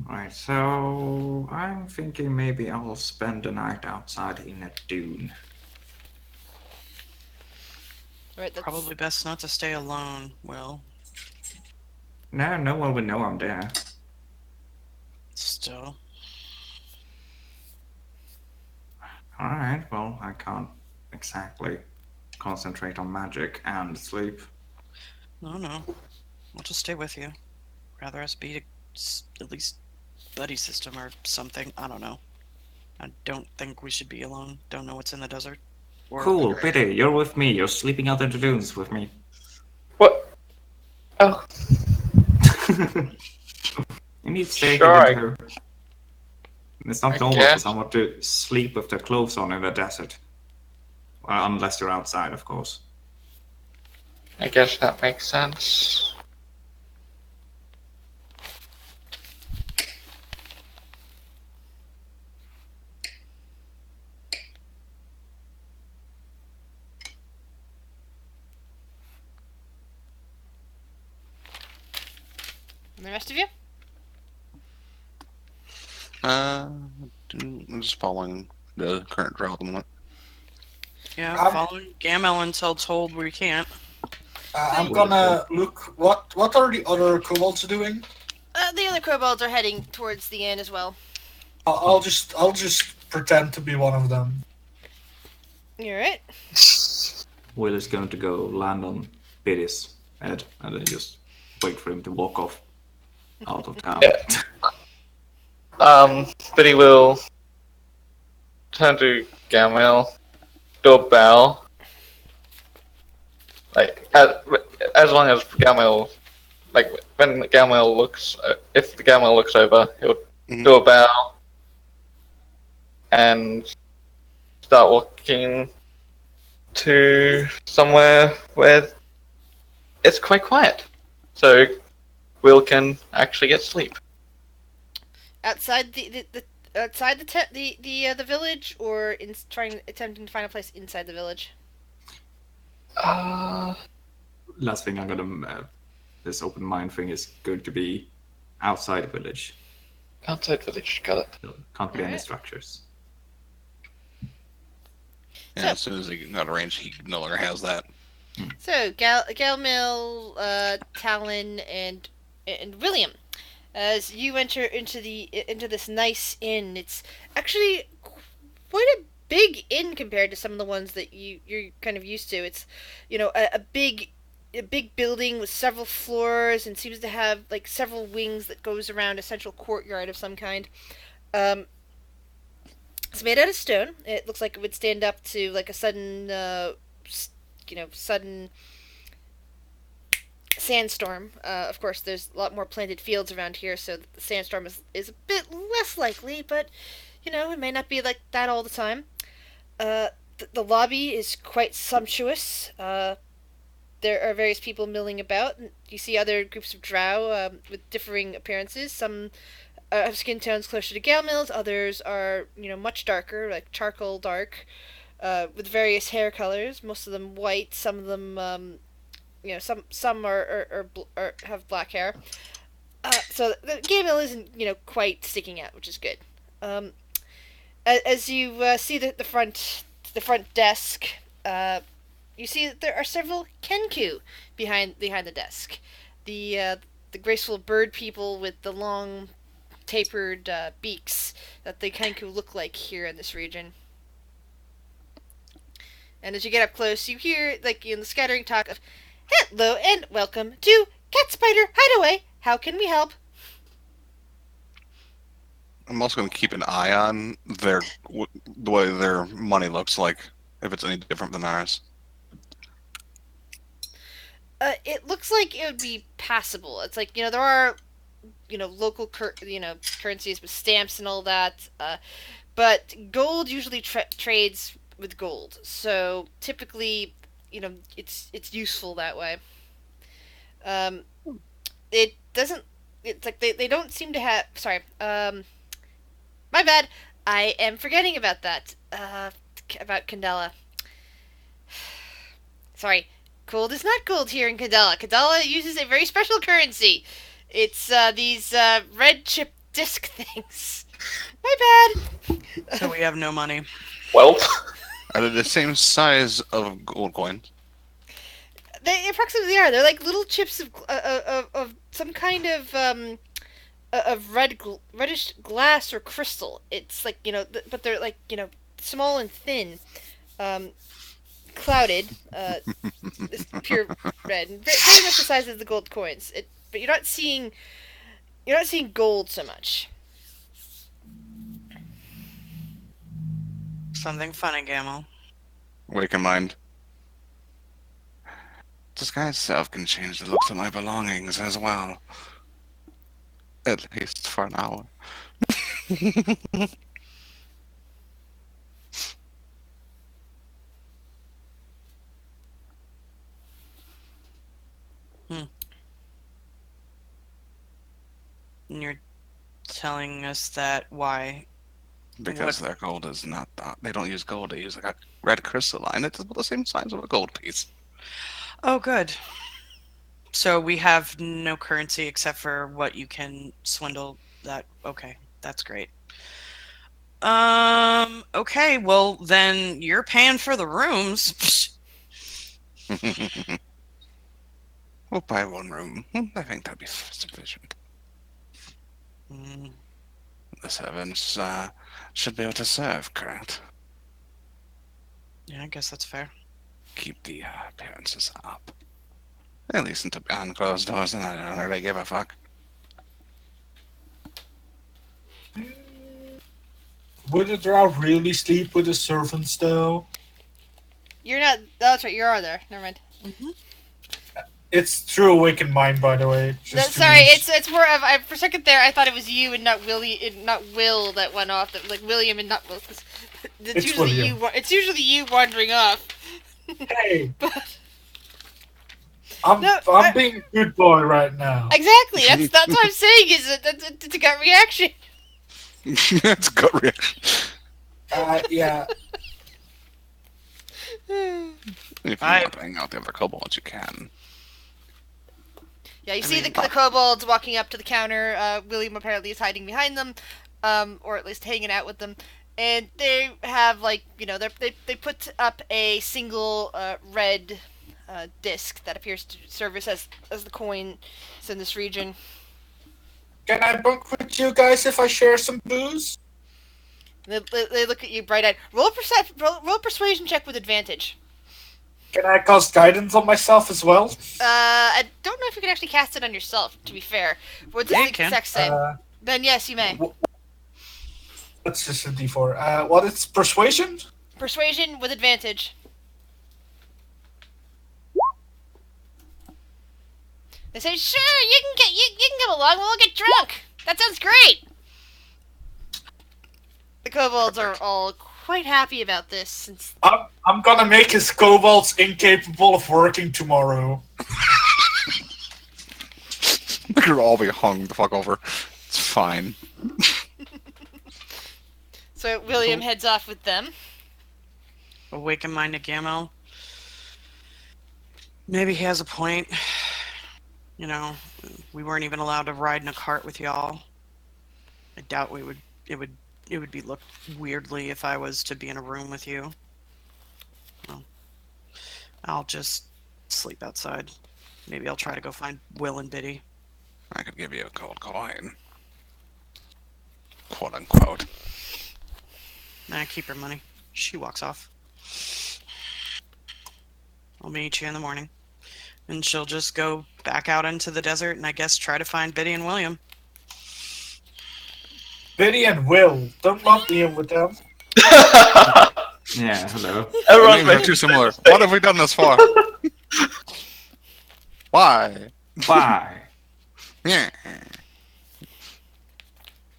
Right, so I'm thinking maybe I'll spend the night outside in a dune. Right, that's... Probably best not to stay alone, Will. No one will know I'm there. Still. Alright, well, I can't exactly concentrate on magic and sleep. No. We'll just stay with you. Rather us be at least buddy system or something. I don't know. I don't think we should be alone. Don't know what's in the desert. Or Cool, Pity, you're with me. You're sleeping out in the dunes with me. What? Oh, You need safety Sure, too. It's not I normal for guess. someone to sleep with their clothes on in the desert. Well, unless you're outside, of course. I guess that makes sense. And the rest of you? I'm just following the current trail at the moment. yeah, Um, following Gamel until told we can't. I'm gonna look. What are the other kobolds doing? The other kobolds are heading towards the inn as well. I'll just pretend to be one of them. You alright? Will is going to go land on Pity's head and then just wait for him to walk off out of town. Yeah. But he will turn to Gamel, do a bow. Like, as long as Gamel, like, when Gamel looks, if the Gamel looks over, he'll Mhm. do a bow and start walking to somewhere where it's quite quiet. So Will can actually get sleep. Outside the outside the village, or attempting to find a place inside the village. Last thing I'm gonna this open mind thing is going to be outside the village. Outside village, got it. So can't be any Alright. structures. Yeah, So- as soon as he got a range, he no longer has that. So Galmil, Talon, and William, as you enter into this nice inn. It's actually quite a big inn compared to some of the ones that you're kind of used to. It's, a big building with several floors, and seems to have like several wings that goes around a central courtyard of some kind. It's made out of stone. It looks like it would stand up to like a sudden sudden sandstorm. Of course, there's a lot more planted fields around here, so the sandstorm is a bit less likely, but, it may not be like that all the time. The lobby is quite sumptuous. There are various people milling about. You see other groups of drow with differing appearances. Some have skin tones closer to Galemil's, others are, much darker, like charcoal dark, with various hair colors. Most of them white. Some of them, some are have black hair. So the Gamel isn't, quite sticking out, which is good. As you see the front desk, you see that there are several Kenku behind the desk. The graceful bird people with the long tapered beaks that the Kenku look like here in this region. And as you get up close, you hear, like, the scattering talk of, "Hello and welcome to Cat Spider Hideaway. How can we help?" I'm also going to keep an eye on the way their money looks like, if it's any different than ours. It looks like it would be passable. It's like, there are, local currencies with stamps and all that. But gold usually trades with gold, so typically, it's useful that way. It doesn't. It's like they don't seem to have. Sorry. My bad. I am forgetting about that. About Candela. Sorry. Gold is not gold here in Candela. Candela uses a very special currency. It's these red chip disc things. My bad. So we have no money. Well, Are they the same size of gold coins? They approximately are. They're like little chips of some kind of reddish glass or crystal. It's like, but they're like, small and thin, clouded, this pure red, and very much the size of the gold coins. But you're not seeing gold so much. Something funny, Gamel. Wake in mind. Disguise self can change the looks of my belongings as well. At least for an hour. And you're telling us that why? Because their gold is not that. They don't use gold, they use like a red crystalline. It's about the same size of a gold piece. Oh, good. So we have no currency except for what you can swindle that. Okay, that's great. Okay, well, then you're paying for the rooms. We'll buy one room. I think that'd be sufficient. Mm, The servants should be able to serve, correct? yeah, I guess that's fair. Keep the appearances up. At least until behind closed doors, and I don't really give a fuck. Would a drow really sleep with the servants, though? You're not. That's right. You are there. Never mind. It's true awakened mind, by the way. No, sorry, it's more of. For a second there, I thought it was you and not Will that went off. That like William and not Will. It's usually William. you. It's usually you wandering off. Hey, But I'm being a good boy right now. exactly. That's what I'm saying. Is it's a gut reaction. That's gut reaction. Yeah. If you're not hanging out the other kobolds, you can. Yeah, you see the kobolds walking up to the counter. William apparently is hiding behind them, or at least hanging out with them. And they have they put up a single red disc that appears to service as the coins in this region. Can I bunk with you guys if I share some booze? They look at you bright-eyed. Roll a persuasion check with advantage. Can I cast guidance on myself as well? I don't know if you can actually cast it on yourself, to be fair. What's the exact same? Then yes, you may. That's just a D4. What is persuasion? Persuasion with advantage. They say, sure, you can come along, we'll get drunk. That sounds great. The kobolds are all quite happy about this. Since I'm gonna make his kobolds incapable of working tomorrow. We could all be hung the fuck over. It's fine. So William heads off with them. Awaken mind to Gamel. Maybe he has a point. You know, we weren't even allowed to ride in a cart with y'all. I doubt it would be looked weirdly if I was to be in a room with you. Well, I'll just sleep outside. Maybe I'll try to go find Will and Biddy. I could give you a gold coin. Quote unquote. Nah, keep her money. She walks off. I'll meet you in the morning. And she'll just go back out into the desert and I guess try to find Biddy and William. Biddy and Will, don't lump me in with them. Yeah, hello. Names are too similar. What have we done this for? Why? Bye. Yeah.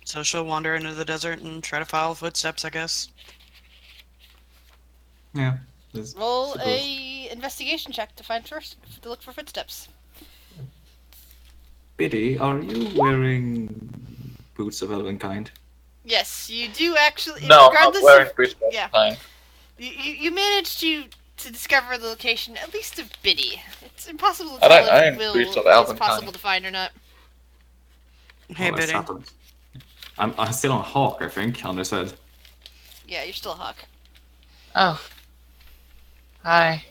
So she'll wander into the desert and try to follow footsteps, I guess. Yeah. Roll a investigation check to look for footsteps. Biddy, are you wearing boots of elven kind? Yes, you do actually. No, I'm regardless not wearing of, boots. yeah. Fine. You managed to discover the location, at least of Biddy. It's impossible to I tell don't if Will boots of is elven possible kind. to find or not. Hey, Oh, that's Biddy. happened. I'm still on Hawk, I think, on this head. Yeah, you're still a Hawk. Oh. Hi.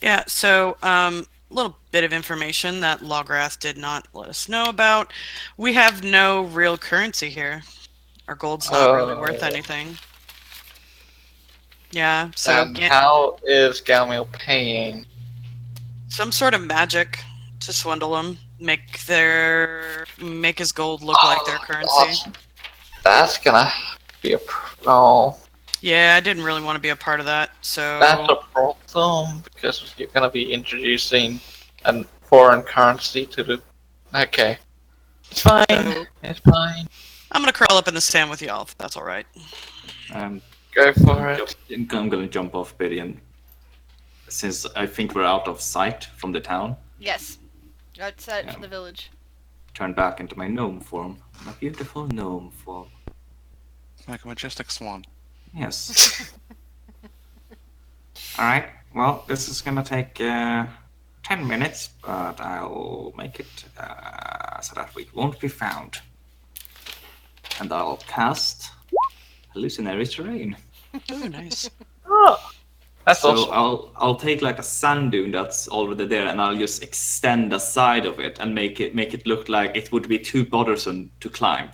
Yeah, so, little bit of information that Lograth did not let us know about. We have no real currency here. Our gold's not really worth anything. Yeah, so And how is Galmiel paying? some sort of magic to swindle him, make his gold look like their currency. That's gonna be a no. Yeah, I didn't really want to be a part of that, That's so a problem because you're gonna be introducing a foreign currency to the. Okay, it's fine. So- It's fine. I'm gonna curl up in the sand with y'all, if that's all right. Um, Go for it. I'm gonna jump off Biddy, and since I think we're out of sight from the town, Yes. Outside Yeah. from the village. turn back into my gnome form. My beautiful gnome form. Like a majestic swan. Yes. Alright, well, this is gonna take 10 minutes, but I'll make it so that we won't be found. And I'll cast Hallucinatory Terrain. Ooh, nice. Oh, that's So awesome. I'll take like a sand dune that's already there, and I'll just extend the side of it and make it look like it would be too bothersome to climb.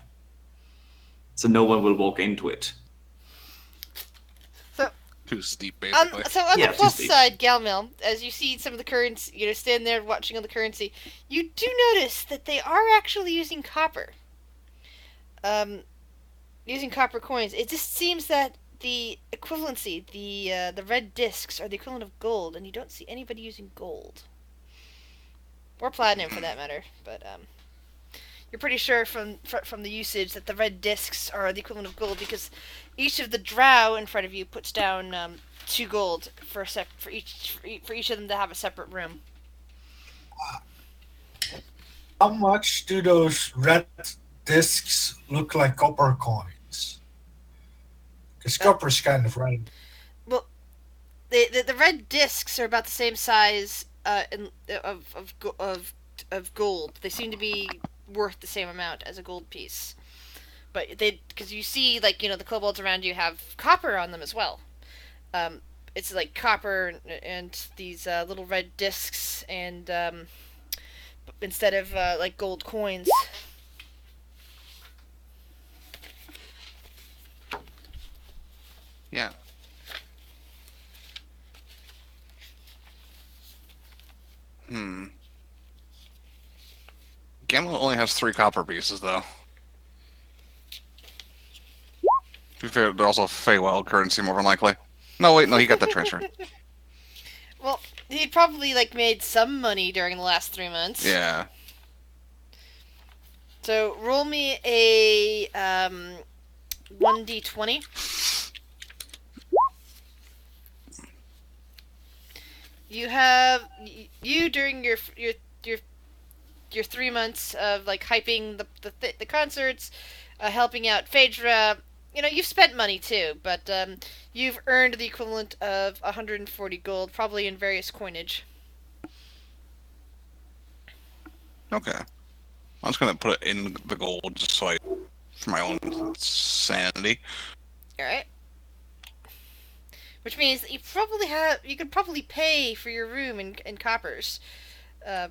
So no one will walk into it. Too steep, basically. So on Yeah, the plus just the- side, Galmil, as you see some of the currency, stand there watching on the currency, you do notice that they are actually using copper. Using copper coins. It just seems that the equivalency, the red discs, are the equivalent of gold, and you don't see anybody using gold or platinum for that matter. But you're pretty sure from the usage that the red discs are the equivalent of gold because each of the drow in front of you puts down 2 gold for each of them to have a separate room. How much do those red discs look like copper coins? Because copper's kind of red. The red discs are about the same size of gold. They seem to be worth the same amount as a gold piece. But because you see, like, the kobolds around you have copper on them as well. It's like copper and these little red discs, and instead of like gold coins. Yeah. Gamma only has 3 copper pieces, though. To be fair, they're also Feywild currency, more than likely. No, wait, no, he got that transfer. Well, he probably like made some money during the last 3 months. Yeah. So roll me a 1d20. You during your 3 months of like hyping the concerts, helping out Phaedra. You've spent money too, but you've earned the equivalent of 140 gold, probably in various coinage. Okay. I'm just gonna put it in the gold just so for my own sanity. All right. Which means that you could probably pay for your room in coppers, to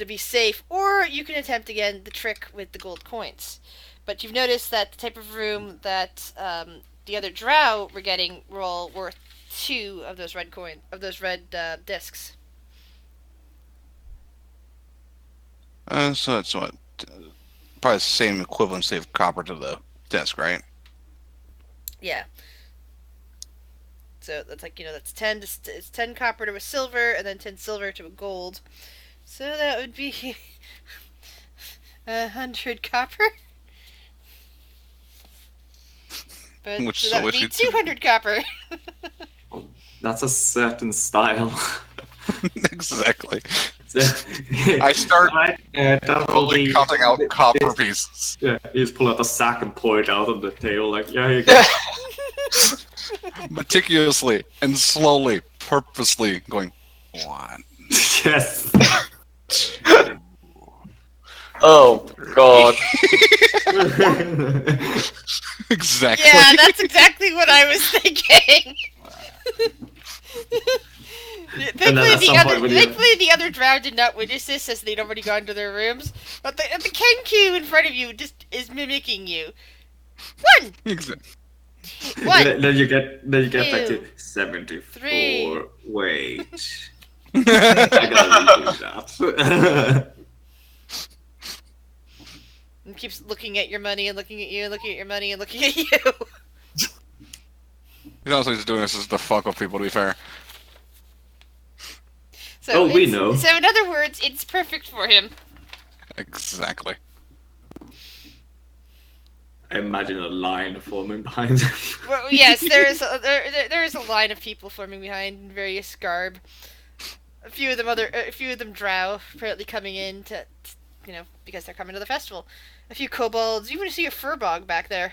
be safe, or you can attempt again the trick with the gold coins. But you've noticed that the type of room that the other drow were getting were all worth 2 of those red discs. So that's what? Probably the same equivalency of copper to the disc, right? Yeah. So that's like that's 10 it's 10 copper to a silver, and then 10 silver to a gold. So that would be 100 copper. But Which so that would be solution? 200 copper. That's a certain style. Exactly. I I start that will only be, counting out copper pieces. Yeah, you just pull out a sack and pour it out on the table, like, yeah, you go. Meticulously and slowly, purposely going 1. Yes. Oh God. Exactly. Yeah, that's exactly what I was thinking. And then at some point when you- Thankfully, the other drow did not witness this, as they'd already gone to their rooms. But the Kenku in front of you just is mimicking you. 1, Exa- One, Then you get back to two, 74. three. Wait. I gotta redo that. And keeps looking at your money and looking at you and looking at your money and looking at you. He's honestly just doing this just to fuck with people, to be fair. So Oh, we know. So in other words, it's perfect for him. Exactly. I imagine a line forming behind him. Well, yes, there is a line of people forming behind in various garb. A few of them drow, apparently coming in to because they're coming to the festival. A few kobolds. You even see a furbog back there.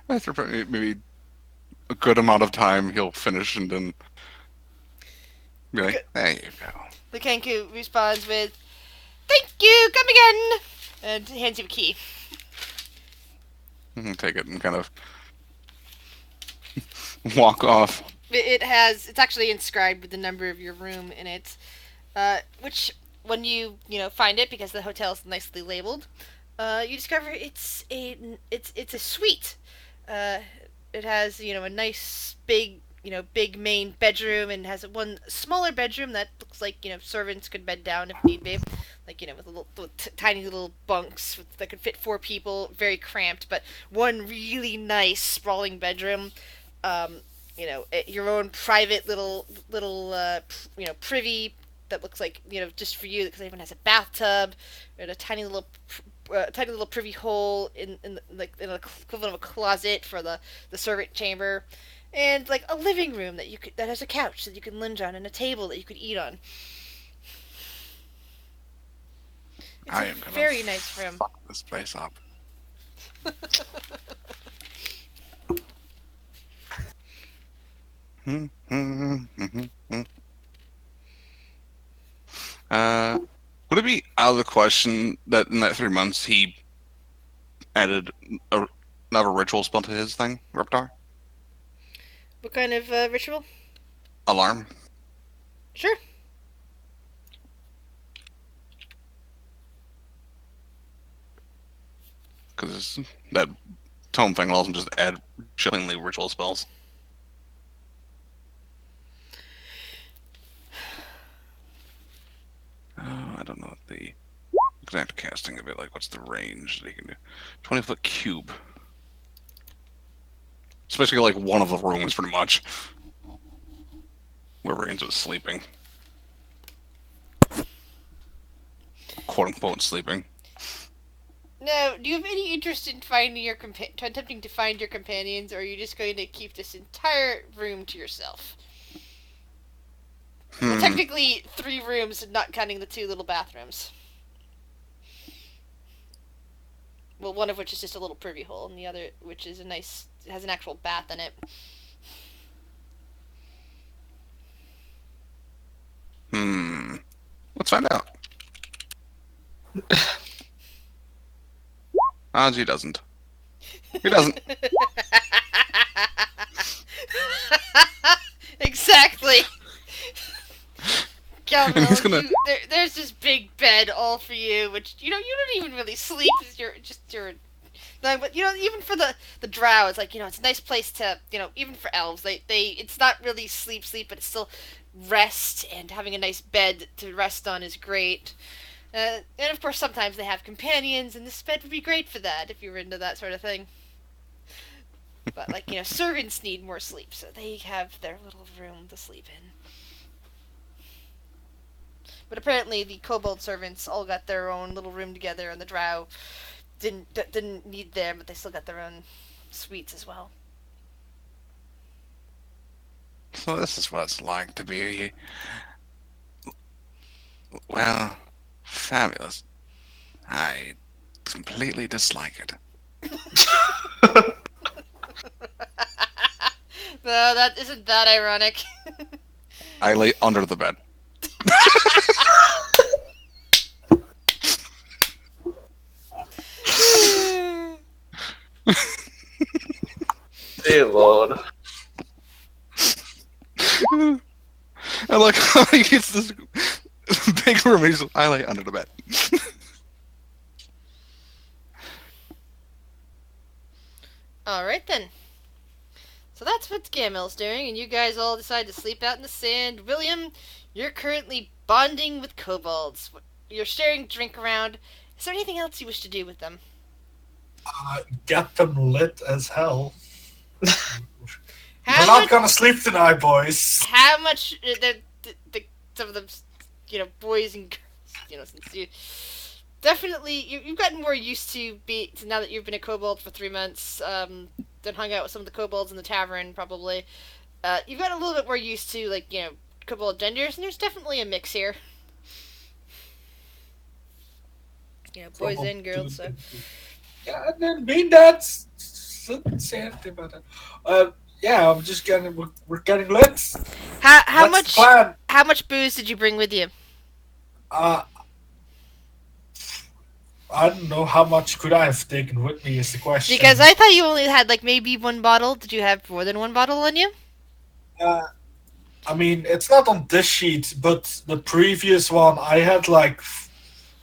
After maybe a good amount of time, he'll finish and then be like, there you go. The Kenku responds with, "Thank you, come again," and hands you a key. Take it and kind of walk off. It's actually inscribed with the number of your room in it, which when you find it, because the hotel's nicely labeled, you discover it's a suite. It has a nice big main bedroom, and has one smaller bedroom that looks like servants could bed down if need be, like with tiny little bunks that could fit 4 people, very cramped, but one really nice sprawling bedroom. Your own private little privy that looks like just for you, because it even has a bathtub and a tiny little privy hole in an equivalent of a closet for the servant chamber, and like a living room that has a couch that you can lunge on and a table that you could eat on. It's I a am gonna very nice room. fuck this place up. Would it be out of the question that in that 3 months he added another ritual spell to his thing, Reptar? What kind of ritual? Alarm? Sure. Because that tome thing allows him to just add chillingly ritual spells. I don't know what the exact casting of it, like what's the range that he can do. 20-foot cube. Especially like one of the rooms, pretty much. Where Rains was sleeping. Quote unquote sleeping. Now, do you have any interest in finding attempting to find your companions, or are you just going to keep this entire room to yourself? Well, technically 3 rooms, not counting the 2 little bathrooms. Well, one of which is just a little privy hole, and the other, which is has an actual bath in it. Let's find out. He doesn't. He doesn't. Exactly. Calvin, He's gonna- there's this big bed all for you, which you don't even really sleep. No, but even for the drow, it's like it's a nice place to even for elves, they it's not really sleep, but it's still rest, and having a nice bed to rest on is great. And of course, sometimes they have companions, and this bed would be great for that if you were into that sort of thing. But servants need more sleep, so they have their little room to sleep in. But apparently, the kobold servants all got their own little room together, and the drow didn't need them, but they still got their own suites as well. So this is what it's like to be, well, fabulous. I completely dislike it. No, that isn't that ironic. I lay under the bed. Dear Lord. I like how he gets this big room. He's I lay under the bed. Alright then. So that's what Gamel's doing, and you guys all decide to sleep out in the sand. William, you're currently bonding with kobolds. You're sharing drink around. Is there anything else you wish to do with them? Get them lit as hell. How We're not much, gonna sleep tonight, boys. how much some of them, boys and girls, since you definitely you've gotten more used to now that you've been a kobold for 3 months, then hung out with some of the kobolds in the tavern probably. You've gotten a little bit more used to kobold genders, and there's definitely a mix here. Boys and girls. So Yeah, I didn't mean that. Shouldn't say anything about that. Yeah, I'm just getting. We're getting lit. how That's much the plan. how much booze did you bring with you? I don't know how much could I have taken with me is the question. Because I thought you only had maybe 1 bottle. Did you have more than 1 bottle on you? I mean, it's not on this sheet, but the previous one, I had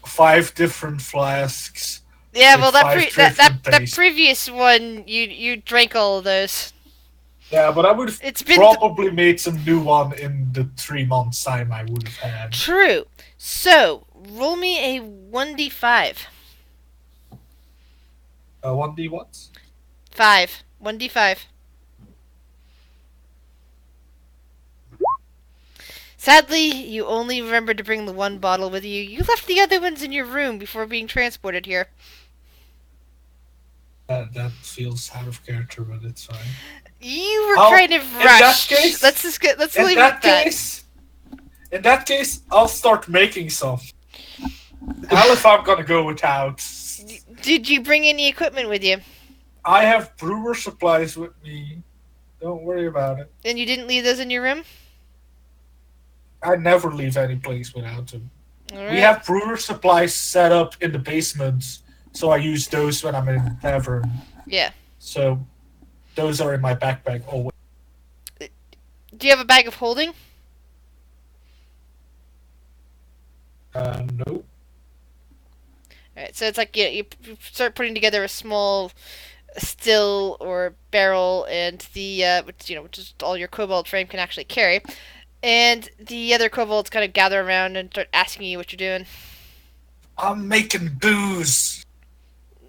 5 different flasks. Yeah, With well, 5 that different that tastes. previous one, you drank all of those. Yeah, but I would have It's been probably made some new one in the 3 months time I would have had. true. So roll me a 1d5. 1D what? 5. 1d5. Sadly, you only remembered to bring the 1 bottle with you. You left the other ones in your room before being transported here. That feels out of character, but it's fine. You were Oh, kind of in that rushed. case- let's leave it In at that. in that case, I'll start making some. Hell if I'm gonna go without. Did you bring any equipment with you? I have brewer supplies with me. Don't worry about it. And you didn't leave those in your room? I never leave any place without them. Alright. We have brewer supplies set up in the basement, so I use those when I'm in the tavern. Yeah. So those are in my backpack always. Do you have a bag of holding? No. Alright, so it's you start putting together a small still or barrel, and which is all your kobold frame can actually carry. And the other kobolds kind of gather around and start asking you what you're doing. I'm making booze.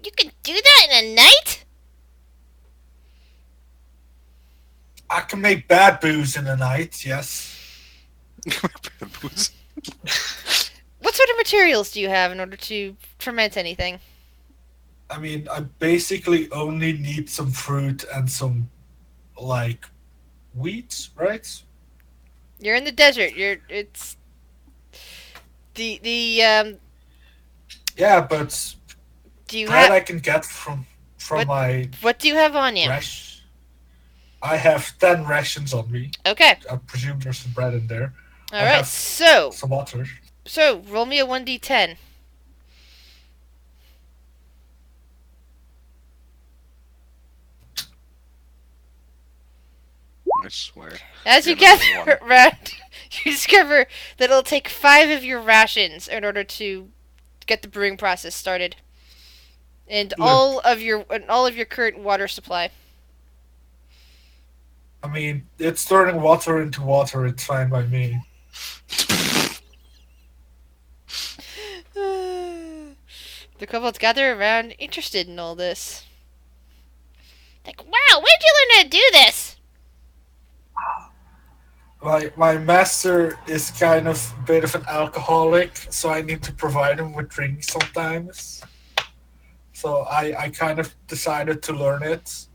You can do that in a night? I can make bad booze in the night, yes. What sort of materials do you have in order to ferment anything? I mean, I basically only need some fruit and some, wheat, right? You're in the desert. It's the Yeah, but do you bread have I can get from my what do you have on you? rash. I have 10 rations on me. Okay. I presume there's some bread in there. All right. have So Some water. roll me a 1d10. I swear. As you Yeah, number gather around, you discover that it'll take 5 of your rations in order to get the brewing process started, and Look. all of your current water supply. I mean, it's turning water into water. It's fine by me. The kobolds gather around, interested in all this. Like, wow, where'd you learn how to do this? My master is kind of a bit of an alcoholic, so I need to provide him with drinks sometimes. So I kind of decided to learn it.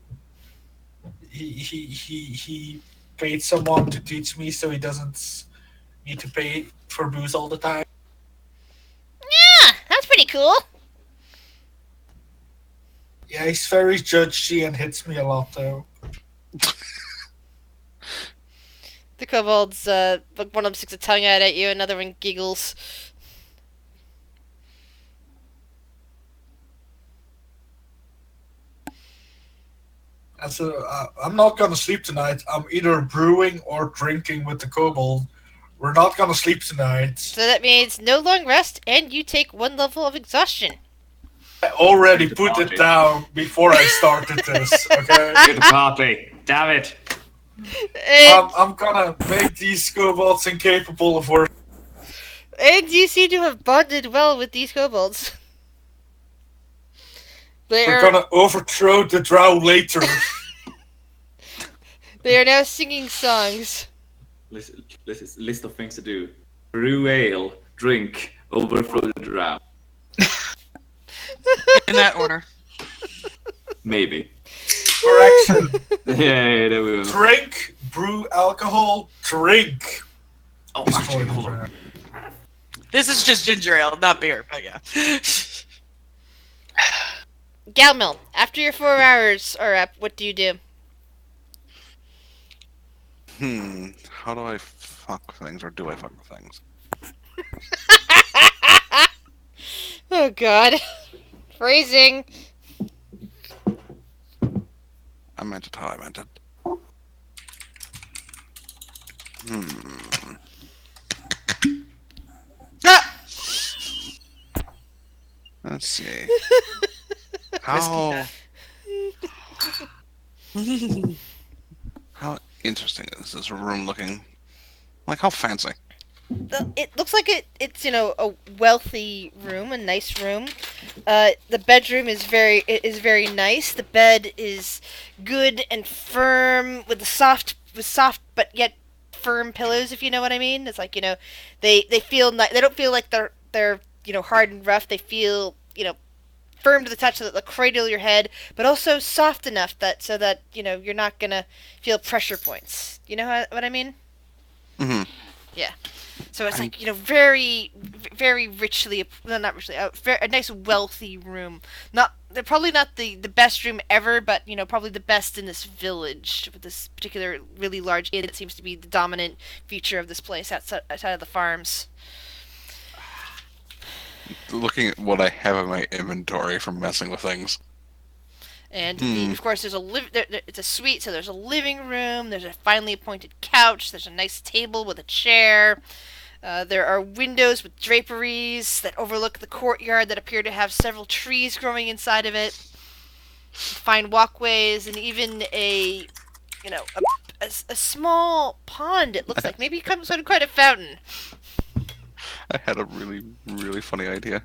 He paid someone to teach me, so he doesn't need to pay for booze all the time. Yeah, that's pretty cool. Yeah, he's very judgy and hits me a lot, though. The kobolds, one of them sticks a tongue out at you, another one giggles. And so I'm not gonna sleep tonight. I'm either brewing or drinking with the kobold. We're not gonna sleep tonight. So that means no long rest, and you take 1 level of exhaustion. I already put it down before I started this, okay? Good party. Damn it. And, I'm gonna make these kobolds incapable of work. and you seem to have bonded well with these kobolds. They We're are, gonna overthrow the drow later. they are now singing songs. List of things to do. Brew ale, drink, overthrow the drow. In that order. Maybe. Correction. Yeah, there we go. Drink, brew alcohol, drink. Oh, Destroy actually, the hold on. drow. This is just ginger ale, not beer, but yeah. Galmil, after your 4 hours are up, what do you do? How do I fuck things, or do I fuck things? Oh god. Phrasing. I meant it how I meant it. Ah! Let's see. How how interesting is this room looking? Like, how fancy? It looks like it's a wealthy room, a nice room. The bedroom is very nice. The bed is good and firm with soft but yet firm pillows, if you know what I mean. It's like, they feel they don't feel like they're hard and rough. They feel firm to the touch, so that they'll cradle your head, but also soft enough so that you're not gonna feel pressure points. You know what I mean? Mm-hmm. Yeah. So it's like, very, very richly, no, not richly, a nice wealthy room. They're probably not the best room ever, but, probably the best in this village, with this particular really large inn that seems to be the dominant feature of this place outside of the farms. Looking at what I have in my inventory from messing with things. And of course, there's it's a suite, so there's a living room, there's a finely appointed couch, there's a nice table with a chair. There are windows with draperies that overlook the courtyard that appear to have several trees growing inside of it. Fine walkways, and even a small pond. It looks like maybe comes out of quite a fountain. I had a really, really funny idea.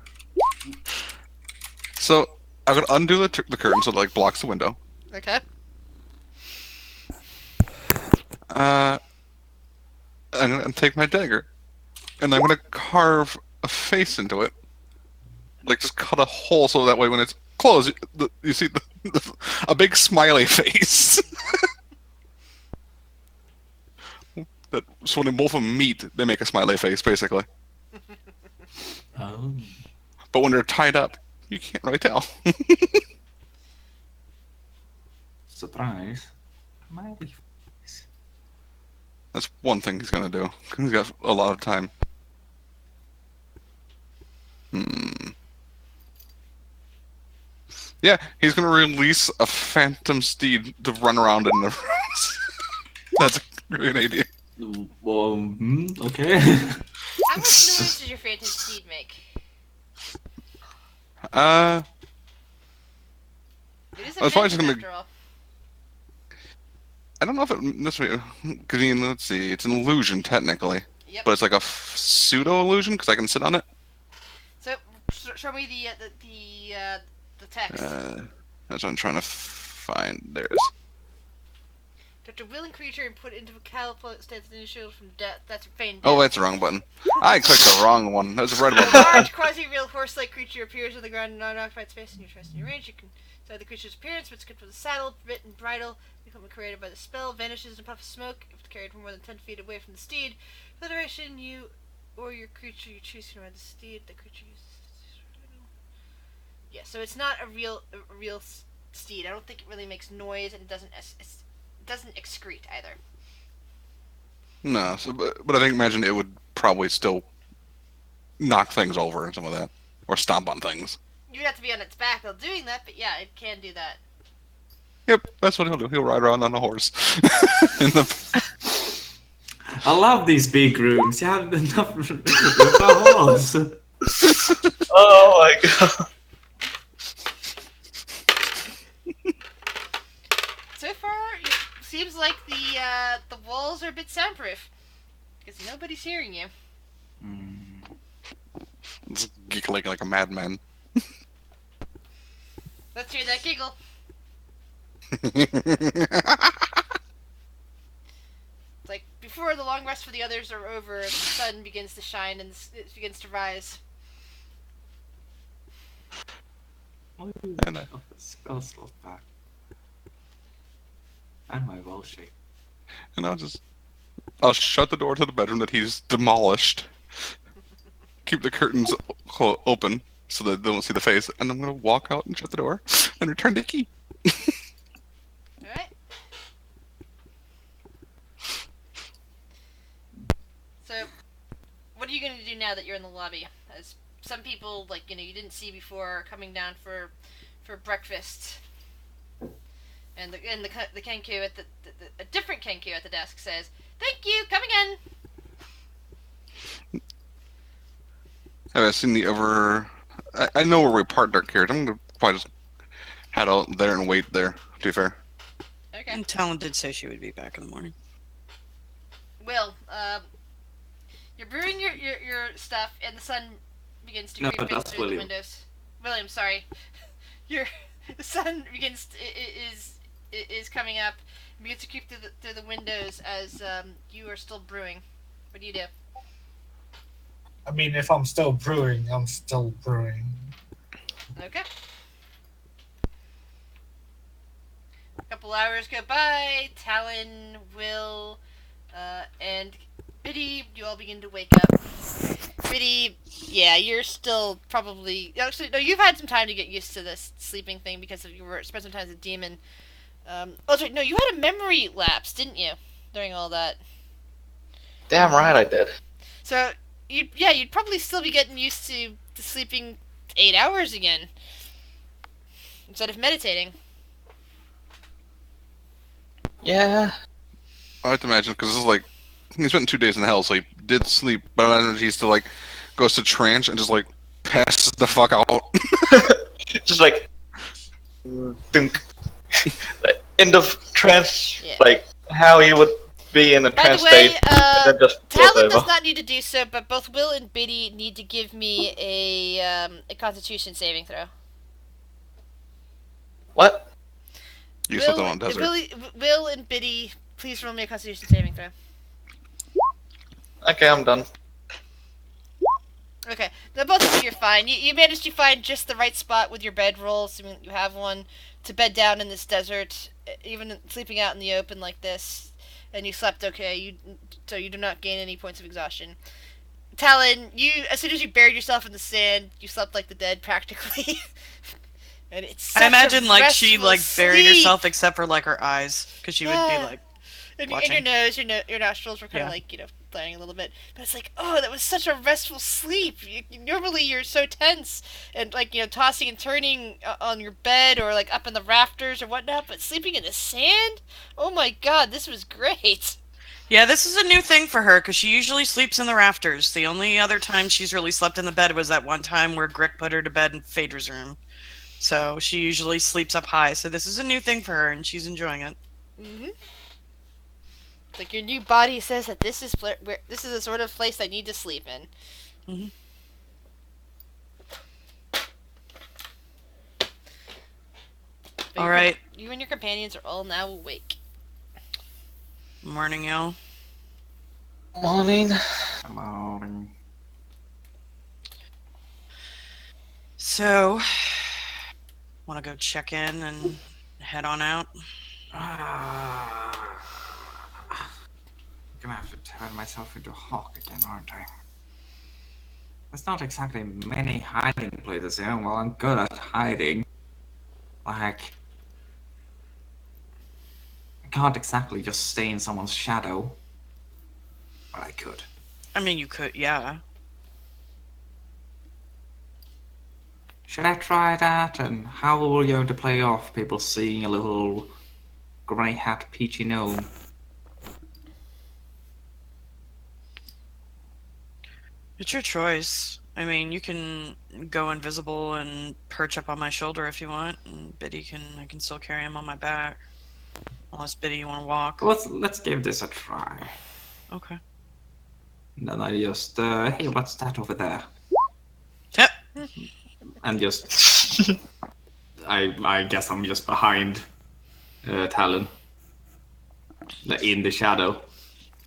So I'm gonna undo the curtain so it like blocks the window. Okay. I'm gonna take my dagger, and I'm gonna carve a face into it. Like, just cut a hole so that way when it's closed, you see a big smiley face. So when both of them meet, they make a smiley face, basically. Oh. But when they're tied up, you can't really tell. Surprise. That's one thing he's gonna do. He's got a lot of time. Yeah, he's gonna release a phantom steed to run around in the rooms. That's a great idea. Okay. How much noise does your phantom steed make? Uh, It is I was probably phantom, just after all. I don't know if it necessarily. Cause let's see, it's an illusion technically, Yep. but it's like a pseudo illusion because I can sit on it. So, show me the text. That's what I'm trying to find. There's. Touch a willing creature and put into a catapult stands in the shield from death. That's feigned Oh, death. that's the wrong button. I clicked the wrong one. That's the right A one. large, quasi-real horse-like creature appears on the ground in an unoccupied space in your trust in your range. You can decide the creature's appearance, but it's equipped with a saddle, bit, and bridle. Become created by the spell, vanishes in a puff of smoke. If it's carried from more than 10 feet away from the steed, for the duration you or your creature you choose can ride the steed. The creature uses. Yeah, so it's not a real steed. I don't think it really makes noise, and it doesn't excrete either. No, so, but I think imagine it would probably still knock things over and some of that, or stomp on things. You'd have to be on its back while doing that, but yeah, it can do that. Yep, that's what he'll do. He'll ride around on a horse. I love these big rooms. You have enough room for a horse. Oh my god. seems like the walls are a bit soundproof because nobody's hearing you. Just giggling like a madman. Let's hear that giggle. It's like before the long rest for the others are over, the sun begins to shine and it begins to rise. And I- Of the spell slot back. And my well shape. And I'll shut the door to the bedroom that he's demolished. Keep the curtains open so that they don't see the face, and I'm gonna walk out and shut the door and return the key. Alright. So, what are you going to do now that you're in the lobby? As some people, like, you didn't see before are coming down for breakfast. And the Kenku at a different Kenku at the desk says, "Thank you, come again." Have I seen the ever? I know where we parked our carriage. I'm gonna probably just head out there and wait there. To be fair. Okay. And Talon did say she would be back in the morning. Will, you're brewing your stuff, and the sun begins to No, creep in that's through the William. windows. William, sorry. The sun begins is coming up, and begins to creep through the windows as you are still brewing. What do you do? I mean, if I'm still brewing, I'm still brewing. Okay. A couple hours go by. Talon, Will, and Biddy, you all begin to wake up. Biddy, yeah, you're still probably... Actually, no, you've had some time to get used to this sleeping thing because you spent some time as a demon. Oh, sorry, no, you had a memory lapse, didn't you? During all that. Damn right I did. So, you'd probably still be getting used to sleeping 8 hours again. Instead of meditating. Yeah. I like to imagine because this is like he spent 2 days in hell, so he did sleep, but I imagine he still like goes to trance and just like passes the fuck out. Just like dunk. End of trance, Yeah. like how he would be in a By trance the way, state, and then just float Talon does over. not need to do so, but both Will and Biddy need to give me a Constitution saving throw. What? You slept on a desert. Will and Biddy, please roll me a Constitution saving throw. Okay, I'm done. Okay, now both of you are fine. You managed to find just the right spot with your bedroll, assuming you have one, to bed down in this desert, even sleeping out in the open like this, and you slept okay. So you do not gain any points of exhaustion. Talon, as soon as you buried yourself in the sand, you slept like the dead practically. And it's such I imagine a like she restful like buried sleep. herself except for like her eyes because she would be Yeah. like And watching. your nose, your nostrils were kind of Yeah. like, flaring a little bit. But it's like, oh, that was such a restful sleep. Normally you're so tense and like, tossing and turning on your bed or like up in the rafters or whatnot. But sleeping in the sand? Oh my god, this was great. Yeah, this is a new thing for her because she usually sleeps in the rafters. The only other time she's really slept in the bed was that one time where Grick put her to bed in Phaedra's room. So she usually sleeps up high. So this is a new thing for her, and she's enjoying it. Mm-hmm. It's like your new body says that this is the sort of place I need to sleep in. Mm-hmm. But All right. You and your companions are all now awake. Morning, y'all. Morning. Morning. So, want to go check in and head on out? I'm gonna have to turn myself into a hawk again, aren't I? There's not exactly many hiding places here. Well, I'm good at hiding. Like, I can't exactly just stay in someone's shadow. But I could. I mean, you could, yeah. Should I try that? And how are we going to play off people seeing a little grey hat peachy gnome? It's your choice. I mean, you can go invisible and perch up on my shoulder if you want, and I can still carry him on my back. Unless Biddy, you want to walk. Let's give this a try. Okay. And then I just, hey, what's that over there? Yep. And just, I guess I'm just behind Talon. In the shadow.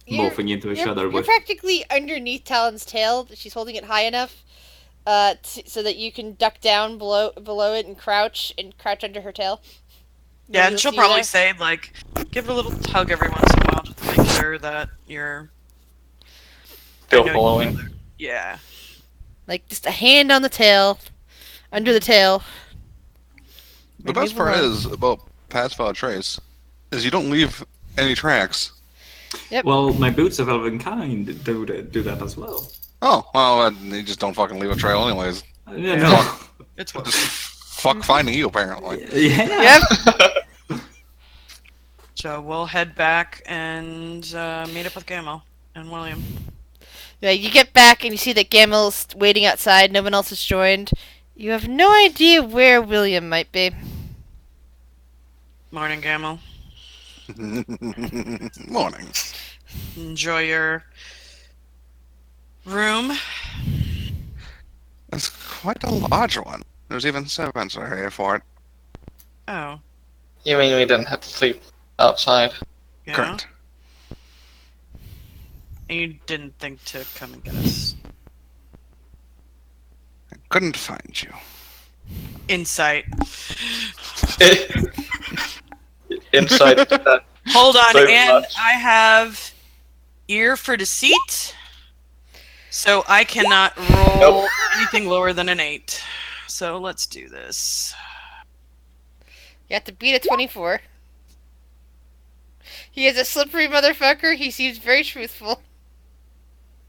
Morphing into a shadow You're bush. practically underneath Talon's tail. She's holding it high enough so that you can duck down below it and crouch under her tail. Yeah, Nobody and will she'll see you probably there. say, like, give it a little tug every once in a while just to make sure that you're... Still I know following. Yeah. Like, just a hand on the tail, under the tail. The best part is about Pass Without Trace is you don't leave any tracks. Yep. Well, my boots of elven kind do that as well. Oh, well, you just don't fucking leave a trail anyways. Yeah, no. It's Just worth it. fuck finding you, apparently. Yeah. Yep. So we'll head back and meet up with Gamel and William. Yeah, you get back and you see that Gamel's waiting outside. No one else has joined. You have no idea where William might be. Morning, Gamel. Morning. Enjoy your room. It's quite a large one. There's even servants are here for it. Oh, You mean we didn't have to sleep outside? yeah. Correct. And you didn't think to come and get us. I couldn't find you. Insight. Inside that. Hold on, So and much. I have ear for deceit, so I cannot roll Nope. anything lower than an 8. So let's do this. You have to beat a 24. He is a slippery motherfucker. He seems very truthful.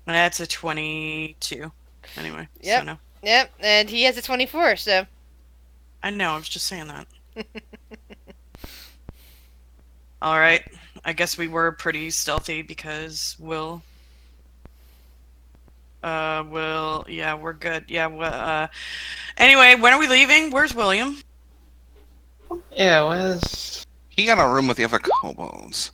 That's a 22. Anyway, Yep. so no. Yep, and he has a 24, so... I know, I was just saying that. Alright, I guess we were pretty stealthy because yeah, we're good. Yeah, anyway, when are we leaving? Where's William? Yeah, where's... He got a room with the other kobolds.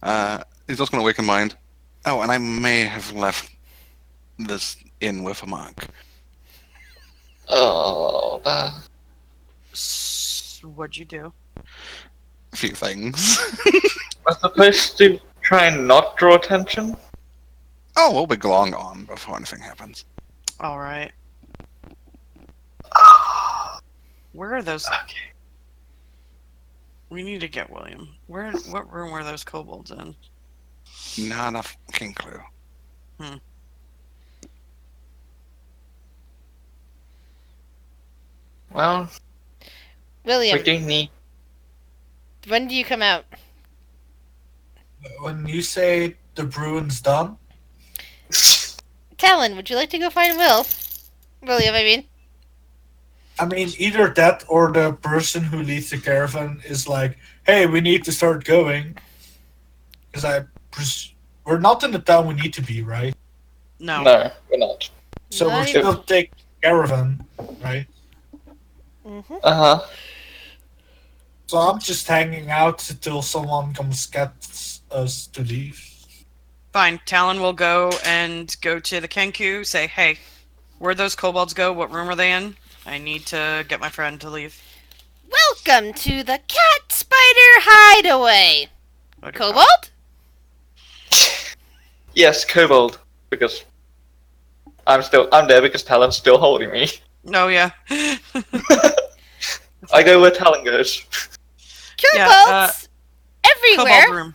He's just gonna wake in mind. Oh, and I may have left this inn with a monk. Oh, What'd you do? A few things. I'm supposed to try and not draw attention? Oh, we'll be long gone before anything happens. Alright. Where are those? Okay. We need to get William. What room were those kobolds in? Not a fucking clue. Well, William, we do need... when do you come out? When you say the Bruin's done, Talon, would you like to go find William, I mean. I mean, either that or the person who leads the caravan is like, hey, we need to start going. Because we're not in the town we need to be, right? No. No, we're not. So Not we're still take caravan, right? Mm-hmm. Uh-huh. So I'm just hanging out until someone comes get us to leave. Fine. Talon will go to the Kenku, say, hey, where'd those kobolds go? What room are they in? I need to get my friend to leave. Welcome to the Cat Spider Hideaway. What do you call Kobold? Yes, kobold. Because I'm there because Talon's still holding me. it? Oh, yeah. I go where Talon goes. Kobolds everywhere. Kobold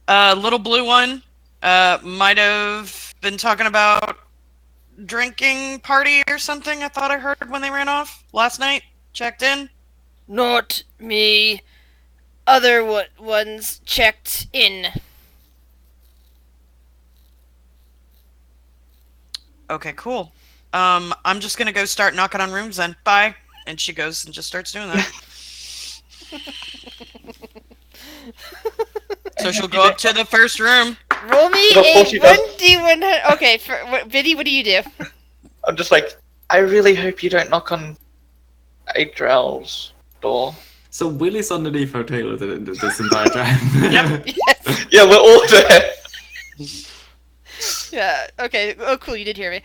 room. Little blue one might have been talking about drinking party or something. I thought I heard when they ran off last night. Checked in. Not me. Other ones checked in. Okay, cool. I'm just gonna go start knocking on rooms then. Bye. And she goes and just starts doing that. So she'll go up to the first room. Roll me Before a she does- 1d100. Okay, Biddy, what do you do? I'm just like, I really hope you don't knock on Adriel's door. So Willie's underneath her tail this entire time. Yep. Yes. Yeah, we're all there. Yeah. Okay. Oh, cool. You did hear me.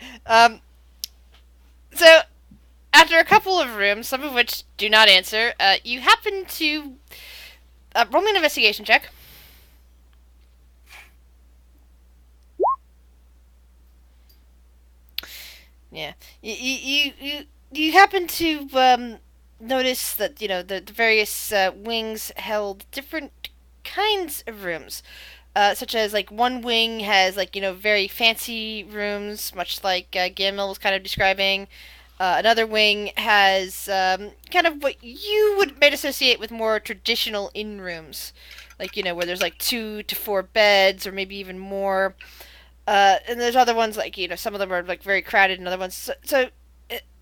So after a couple of rooms, some of which do not answer, you happen to roll me an investigation check. Yeah. You happen to notice that the various wings held different kinds of rooms. Such as like one wing has like very fancy rooms, much like Gamil was kind of describing. Another wing has kind of what you would might associate with more traditional inn rooms, like where there's like 2 to 4 beds or maybe even more. And there's other ones like some of them are like very crowded, and other ones. So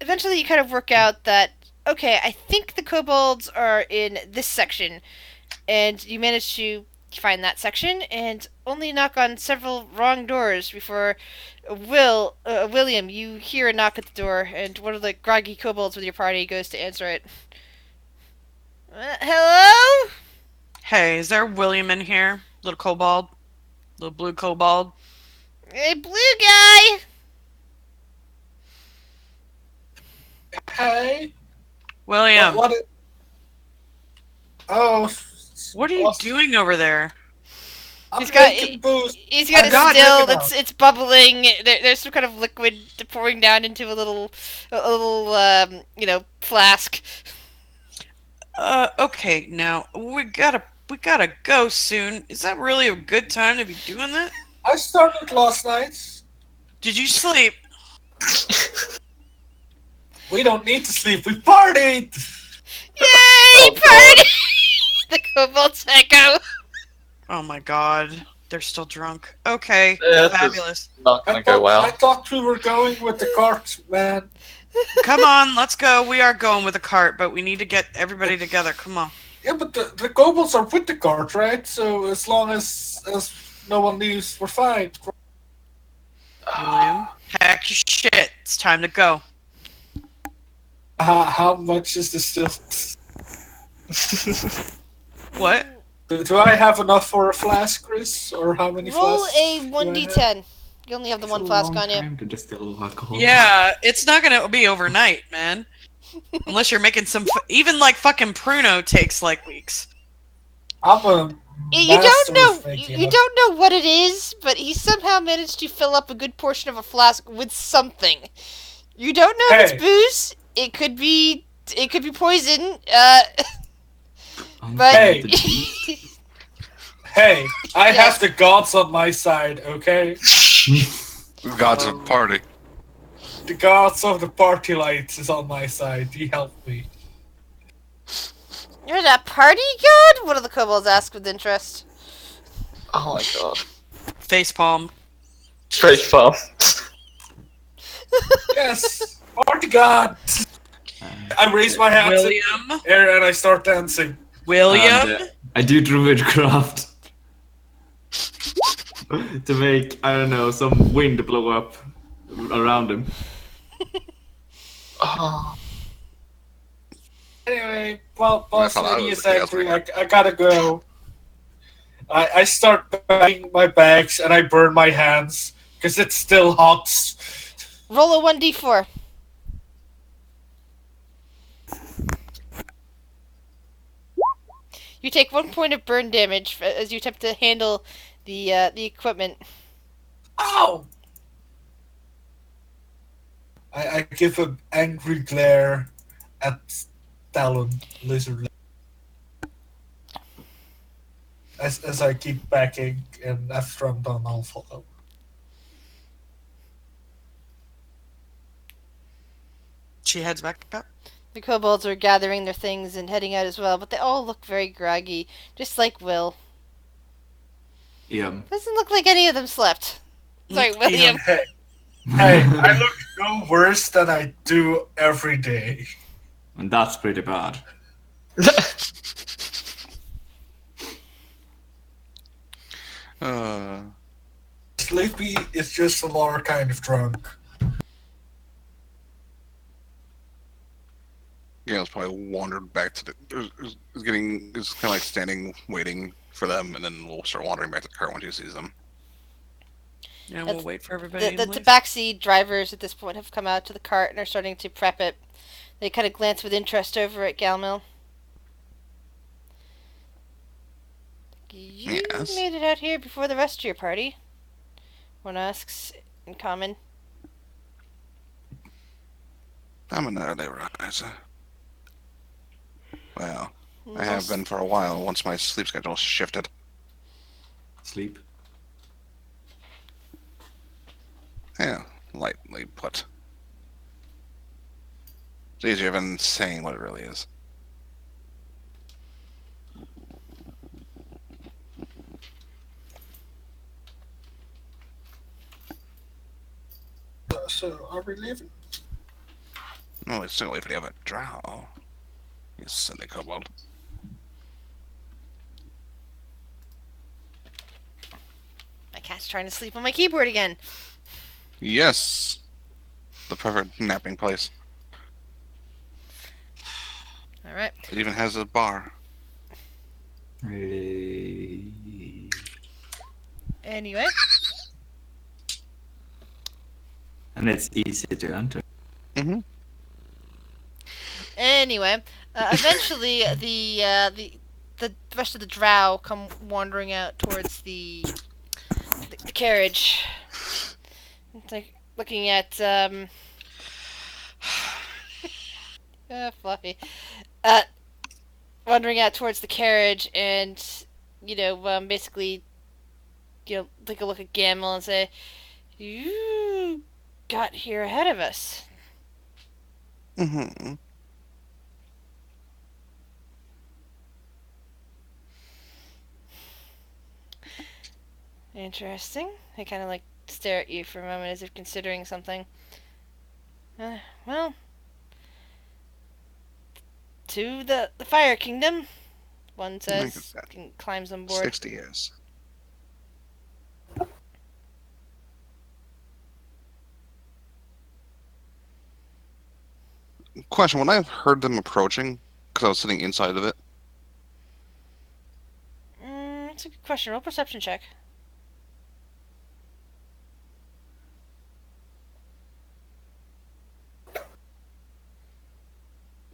eventually you kind of work out that okay, I think the kobolds are in this section, and you manage to find that section and only knock on several wrong doors before William, you hear a knock at the door, and one of the groggy kobolds with your party goes to answer it. Hello? Hey, is there William in here? Little kobold? Little blue kobold? Hey, blue guy! Hey. William, What? Oh. what are you doing over there? I'm He's got- making booze. He's got a God, still look it that's it's bubbling. There's some kind of liquid pouring down into a little flask. Okay, now, we gotta go soon. Is that really a good time to be doing that? I started last night. Did you sleep? We don't need to sleep. We partied. Yay, party! The kobolds echo. Oh my god, they're still drunk. Okay, Yeah, this is fabulous. not gonna go well. I thought we were going with the cart, man. Come on, let's go. We are going with a cart, but we need to get everybody together. Come on. Yeah, but the kobolds are with the cart, right? So as long as no one leaves, we're fine. William, pack your shit. It's time to go. How much is this still? What? Do I have enough for a flask, Chris? Or how many Roll flasks? a do I have? 1d10. You only have the one flask on you. Time to distill alcohol. Yeah, it's not gonna be overnight, man. Unless you're making some. Even like fucking Pruno takes like weeks. I'm a You don't master know. of making You it. don't know what it is, but he somehow managed to fill up a good portion of a flask with something. You don't know if Hey. it's booze. It could be. It could be poison. I'm But- Hey. the beast. Hey, I Yes. have the gods on my side, okay? God's a party. The gods of the party lights is on my side. He helped me. You're the party god? One of the kobolds asked with interest. Oh my god. Facepalm. Straight farm. Yes, party god. I raise my hands in William. the air and I start dancing. William. And, I do druidcraft to make, I don't know, some wind blow up around him. Oh. Anyway, well, I boss thought I lady was is the angry. guest. I gotta go. I start banging my bags and I burn my hands because it's still hot. Roll a 1d4. You take 1 point of burn damage as you attempt to handle the equipment. Ow! I give an angry glare at Talon Lizard. As I keep backing, and after I'm done, I'll follow. She heads back up. The kobolds are gathering their things and heading out as well, but they all look very groggy, just like Will. Yeah. Doesn't look like any of them slept. Sorry, William. Hey, hey, I look no worse than I do every day. And that's pretty bad. Sleepy is just another kind of drunk. Yeah, it's probably wandered back to the. Is kind of like standing, waiting for them, and then we'll start wandering back to the car once he sees them. And That's- we'll wait for everybody The to leave. backseat drivers at this point have come out to the cart and are starting to prep it. They kind of glance with interest over at Galmil. You Yes. made it out here before the rest of your party. One asks in common. I'm an early riser. Well, I have been for a while once my sleep schedule shifted. Sleep. Yeah, lightly put. It's easier than saying what it really is. So, are we leaving? No, it's still if they have a drow. You silly kobold. My cat's trying to sleep on my keyboard again. Yes. The perfect napping place. Alright. It even has a bar. Anyway. And it's easy to enter. Mm-hmm. Anyway, eventually the rest of the drow come wandering out towards the carriage. It's like looking at Fluffy, wandering out towards the carriage, and basically, take a look at Gamble and say, "You got here ahead of us." Mm-hmm. Interesting. They kind of like stare at you for a moment as if considering something. Well, to the Fire Kingdom, one says, and climbs on board. 60 years. Question, when I heard them approaching, because I was sitting inside of it, That's a good question. Roll perception check.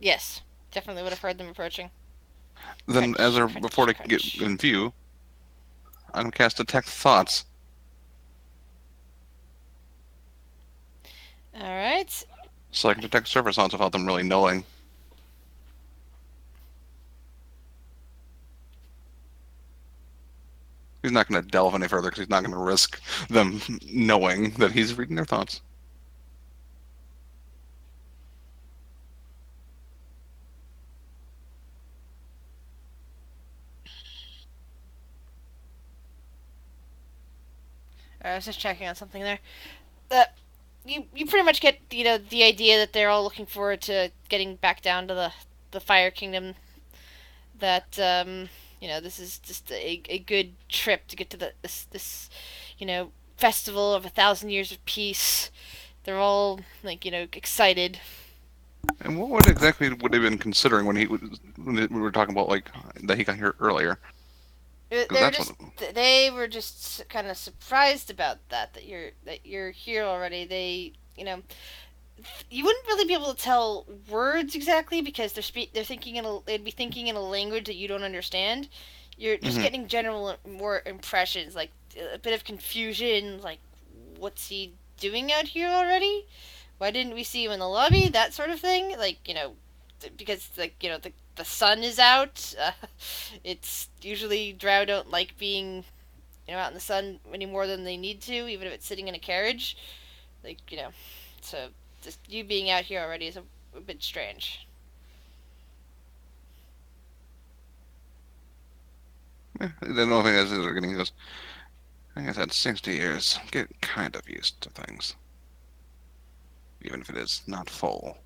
Yes, definitely would have heard them approaching. then Crunch, crunch, before they crunch. get in view, I'm gonna cast Detect Thoughts. Alright. So I can detect surface thoughts without them really knowing. He's not going to delve any further because he's not going to risk them knowing that he's reading their thoughts. I was just checking on something there. You pretty much get the idea that they're all looking forward to getting back down to the Fire Kingdom. That this is just a good trip to get to this festival of 1,000 years of peace. They're all excited. And what exactly would they have been considering when we were talking about like that he got here earlier? They were just kind of surprised about that you're here already. They you wouldn't really be able to tell words exactly because they're thinking they'd be thinking in a language that you don't understand. You're just getting general more impressions, like a bit of confusion, like what's he doing out here already? Why didn't we see him in the lobby? That sort of thing, because the sun is out. It's usually drow don't like being out in the sun any more than they need to, even if it's sitting in a carriage. So just you being out here already is a bit strange. The only thing is they're getting goes. I guess that's 60 years. Get kind of used to things, even if it is not full.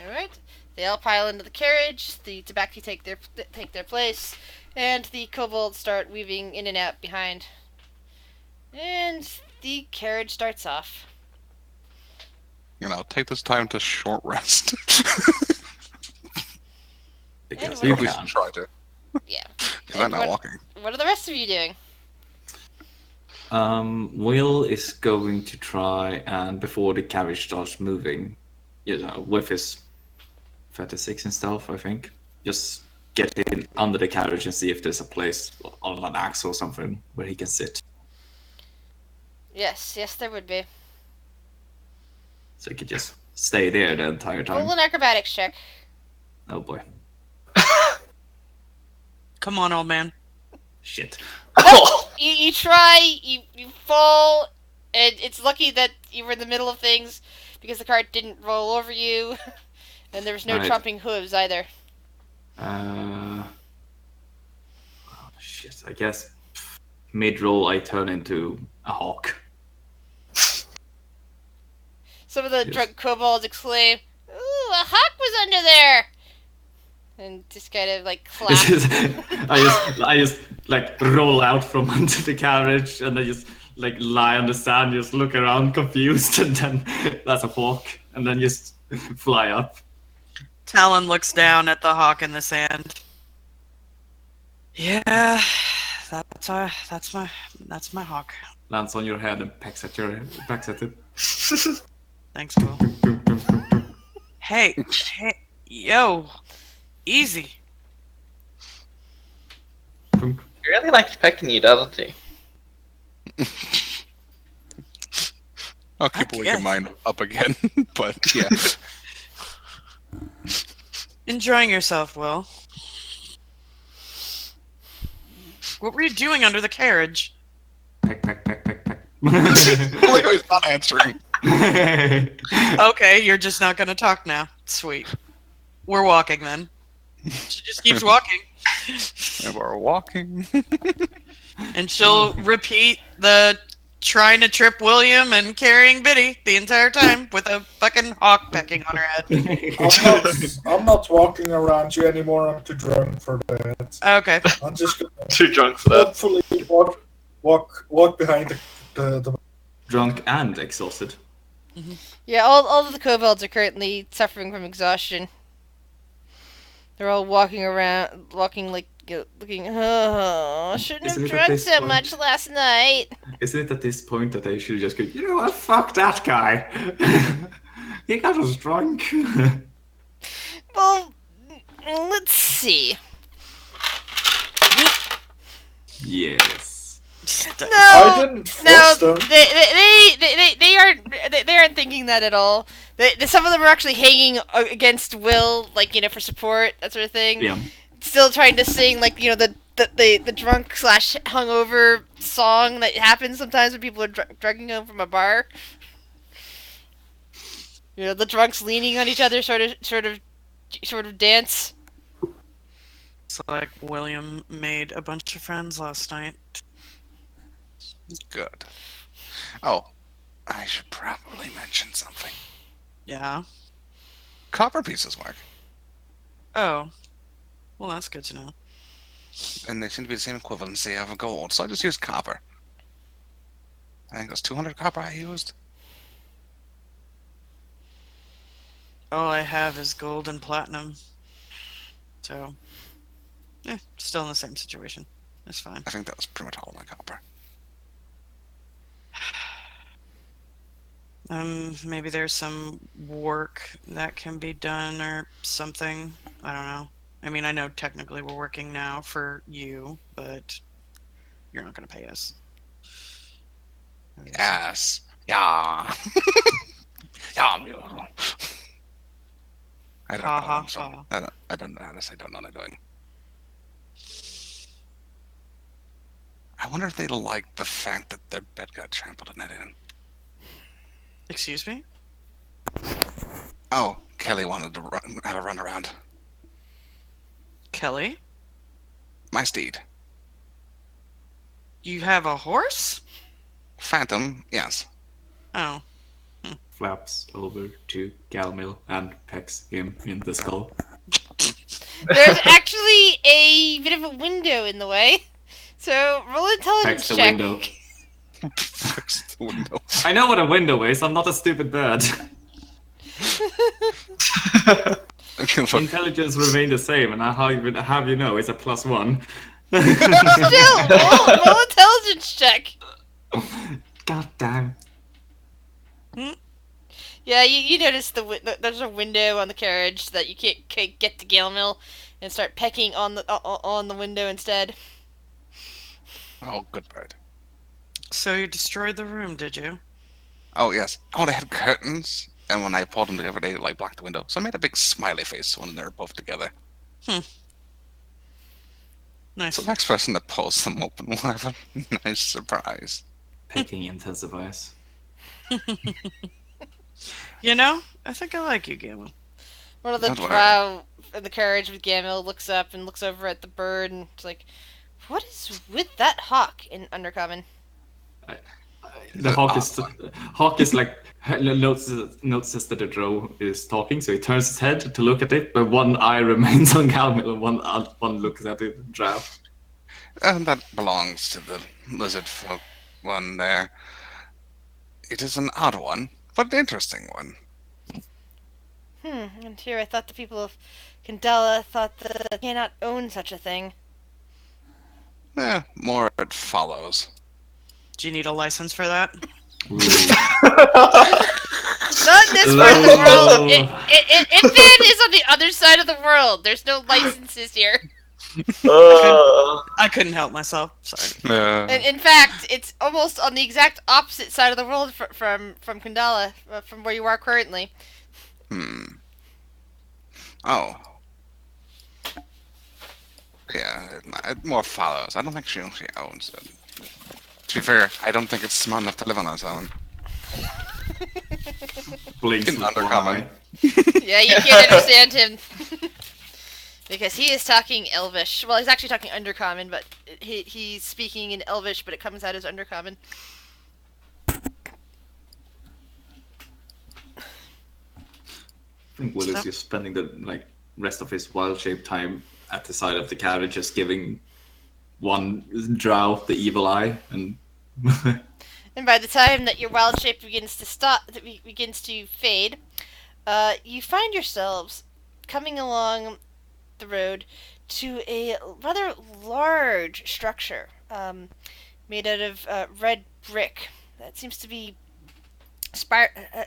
All right, they all pile into the carriage. The Tabaxi take their place, and the kobolds start weaving in and out behind And the carriage starts off. Take this time to short rest. Because And you At least can. try to. Yeah. Because I'm not walking. What are the rest of you doing? Will is going to try and before the carriage starts moving, with his 36 and stealth, I think, just get in under the carriage and see if there's a place on an axle or something where he can sit. Yes, there would be. So he could just stay there the entire time. Roll an acrobatics check. Oh boy. Come on, old man. Shit. You try, you fall, and it's lucky that you were in the middle of things because the cart didn't roll over you, and there was no Right. trumping hooves either. Oh, shit. I guess mid-roll I turn into a hawk. Some of the Yes. drunk kobolds exclaim, "Ooh, a hawk was under there!" And just kind of like clap. I just like roll out from under the carriage and I just like lie on the sand, just look around confused, and then that's a hawk, and then just fly up. Talon looks down at the hawk in the sand. Yeah, that's my hawk. Lands on your head and pecks at it. Thanks, Will. Hey, yo, easy. He really likes pecking you, doesn't he? I'll keep I waking guess. mine up again. But yeah. Enjoying yourself, Will. What were you doing under the carriage? Peck. Like he's not answering. Okay, you're just not gonna talk now. Sweet. We're walking then. She just keeps walking. And we're walking. And she'll repeat the trying to trip William and carrying Biddy the entire time with a fucking hawk pecking on her head. I'm not walking around you anymore. I'm too drunk for that. Okay. I'm just gonna Too drunk for that. hopefully walk behind the Drunk and exhausted. Yeah, all of the kobolds are currently suffering from exhaustion. They're all walking around, like, looking, oh, shouldn't Isn't have it at drunk this so point? much last night. Isn't it at this point that they should just go, you know what, fuck that guy. He got us drunk. Well, let's see. Yes. No, I didn't force them. they aren't thinking that at all. Some of them are actually hanging against Will, like, for support, that sort of thing. Yeah. Still trying to sing, like, the drunk / hungover song that happens sometimes when people are drugging home from a bar. The drunks leaning on each other, sort of dance. It's like William made a bunch of friends last night. Good. Oh, I should probably mention something. Yeah. Copper pieces work. Oh. Well, that's good to know. And they seem to be the same equivalency of gold, so I just used copper. I think it was 200 copper I used. All I have is gold and platinum. So, still in the same situation. It's fine. I think that was pretty much all my copper. Maybe there's some work that can be done or something. I don't know. I mean, I know technically we're working now for you, but you're not going to pay us. Yes. Yeah. Yeah. I don't know. Ha, ha, I'm sorry. ha. I don't know. Honestly, I don't know what I'm doing. I wonder if they like the fact that their bed got trampled in that in. Excuse me? Oh, Kelly wanted to have a run around. Kelly? My steed. You have a horse? Phantom, yes. Oh. Flaps over to Galmil and pecks him in the skull. There's actually a bit of a window in the way. So roll an intelligence Pecks the check. window. Fix the window. I know what a window is. I'm not a stupid bird. Okay, look, Intelligence remain the same, and I have you know it's a +1. Still, roll intelligence check. God damn. Yeah, you notice there's a window on the carriage so that you can't get to Gale Mill and start pecking on the window instead. oh, good bird. So you destroyed the room, did you? Oh yes. Oh, they had curtains, and when I pulled them together, they like blocked the window. So I made a big smiley face when they're both together. Nice. So the next person that pulls them open will have a nice surprise. Pecking intensifies. You know, I think I like you, Galen. One of the Don't worry. drow in the carriage with Gamil looks up and looks over at the bird and it's like, "What is with that hawk in Undercommon?" The hawk is like notices that the drow is talking, so he turns his head to look at it, but one eye remains on Galmil and one looks at the drow. And that belongs to the lizard folk one there. It is an odd one, but an interesting one. And here I thought the people of Candela thought that they cannot own such a thing. More it follows. Do you need a license for that? Not in this part of the world. Ifan is on the other side of the world. There's no licenses here. I couldn't help myself. Sorry. And in fact, it's almost on the exact opposite side of the world from Kandala, from where you are currently. Oh. Yeah, it more follows. I don't think she owns it. To be fair, I don't think it's smart enough to live on its own. Blinks In with one Undercommon. eye. Yeah, you can't understand him. Because he is talking Elvish. Well, he's actually talking Undercommon, but he's speaking in Elvish, but it comes out as Undercommon. I think Will is just spending the rest of his wild-shaped time at the side of the carriage, just giving one drow the evil eye, and And by the time that your wild shape begins to fade, you find yourselves coming along the road to a rather large structure made out of red brick that seems to be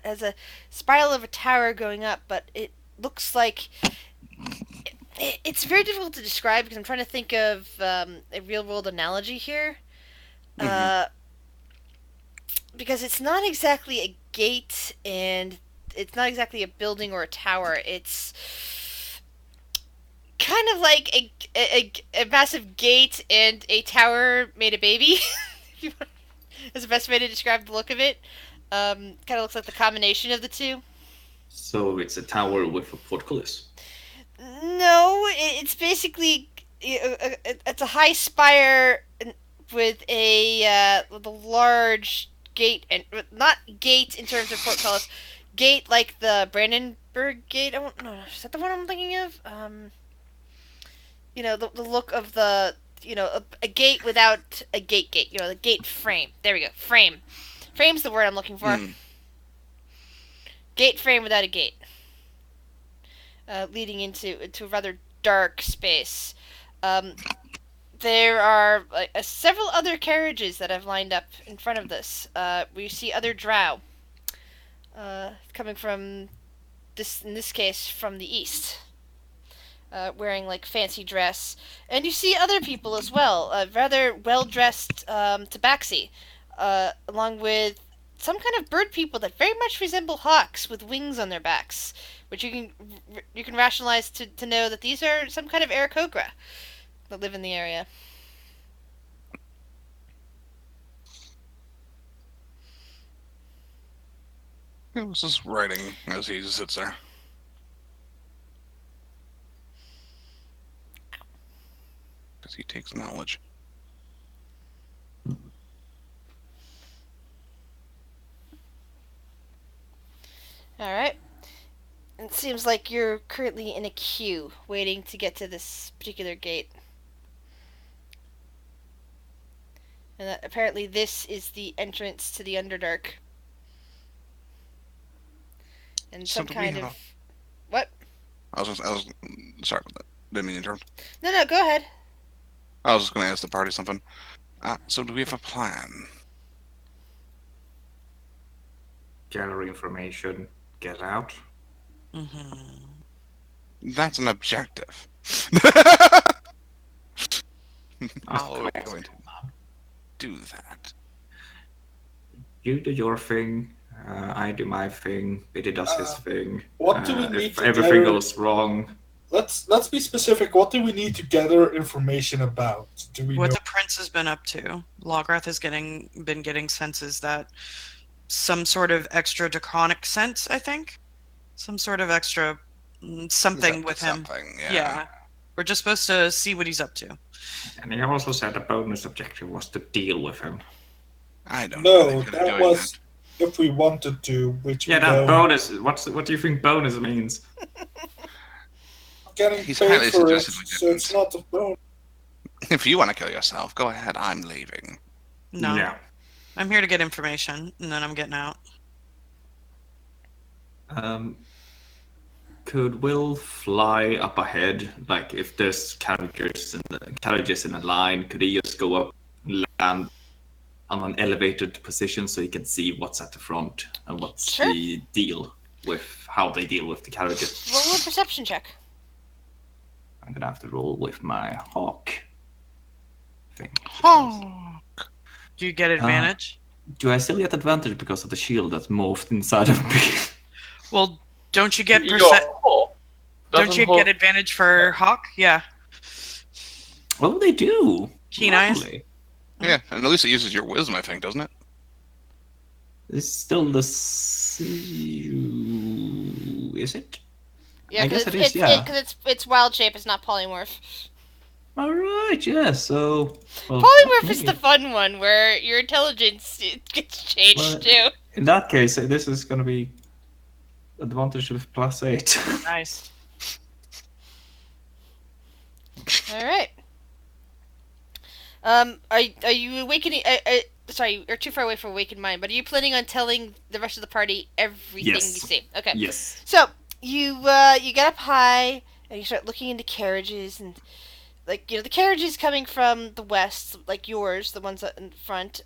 as a spiral of a tower going up, but it looks like it's very difficult to describe because I'm trying to think of a real world analogy here. Because it's not exactly a gate and it's not exactly a building or a tower. It's kind of like a massive gate and a tower made a baby. Is the best way to describe the look of it. Kind of looks like the combination of the two. so it's a tower with a portcullis. No, it's basically it's a high spire with a large gate, and not gate in terms of portcullis, gate like the Brandenburg Gate. I don't know. Is that the one I'm thinking of? The look of the a gate without a gate. The gate frame. There we go. Frame. Frame's the word I'm looking for. Gate frame without a gate. Leading into a rather dark space. There are several other carriages that have lined up in front of this. We see other drow coming from in this case, from the east, wearing fancy dress, and you see other people as well, rather well dressed tabaxi, along with some kind of bird people that very much resemble hawks with wings on their backs, which you can rationalize to know that these are some kind of Aarakocra that live in the area. He was just writing as he sits there. Because he takes knowledge. Alright. It seems like you're currently in a queue, waiting to get to this particular gate. and that apparently this is the entrance to the Underdark. And So some do we kind have of a- what? I was sorry about that. Didn't mean to interrupt. No, go ahead. I was just going to ask the party something. So do we have a plan? Gather information, get out. That's an objective. How are we going to do that? You do your thing, I do my thing, Biddy does his thing. What do we need if to everything gather- goes wrong, Let's be specific. What do we need to gather information about? Do we What know? the prince has been up to. Lograth has been getting senses that some sort of extra draconic sense, I think. Some sort of extra something Is that with him. something? Yeah. We're just supposed to see what he's up to. and he also said the bonus objective was to deal with him. I don't No, really feel that doing was if we wanted to, which Yeah, we that don't. bonus. What do you think bonus means? Getting He's paid highly for it, suggested we so it's didn't. not a bonus. If you want to kill yourself, go ahead. I'm leaving. No. Yeah. I'm here to get information, and then I'm getting out. Could Will fly up ahead? Like, if there's carriages in a line, could he just go up, land on an elevated position so he can see what's at the front and what's Sure. the deal with how they deal with the carriages? Roll a perception check. I'm gonna have to roll with my hawk thing. Do you get advantage? Do I still get advantage because of the shield that's morphed inside of me? Well, don't you get Your percent? hawk Don't doesn't you hawk- get advantage for Hawk? Yeah. Well, they do. Keen eyes? Lovely. Yeah, and at least it uses your wisdom, I think, doesn't it? It's still the is it? Yeah, I because guess it is, yeah. it's wild shape. It's not polymorph. All right, yeah. So Polymorph is maybe. the fun one where your intelligence gets changed Well, too. In that case, this is gonna be advantage with +8. Nice. All right. Are you awakening? Sorry, you're too far away from awakened mind. But are you planning on telling the rest of the party everything Yes. you see? Okay. Yes. So you get up high and you start looking into carriages and the carriages coming from the west, like yours, the ones in front.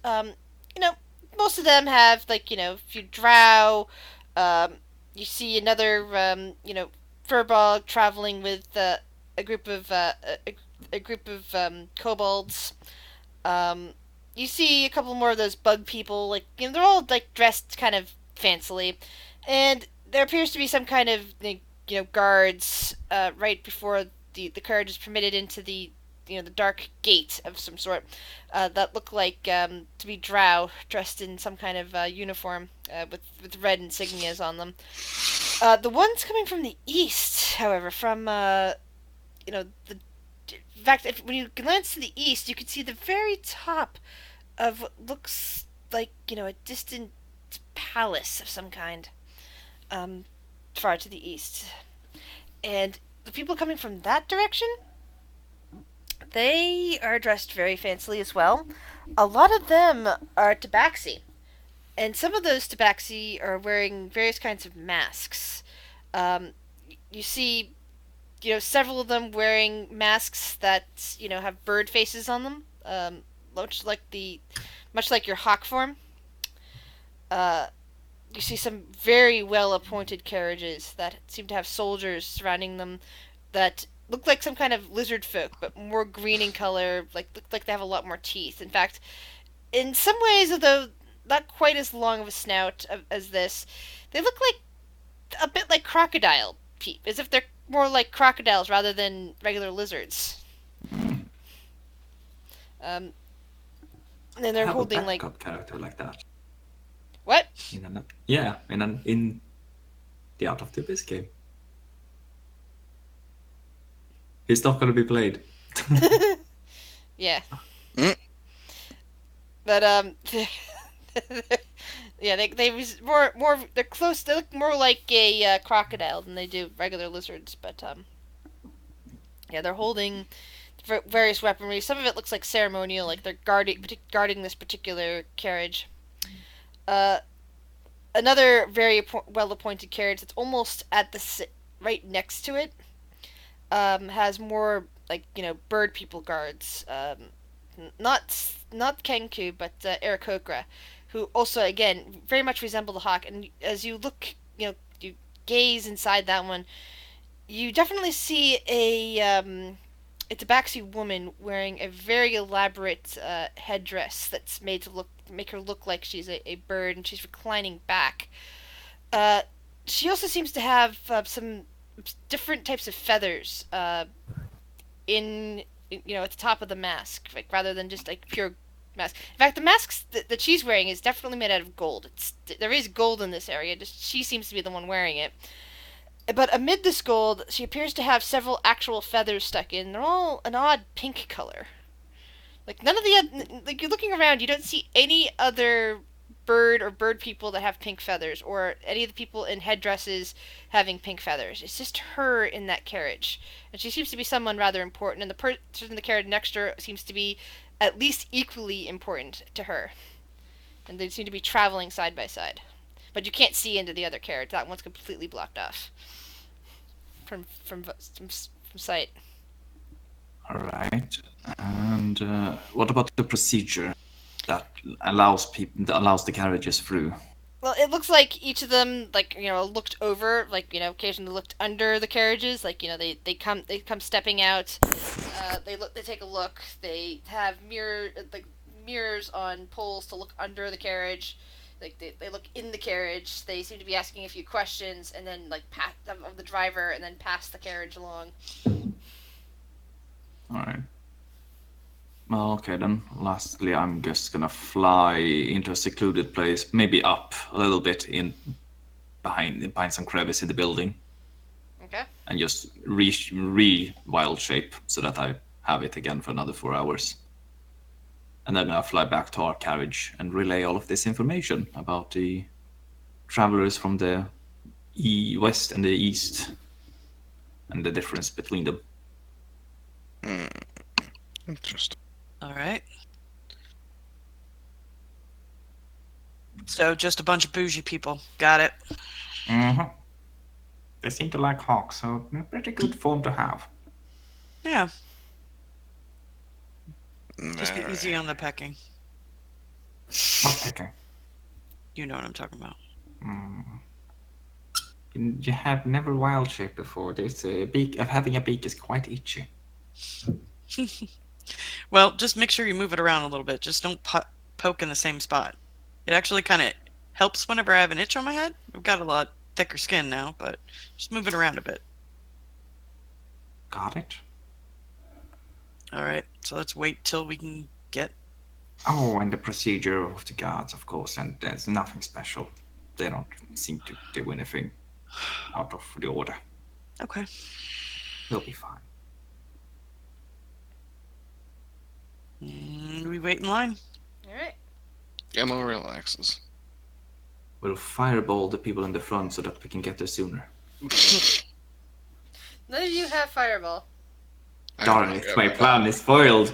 Most of them have a few drow. You see another furbog traveling with a group of kobolds. You see a couple more of those bug people. They're all dressed kind of fancily, and there appears to be some kind of guards right before the carriage is permitted into the the dark gate of some sort that look like to be drow dressed in some kind of uniform with red insignias on them. The ones coming from the east, however, from in fact, when you glance to the east, you can see the very top of what looks like a distant palace of some kind, far to the east. And the people coming from that direction, they are dressed very fancily as well. A lot of them are tabaxi, and some of those tabaxi are wearing various kinds of masks. You see, several of them wearing masks that have bird faces on them, much like your hawk form. You see some very well appointed carriages that seem to have soldiers surrounding them that look like some kind of lizard folk, but more green in color, look like they have a lot more teeth. In fact, in some ways, although not quite as long of a snout as this, they look like a bit like crocodile peep, as if they're more like crocodiles rather than regular lizards. And then they're Have holding a backup character like that. what? In the Out of the Abyss game. He's not going to be played. Yeah. Mm. But yeah, they was more they're close. They look more like a crocodile than they do regular lizards. But yeah, they're various weaponry. Some of it looks like ceremonial, like they're guarding this particular carriage. Another very well-appointed carriage that's almost at the right next to it has more like bird people guards. Not Kenku, but Aarakocra, who also again very much resemble the hawk. And as you look, you gaze inside that one, you definitely see a tabaxi woman wearing a very elaborate headdress that's made to make her look like she's a bird, and she's reclining back. She also seems to have some different types of feathers in at the top of the mask, like rather than just like pure mask. In fact, the mask that she's wearing is definitely made out of gold. There is gold in this area. Just she seems to be the one wearing it. But amid this gold, she appears to have several actual feathers stuck in. They're all an odd pink color. Like none of the like you're looking around, you don't see any other bird or bird people that have pink feathers, or any of the people in headdresses having pink feathers. It's just her in that carriage, and she seems to be someone rather important. And the person in the carriage next to her seems to be at least equally important to her. And they seem to be traveling side by side, but you can't see into the other carriage. That one's completely blocked off from sight. All right. And what about the procedure that allows the carriages through? Well, it looks like each of them, like looked over, like occasionally looked under the carriages, like they come stepping out. They take a look. They have mirrors on poles to look under the carriage. Like they look in the carriage. They seem to be asking a few questions, and then pat of the driver, and then pass the carriage along. All right. Well, okay then. Lastly, I'm just gonna fly into a secluded place, maybe up a little bit behind some crevice in the building. Okay. And just re-wild shape so that I have it again for another 4 hours. And then I'll fly back to our carriage and relay all of this information about the travelers from the west and the east and the difference between them. Interesting. All right. So just a bunch of bougie people. Got it. Mm-hmm. They seem to like hawks, so a pretty good form to have. Yeah. Just be easy on the pecking. What picking? You know what I'm talking about. You have never wild shaped before. This beak of having a beak is quite itchy. Well, just make sure you move it around a little bit. Just don't poke in the same spot. It actually kind of helps whenever I have an itch on my head. I've got a lot thicker skin now, but just move it around a bit. Got it. All right, so let's wait till we can get... Oh, and the procedure of the guards, of course, and there's nothing special. They don't seem to do anything out of the order. Okay. They'll be fine. We wait in line. All right. Gamma relaxes. We'll fireball the people in the front so that we can get there sooner. None of you have fireball. Darn it, my plan is spoiled.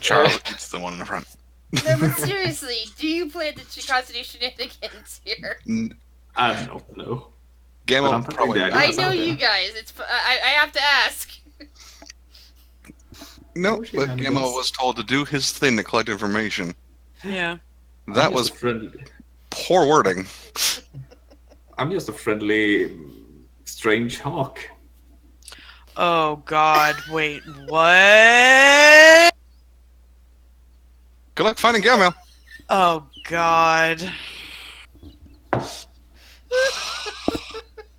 Charles is the one in the front. No, but seriously, do you plan to cause any shenanigans here? I don't know. Gamma But I'm probably. thinking I Yes, know out there. you guys. I have to ask. No, but shenanigans. Gamma was told to do his thing to collect information. Yeah. That was poor wording. I'm just a friendly, strange hawk. Oh, God. Wait, what? Good luck finding Gamma. Oh, God. There's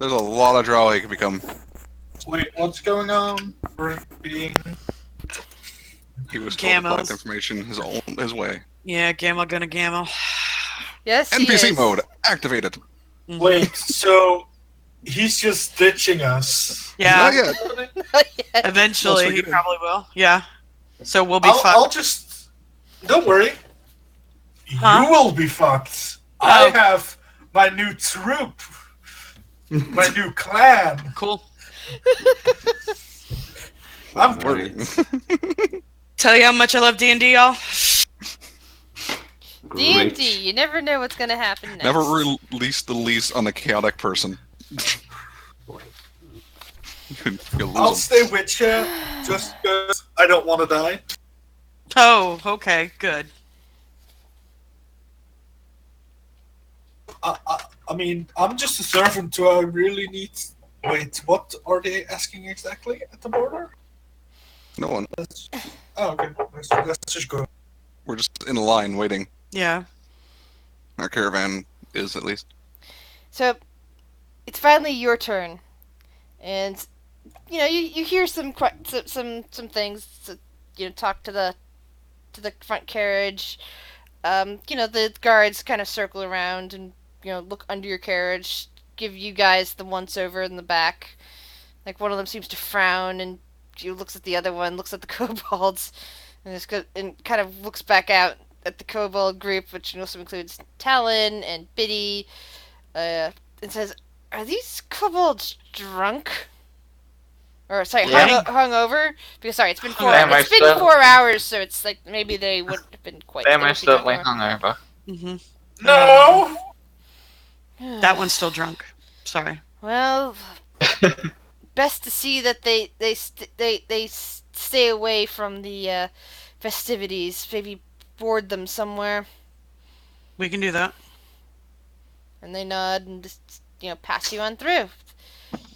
a lot of draw he could become. Wait, what's going on? We're being... He was told to collect Gamos. information his way. Yeah, Gamma gonna Gamma. Yes, he NPC is. mode activated. Wait, so he's just ditching us? Yeah, Not yet. Not yet. eventually Once we he get in. probably will. Yeah. So we'll be I'll fine. just... Don't worry. Huh? You will be fucked. Oh. I have my new troop. My new clan. Cool. I'm Great. Tell you how much I love D&D, y'all. D&D, Great. you never know what's gonna happen next. Never release the lease on a chaotic person. You'll lose I'll them. stay with you just because I don't want to die. Oh, okay, good. I mean, I'm just a servant. Do I really need? Wait, what are they asking exactly at the border? No one. Oh, okay. Let's just go. We're just in a line waiting. Yeah. Our caravan is, at least. So, it's finally your turn, and you hear some things. Talk to the front carriage. The guards kind of circle around and look under your carriage, give you guys the once over in the back. Like one of them seems to frown and looks at the other one, looks at the kobolds, and kind of looks back out at the kobold group, which also includes Talon and Biddy, and says, "Are these kobolds drunk?" Or sorry, Yeah. hung over? Because sorry, it's been four. They It's been most 4 hours, so it's like maybe they wouldn't have been quite. They're they would most be certainly hungover. hungover. No. That one's still drunk. Sorry. Well, best to see that they stay away from the festivities. Maybe board them somewhere. We can do that. And they nod and just pass you on through.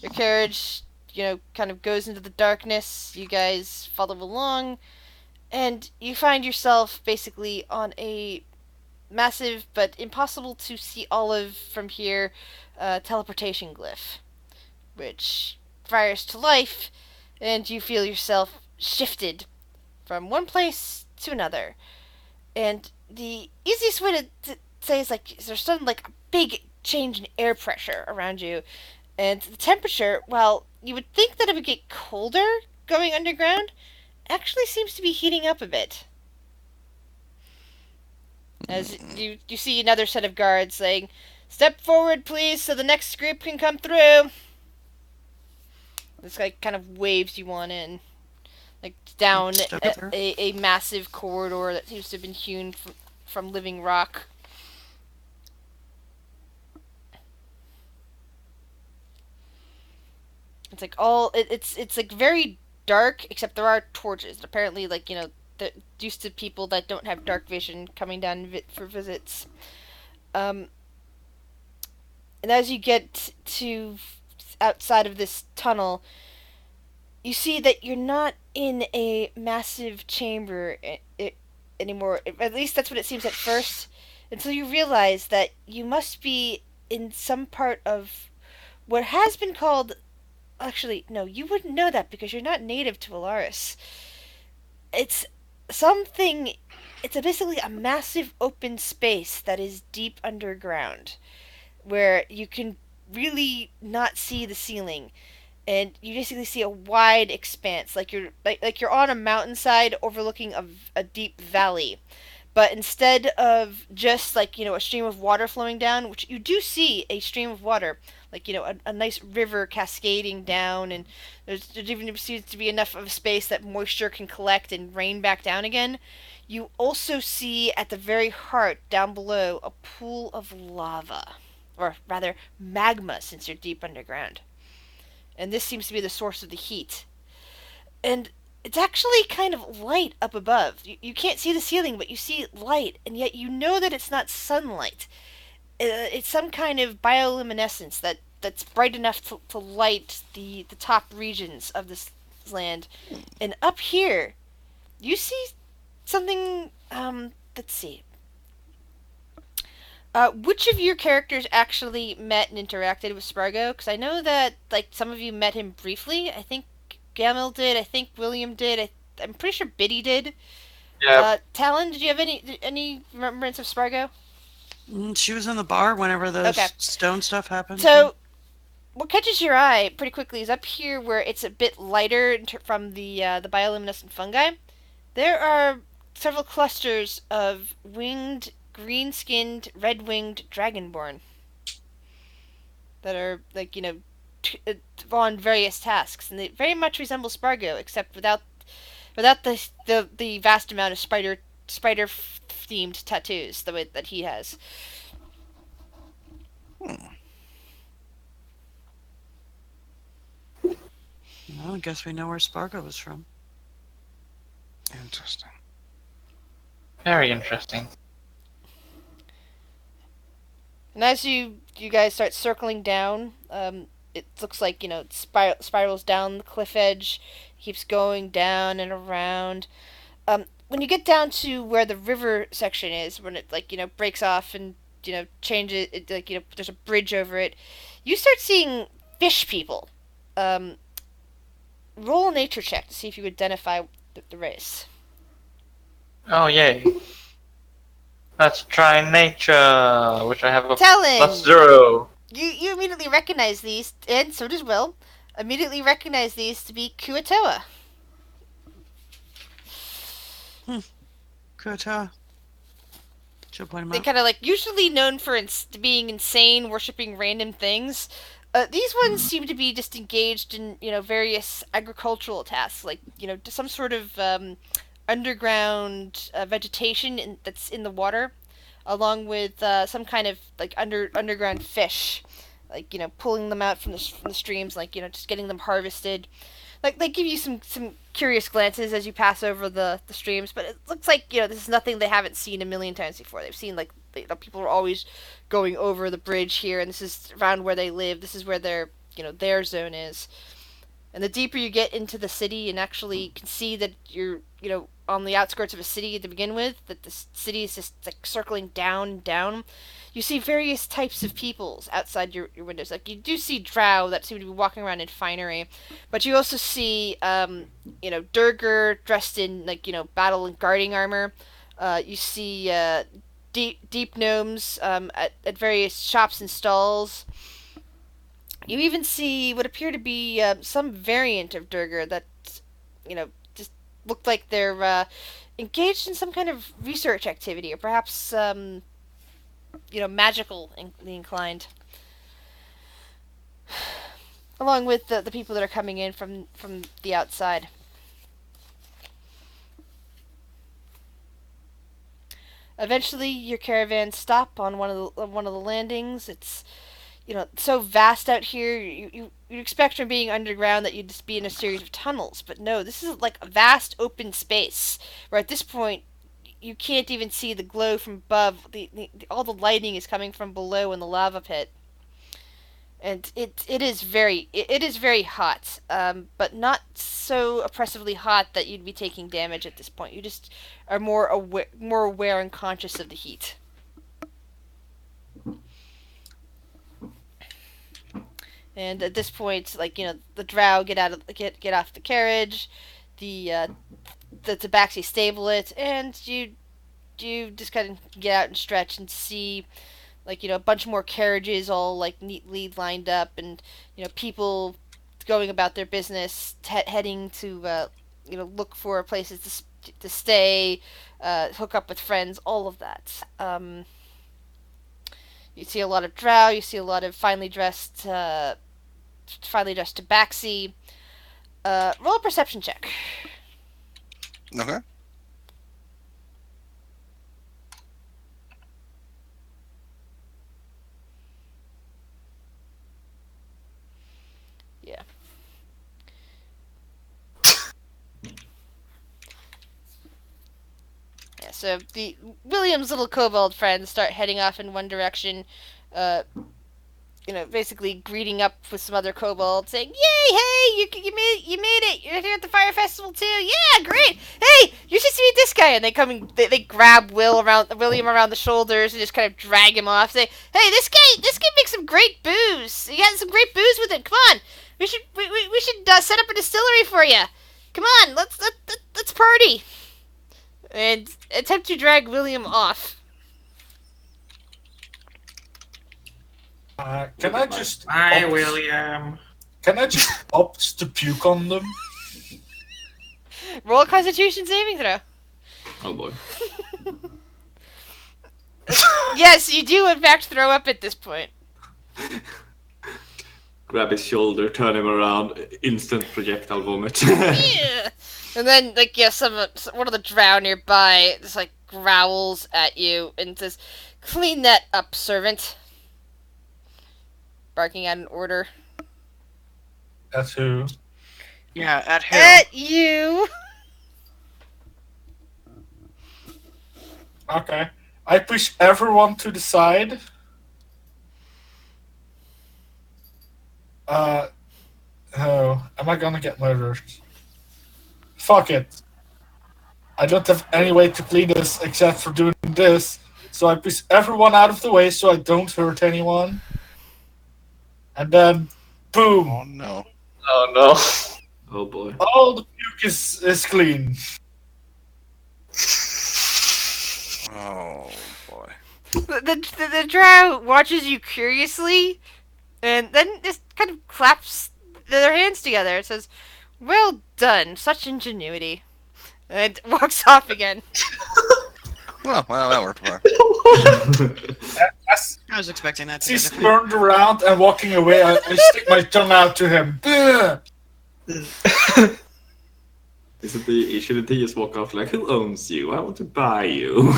Your carriage kind of goes into the darkness. You guys follow along, and you find yourself basically on a massive but impossible to see all of from here teleportation glyph, which fires to life, and you feel yourself shifted from one place to another. And the easiest way to say is like there's sudden like a big change in air pressure around you, and the temperature, while you would think that it would get colder going underground, actually seems to be heating up a bit. As you see another set of guards saying, "Step forward, please, so the next group can come through." This guy kind of waves you on in, like down Step through. a massive corridor that seems to have been hewn from living rock. It's like it's like very dark, except there are torches. Apparently, like they're used to people that don't have dark vision coming down for visits. And as you get to outside of this tunnel, you see that you're not in a massive chamber anymore. At least that's what it seems at first. Until you realize that you must be in some part of what has been called. Actually, no, you wouldn't know that because you're not native to Alaris. It's something. It's basically a massive open space that is deep underground, where you can really not see the ceiling, and you basically see a wide expanse, like you're on a mountainside overlooking a deep valley. But instead of just like a stream of water flowing down, which you do see a stream of water, like a nice river cascading down, and there even seems to be enough of a space that moisture can collect and rain back down again. You also see at the very heart down below a pool of lava, or rather magma, since you're deep underground, and this seems to be the source of the heat. And it's actually kind of light up above. You can't see the ceiling, but you see light, and yet you know that it's not sunlight. It's some kind of bioluminescence that's bright enough to light the top regions of this land. And up here, you see something. Let's see. Which of your characters actually met and interacted with Spargo? Because I know that like some of you met him briefly. I think Gamil did. I think William did. I'm pretty sure Biddy did. Yeah. Talon, did you have any remembrance of Spargo? She was in the bar whenever the Okay. stone stuff happened. So, what catches your eye pretty quickly is up here where it's a bit lighter from the bioluminescent fungi. There are several clusters of winged, green-skinned, red-winged dragonborn that are like on various tasks, and they very much resemble Spargo, except without the vast amount of spider themed tattoos the way that he has. Well, I guess we know where Spargo was from. Interesting. Very interesting. And as you guys start circling down, it looks like it spirals down the cliff edge, keeps going down and around. When you get down to where the river section is, when it breaks off and changes, there's a bridge over it, you start seeing fish people. Roll a nature check to see if you identify the race. Oh, yay. Let's try nature, which I have a Talon! +0. You immediately recognize these, and so does Will. Immediately recognize these to be Kuatoa. Kuata. She'll point him They out. kind of usually known for being insane, worshipping random things. These ones seem to be just engaged in various agricultural tasks, some sort of underground vegetation that's in the water, along with some kind of underground fish, pulling them out from the streams, just getting them harvested. They give you some curious glances as you pass over the streams, but it looks like this is nothing they haven't seen a million times before. They've seen people are always going over the bridge here, and this is around where they live. This is where their zone is. And the deeper you get into the city and actually can see that you're on the outskirts of a city to begin with, that the city is just circling down and down, you see various types of peoples outside your windows. You do see drow that seem to be walking around in finery, but you also see Durger dressed in battle and guarding armor. You see deep gnomes at various shops and stalls. You even see what appear to be some variant of Durger that just look like they're engaged in some kind of research activity, or perhaps magically inclined. Along with the people that are coming in from the outside. Eventually, your caravans stop on one of the landings. It's so vast out here. You expect from being underground that you'd just be in a series of tunnels, but no, this is a vast open space where at this point you can't even see the glow from above. All the lighting is coming from below in the lava pit, and it is very hot, but not so oppressively hot that you'd be taking damage at this point. You just are more aware and conscious of the heat. And at this point, the drow get off the carriage, the tabaxi stable it, and you just kind of get out and stretch and see a bunch more carriages all neatly lined up, and people going about their business, heading to look for places to stay, hook up with friends, all of that. You see a lot of drow. You see a lot of finely dressed tabaxi. Roll a perception check. Okay. Yeah. Yeah, so the William's little kobold friends start heading off in one direction, basically greeting up with some other kobolds, saying, "Yay! Hey, you made it! You're here at the fire festival too! Yeah, great! Hey, you should meet this guy!" And they grab William around the shoulders and just kind of drag him off. Say, "Hey, this guy makes some great booze. He has some great booze with him. Come on, we should set up a distillery for you. Come on, let's party." And attempt to drag William off. Can I just Hi, William. Can I just opt to puke on them? Roll a Constitution saving throw. Oh boy. Yes, you do in fact throw up at this point. grab his shoulder, turn him around, instant projectile vomit. Yeah. And then, like, yeah, one of the drow nearby just, like, growls at you and says, "Clean that up, servant." Barking out an order. That's who. Yeah, at who? At you! Okay. I push everyone to the side. Oh, am I gonna get murdered? Fuck it. I don't have any way to clean this except for doing this. So I push everyone out of the way so I don't hurt anyone. And then, boom. Oh no. Oh no. Oh boy. All the puke is clean. Oh boy. The drow watches you curiously, and then just kind of claps their hands together and says, "Well done, such ingenuity," and walks off again. Well, that worked for her. As I was expecting that to he's be turned around and walking away, I stick my tongue out to him. Ugh. Shouldn't he just walk off like, who owns you? I want to buy you.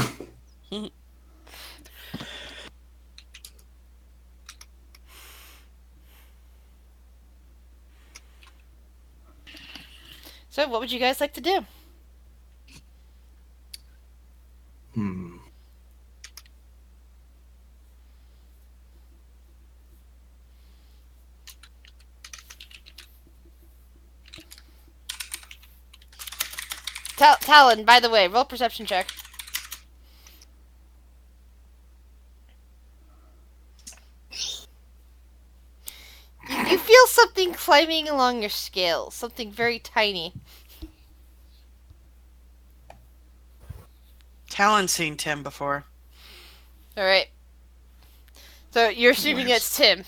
So, what would you guys like to do? Hmm. Talon, by the way, roll perception check. You feel something climbing along your scales, something very tiny. Talon's seen Tim before. All right. So you're assuming Nice. it's Tim.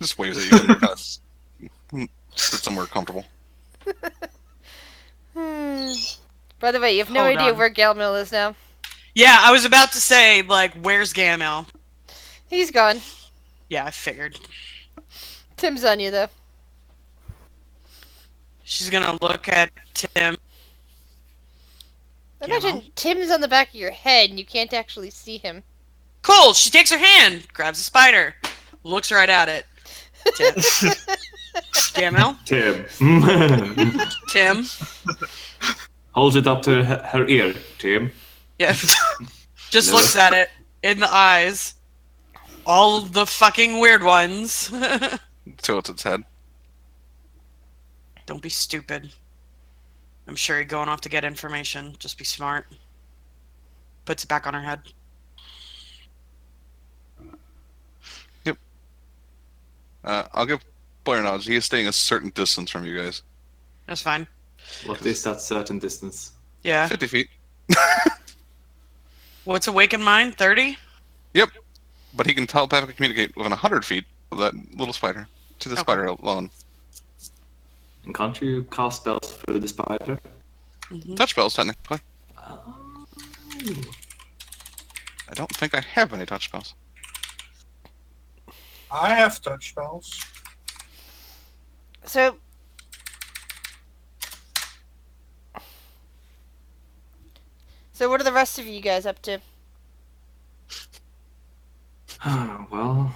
Just waves at you and kind of sit somewhere comfortable. By the way, you have no Hold idea on. where Galmil is now. Yeah, I was about to say, like, where's Gamel? He's gone. Yeah, I figured. Tim's on you, though. She's gonna look at Tim. Imagine Tim's on the back of your head and you can't actually see him. Cool! She takes her hand, grabs a spider, looks right at it. Tim. Gamel? Tim. Tim? Holds it up to her ear, Tim. Yeah. Just No. looks at it in the eyes. All the fucking weird ones. Tilts its head. Don't be stupid. I'm sure you're going off to get information. Just be smart. Puts it back on her head. I'll give Blair nods. He is staying a certain distance from you guys. That's fine. What is that certain distance? Yeah. 50 feet. What's awakened mind? 30? Yep. But he can telepathically communicate within 100 feet of that little spider. To the Okay. spider alone. And can't you cast spells through the spider? Mm-hmm. Touch spells, technically. Oh. I don't think I have any touch spells. I have touch spells. So what are the rest of you guys up to? Well,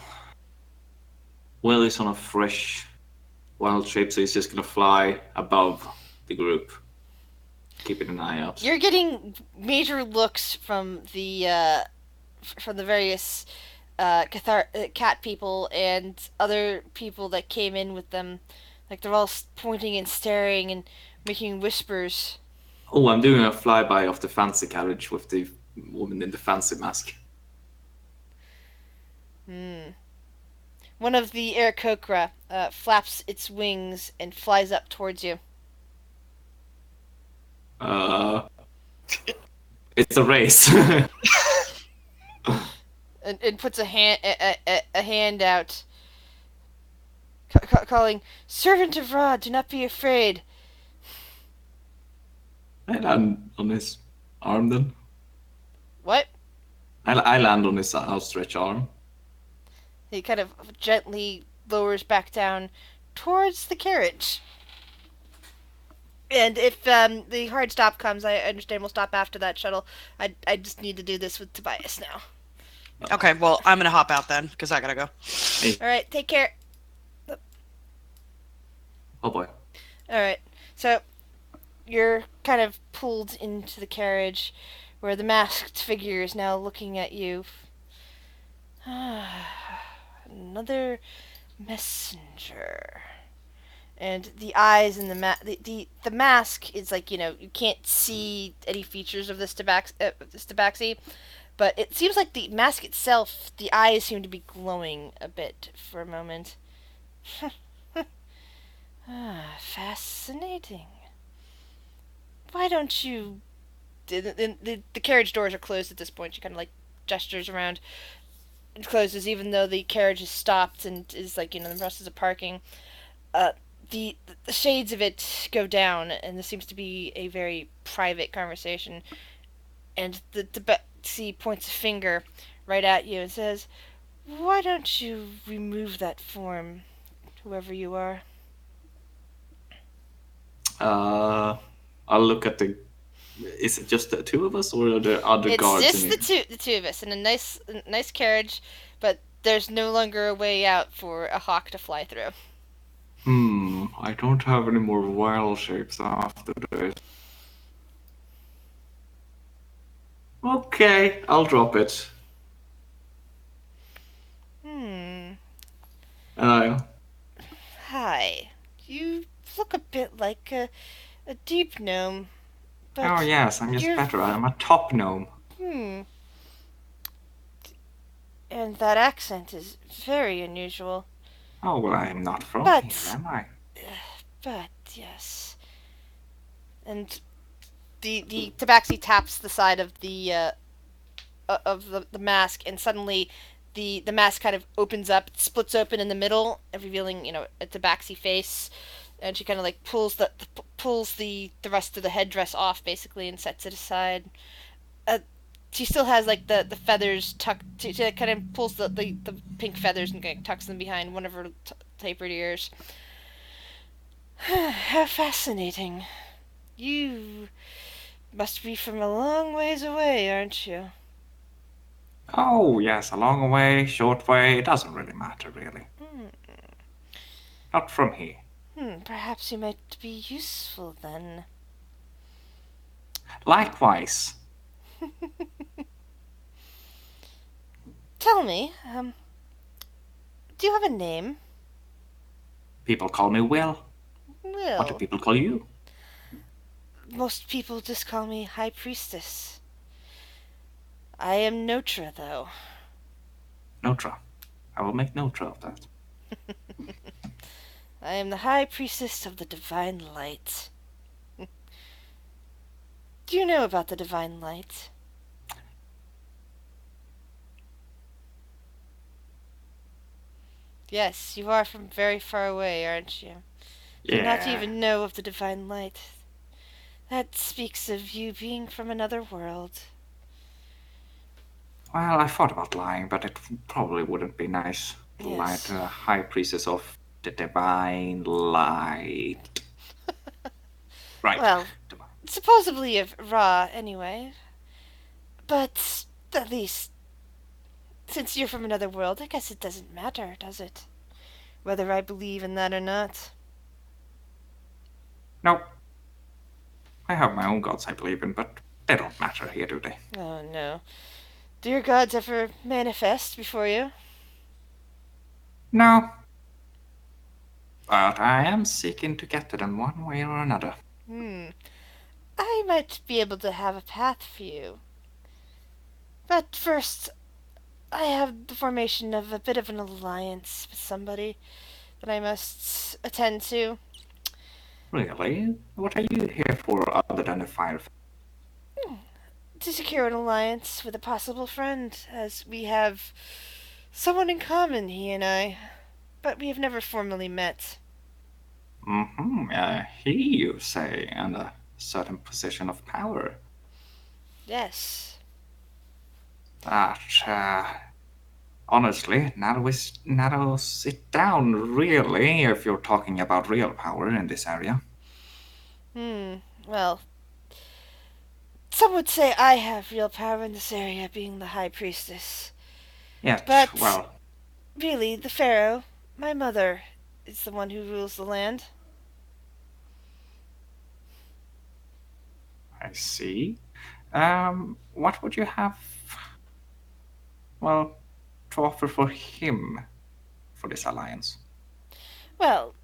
Will is on a fresh wild trip, so he's just gonna fly above the group, keeping an eye out. You're getting major looks from the various cat people and other people that came in with them. Like they're all pointing and staring and making whispers. Oh, I'm doing a flyby of the fancy carriage with the woman in the fancy mask. One of the Aarakocra flaps its wings and flies up towards you. It's a race. And puts a hand out, calling, "Servant of Ra, do not be afraid." I land on his arm then. What? I land on his outstretched arm. He kind of gently lowers back down towards the carriage. And if the hard stop comes, I understand we'll stop after that shuttle. I just need to do this with Tobias now. Okay, well, I'm gonna hop out then, because I gotta go. Alright, take care. Oh boy. Alright, so you're kind of pulled into the carriage where the masked figure is now looking at you. Another messenger. And the eyes in the mask is like, you can't see any features of this tabaxi, but it seems like the mask itself, the eyes seem to be glowing a bit for a moment. Fascinating. Why don't you... The carriage doors are closed at this point. She kind of like gestures around. It closes even though the carriage is stopped and is like, in the process of parking. The shades of it go down, and this seems to be a very private conversation. And the tabaxi points a finger right at you and says, "Why don't you remove that form, whoever you are?" I'll look at the. Is it just the two of us, or are there other It's guards? just the two of us in a nice carriage, but there's no longer a way out for a hawk to fly through. I don't have any more wild shapes after this. Okay, I'll drop it. And Hi. You look a bit like a deep gnome. But oh yes, I'm just you're- better. I'm a top gnome. And that accent is very unusual. Oh well, I am not from But- here, am I? But, yes. And the tabaxi taps the side of the mask, and suddenly the mask kind of opens up, splits open in the middle, revealing, a tabaxi face. And she kind of like pulls the rest of the headdress off, basically, and sets it aside. She still has like the feathers tucked. She kind of pulls the pink feathers and kind of tucks them behind one of her tapered ears. How fascinating. You must be from a long ways away, aren't you? Oh yes, a long way, short way. It doesn't really matter, really. Not from here. Perhaps you might be useful then. Likewise. Tell me, do you have a name? People call me Will. What do Will. people call you? Most people just call me High Priestess. I am Notra, though. Notra. I will make Notra of that. I am the High Priestess of the Divine Light. Do you know about the Divine Light? Yes, you are from very far away, aren't you? Do not even know of the Divine Light. That speaks of you being from another world. Well, I thought about lying, but it probably wouldn't be nice to lie Yes. to a high priestess of the divine light. Right. Well, supposedly of Ra, anyway. But at least, since you're from another world, I guess it doesn't matter, does it? Whether I believe in that or not. No. I have my own gods I believe in, but they don't matter here, do they? Oh, no. Do your gods ever manifest before you? No. But I am seeking to get to them one way or another. I might be able to have a path for you. But first, I have the formation of a bit of an alliance with somebody that I must attend to. Really? What are you here for other than a fire? To secure an alliance with a possible friend, as we have someone in common, he and I. But we have never formally met. He, you say, in a certain position of power. Yes. That, Honestly, narrows it down really if you're talking about real power in this area. Well, some would say I have real power in this area, being the High Priestess. Yet, But, well, really, the Pharaoh, my mother, is the one who rules the land. I see. What would you have, well, to offer for him for this alliance? Well,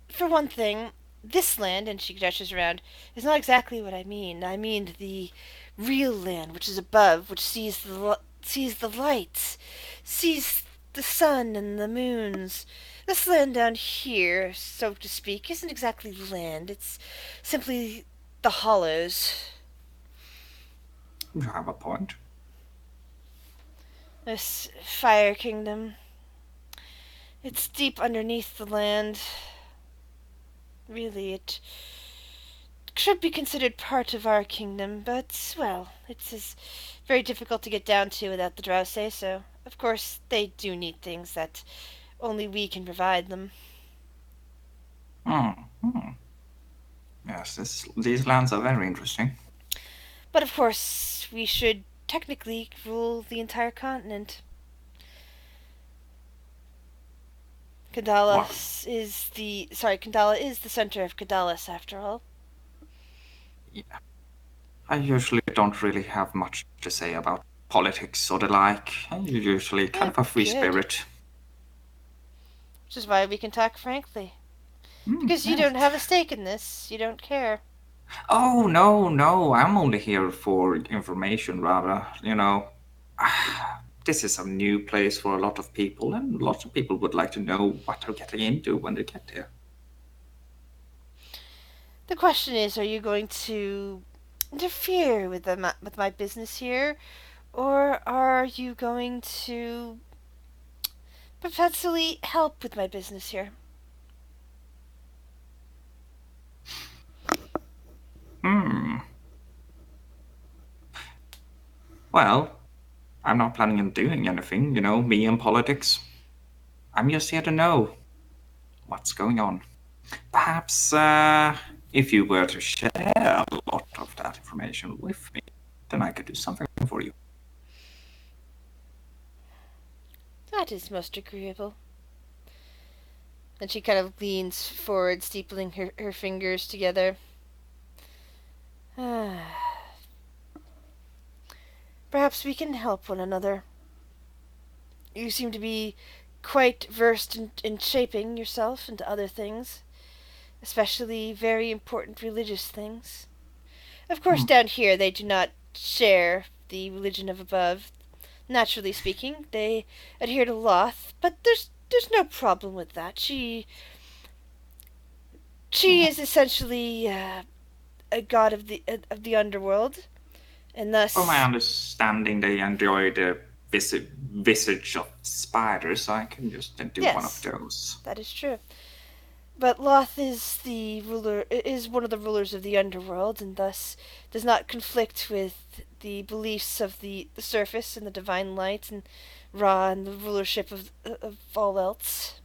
for one thing, this land, and she gestures around, is not exactly what I mean. I mean the real land, which is above, which sees the lights, sees the sun and the moons. This land down here, so to speak, isn't exactly land. It's simply the hollows. You have a point. This Fire Kingdom. It's deep underneath the land. Really, it should be considered part of our kingdom, but, well, it's very difficult to get down to without the Drow, so, of course, they do need things that only we can provide them. Yes, these lands are very interesting. But, of course, we should technically rule the entire continent. Kandala is the center of Kadalis, after all. Yeah. I usually don't really have much to say about politics or the like. I'm usually kind of a free Good. spirit. Which is why we can talk frankly. Because you Yes. don't have a stake in this. You don't care. Oh, no, I'm only here for information, rather. This is a new place for a lot of people, and lots of people would like to know what they're getting into when they get there. The question is, are you going to interfere with my business here, or are you going to perpetually help with my business here? Well, I'm not planning on doing anything, me and politics. I'm just here to know what's going on. Perhaps, if you were to share a lot of that information with me, then I could do something for you. That is most agreeable. And she kind of leans forward, steepling her fingers together. Perhaps we can help one another. You seem to be quite versed in shaping yourself into other things, especially very important religious things. Of course, down here they do not share the religion of above. Naturally speaking, they adhere to Loth, but there's no problem with that. She is essentially a god of the underworld, and thus. From my understanding, they enjoy the visage of spiders, so I can just do Yes, one of those. That is true. But Loth is one of the rulers of the underworld, and thus does not conflict with the beliefs of the surface and the divine light and Ra and the rulership of all else.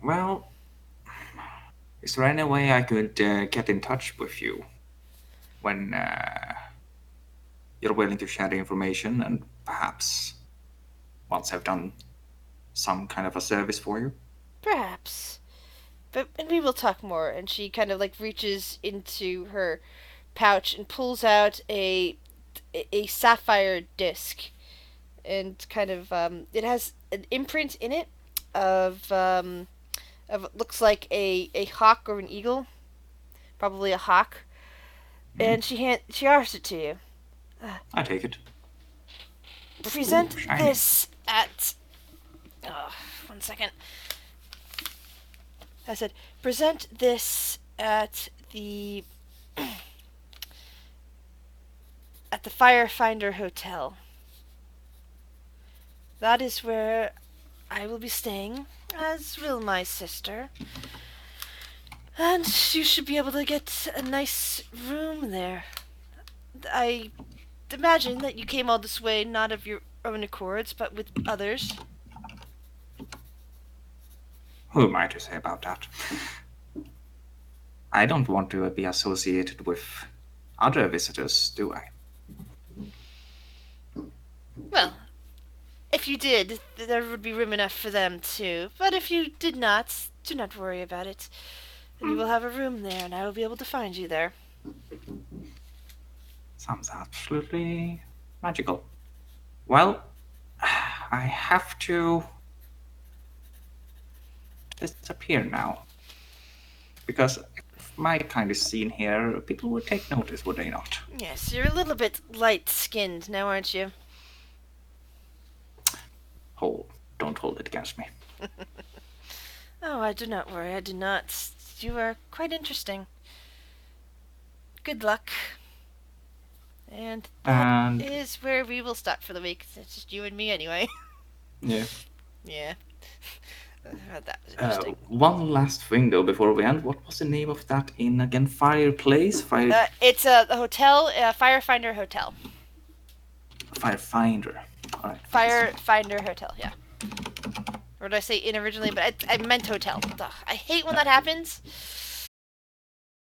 Well, is there any way I could get in touch with you when you're willing to share the information, and perhaps once I've done some kind of a service for you? Perhaps. And we will talk more. And she kind of reaches into her pouch and pulls out a sapphire disc, and kind of it has an imprint in it of looks like a hawk or an eagle, probably a hawk. And she offers it to you. I take it. Present shiny. this at. 1 second. I said, present this at the Firefinder Hotel. That is where I will be staying, as will my sister. And you should be able to get a nice room there. I imagine that you came all this way not of your own accords, but with others. Who am I to say about that? I don't want to be associated with other visitors, do I? Well, if you did, there would be room enough for them too. But if you did not, do not worry about it. You will have a room there, and I will be able to find you there. Sounds absolutely magical. Well, I have to disappear now. Because if my kind is seen here, people would take notice, would they not? Yes, you're a little bit light-skinned now, aren't you? Don't hold it against me. Oh, I do not worry, I do not. You are quite interesting. Good luck. And that is where we will stop for the week. It's just you and me anyway. Yeah. Yeah. That was interesting. One last thing though before we end. What was the name of that inn again? Fireplace? It's a hotel, Firefinder Hotel. Firefinder. All right. Firefinder Hotel, yeah. Or did I say inn originally? But I meant hotel. Ugh, I hate when that happens.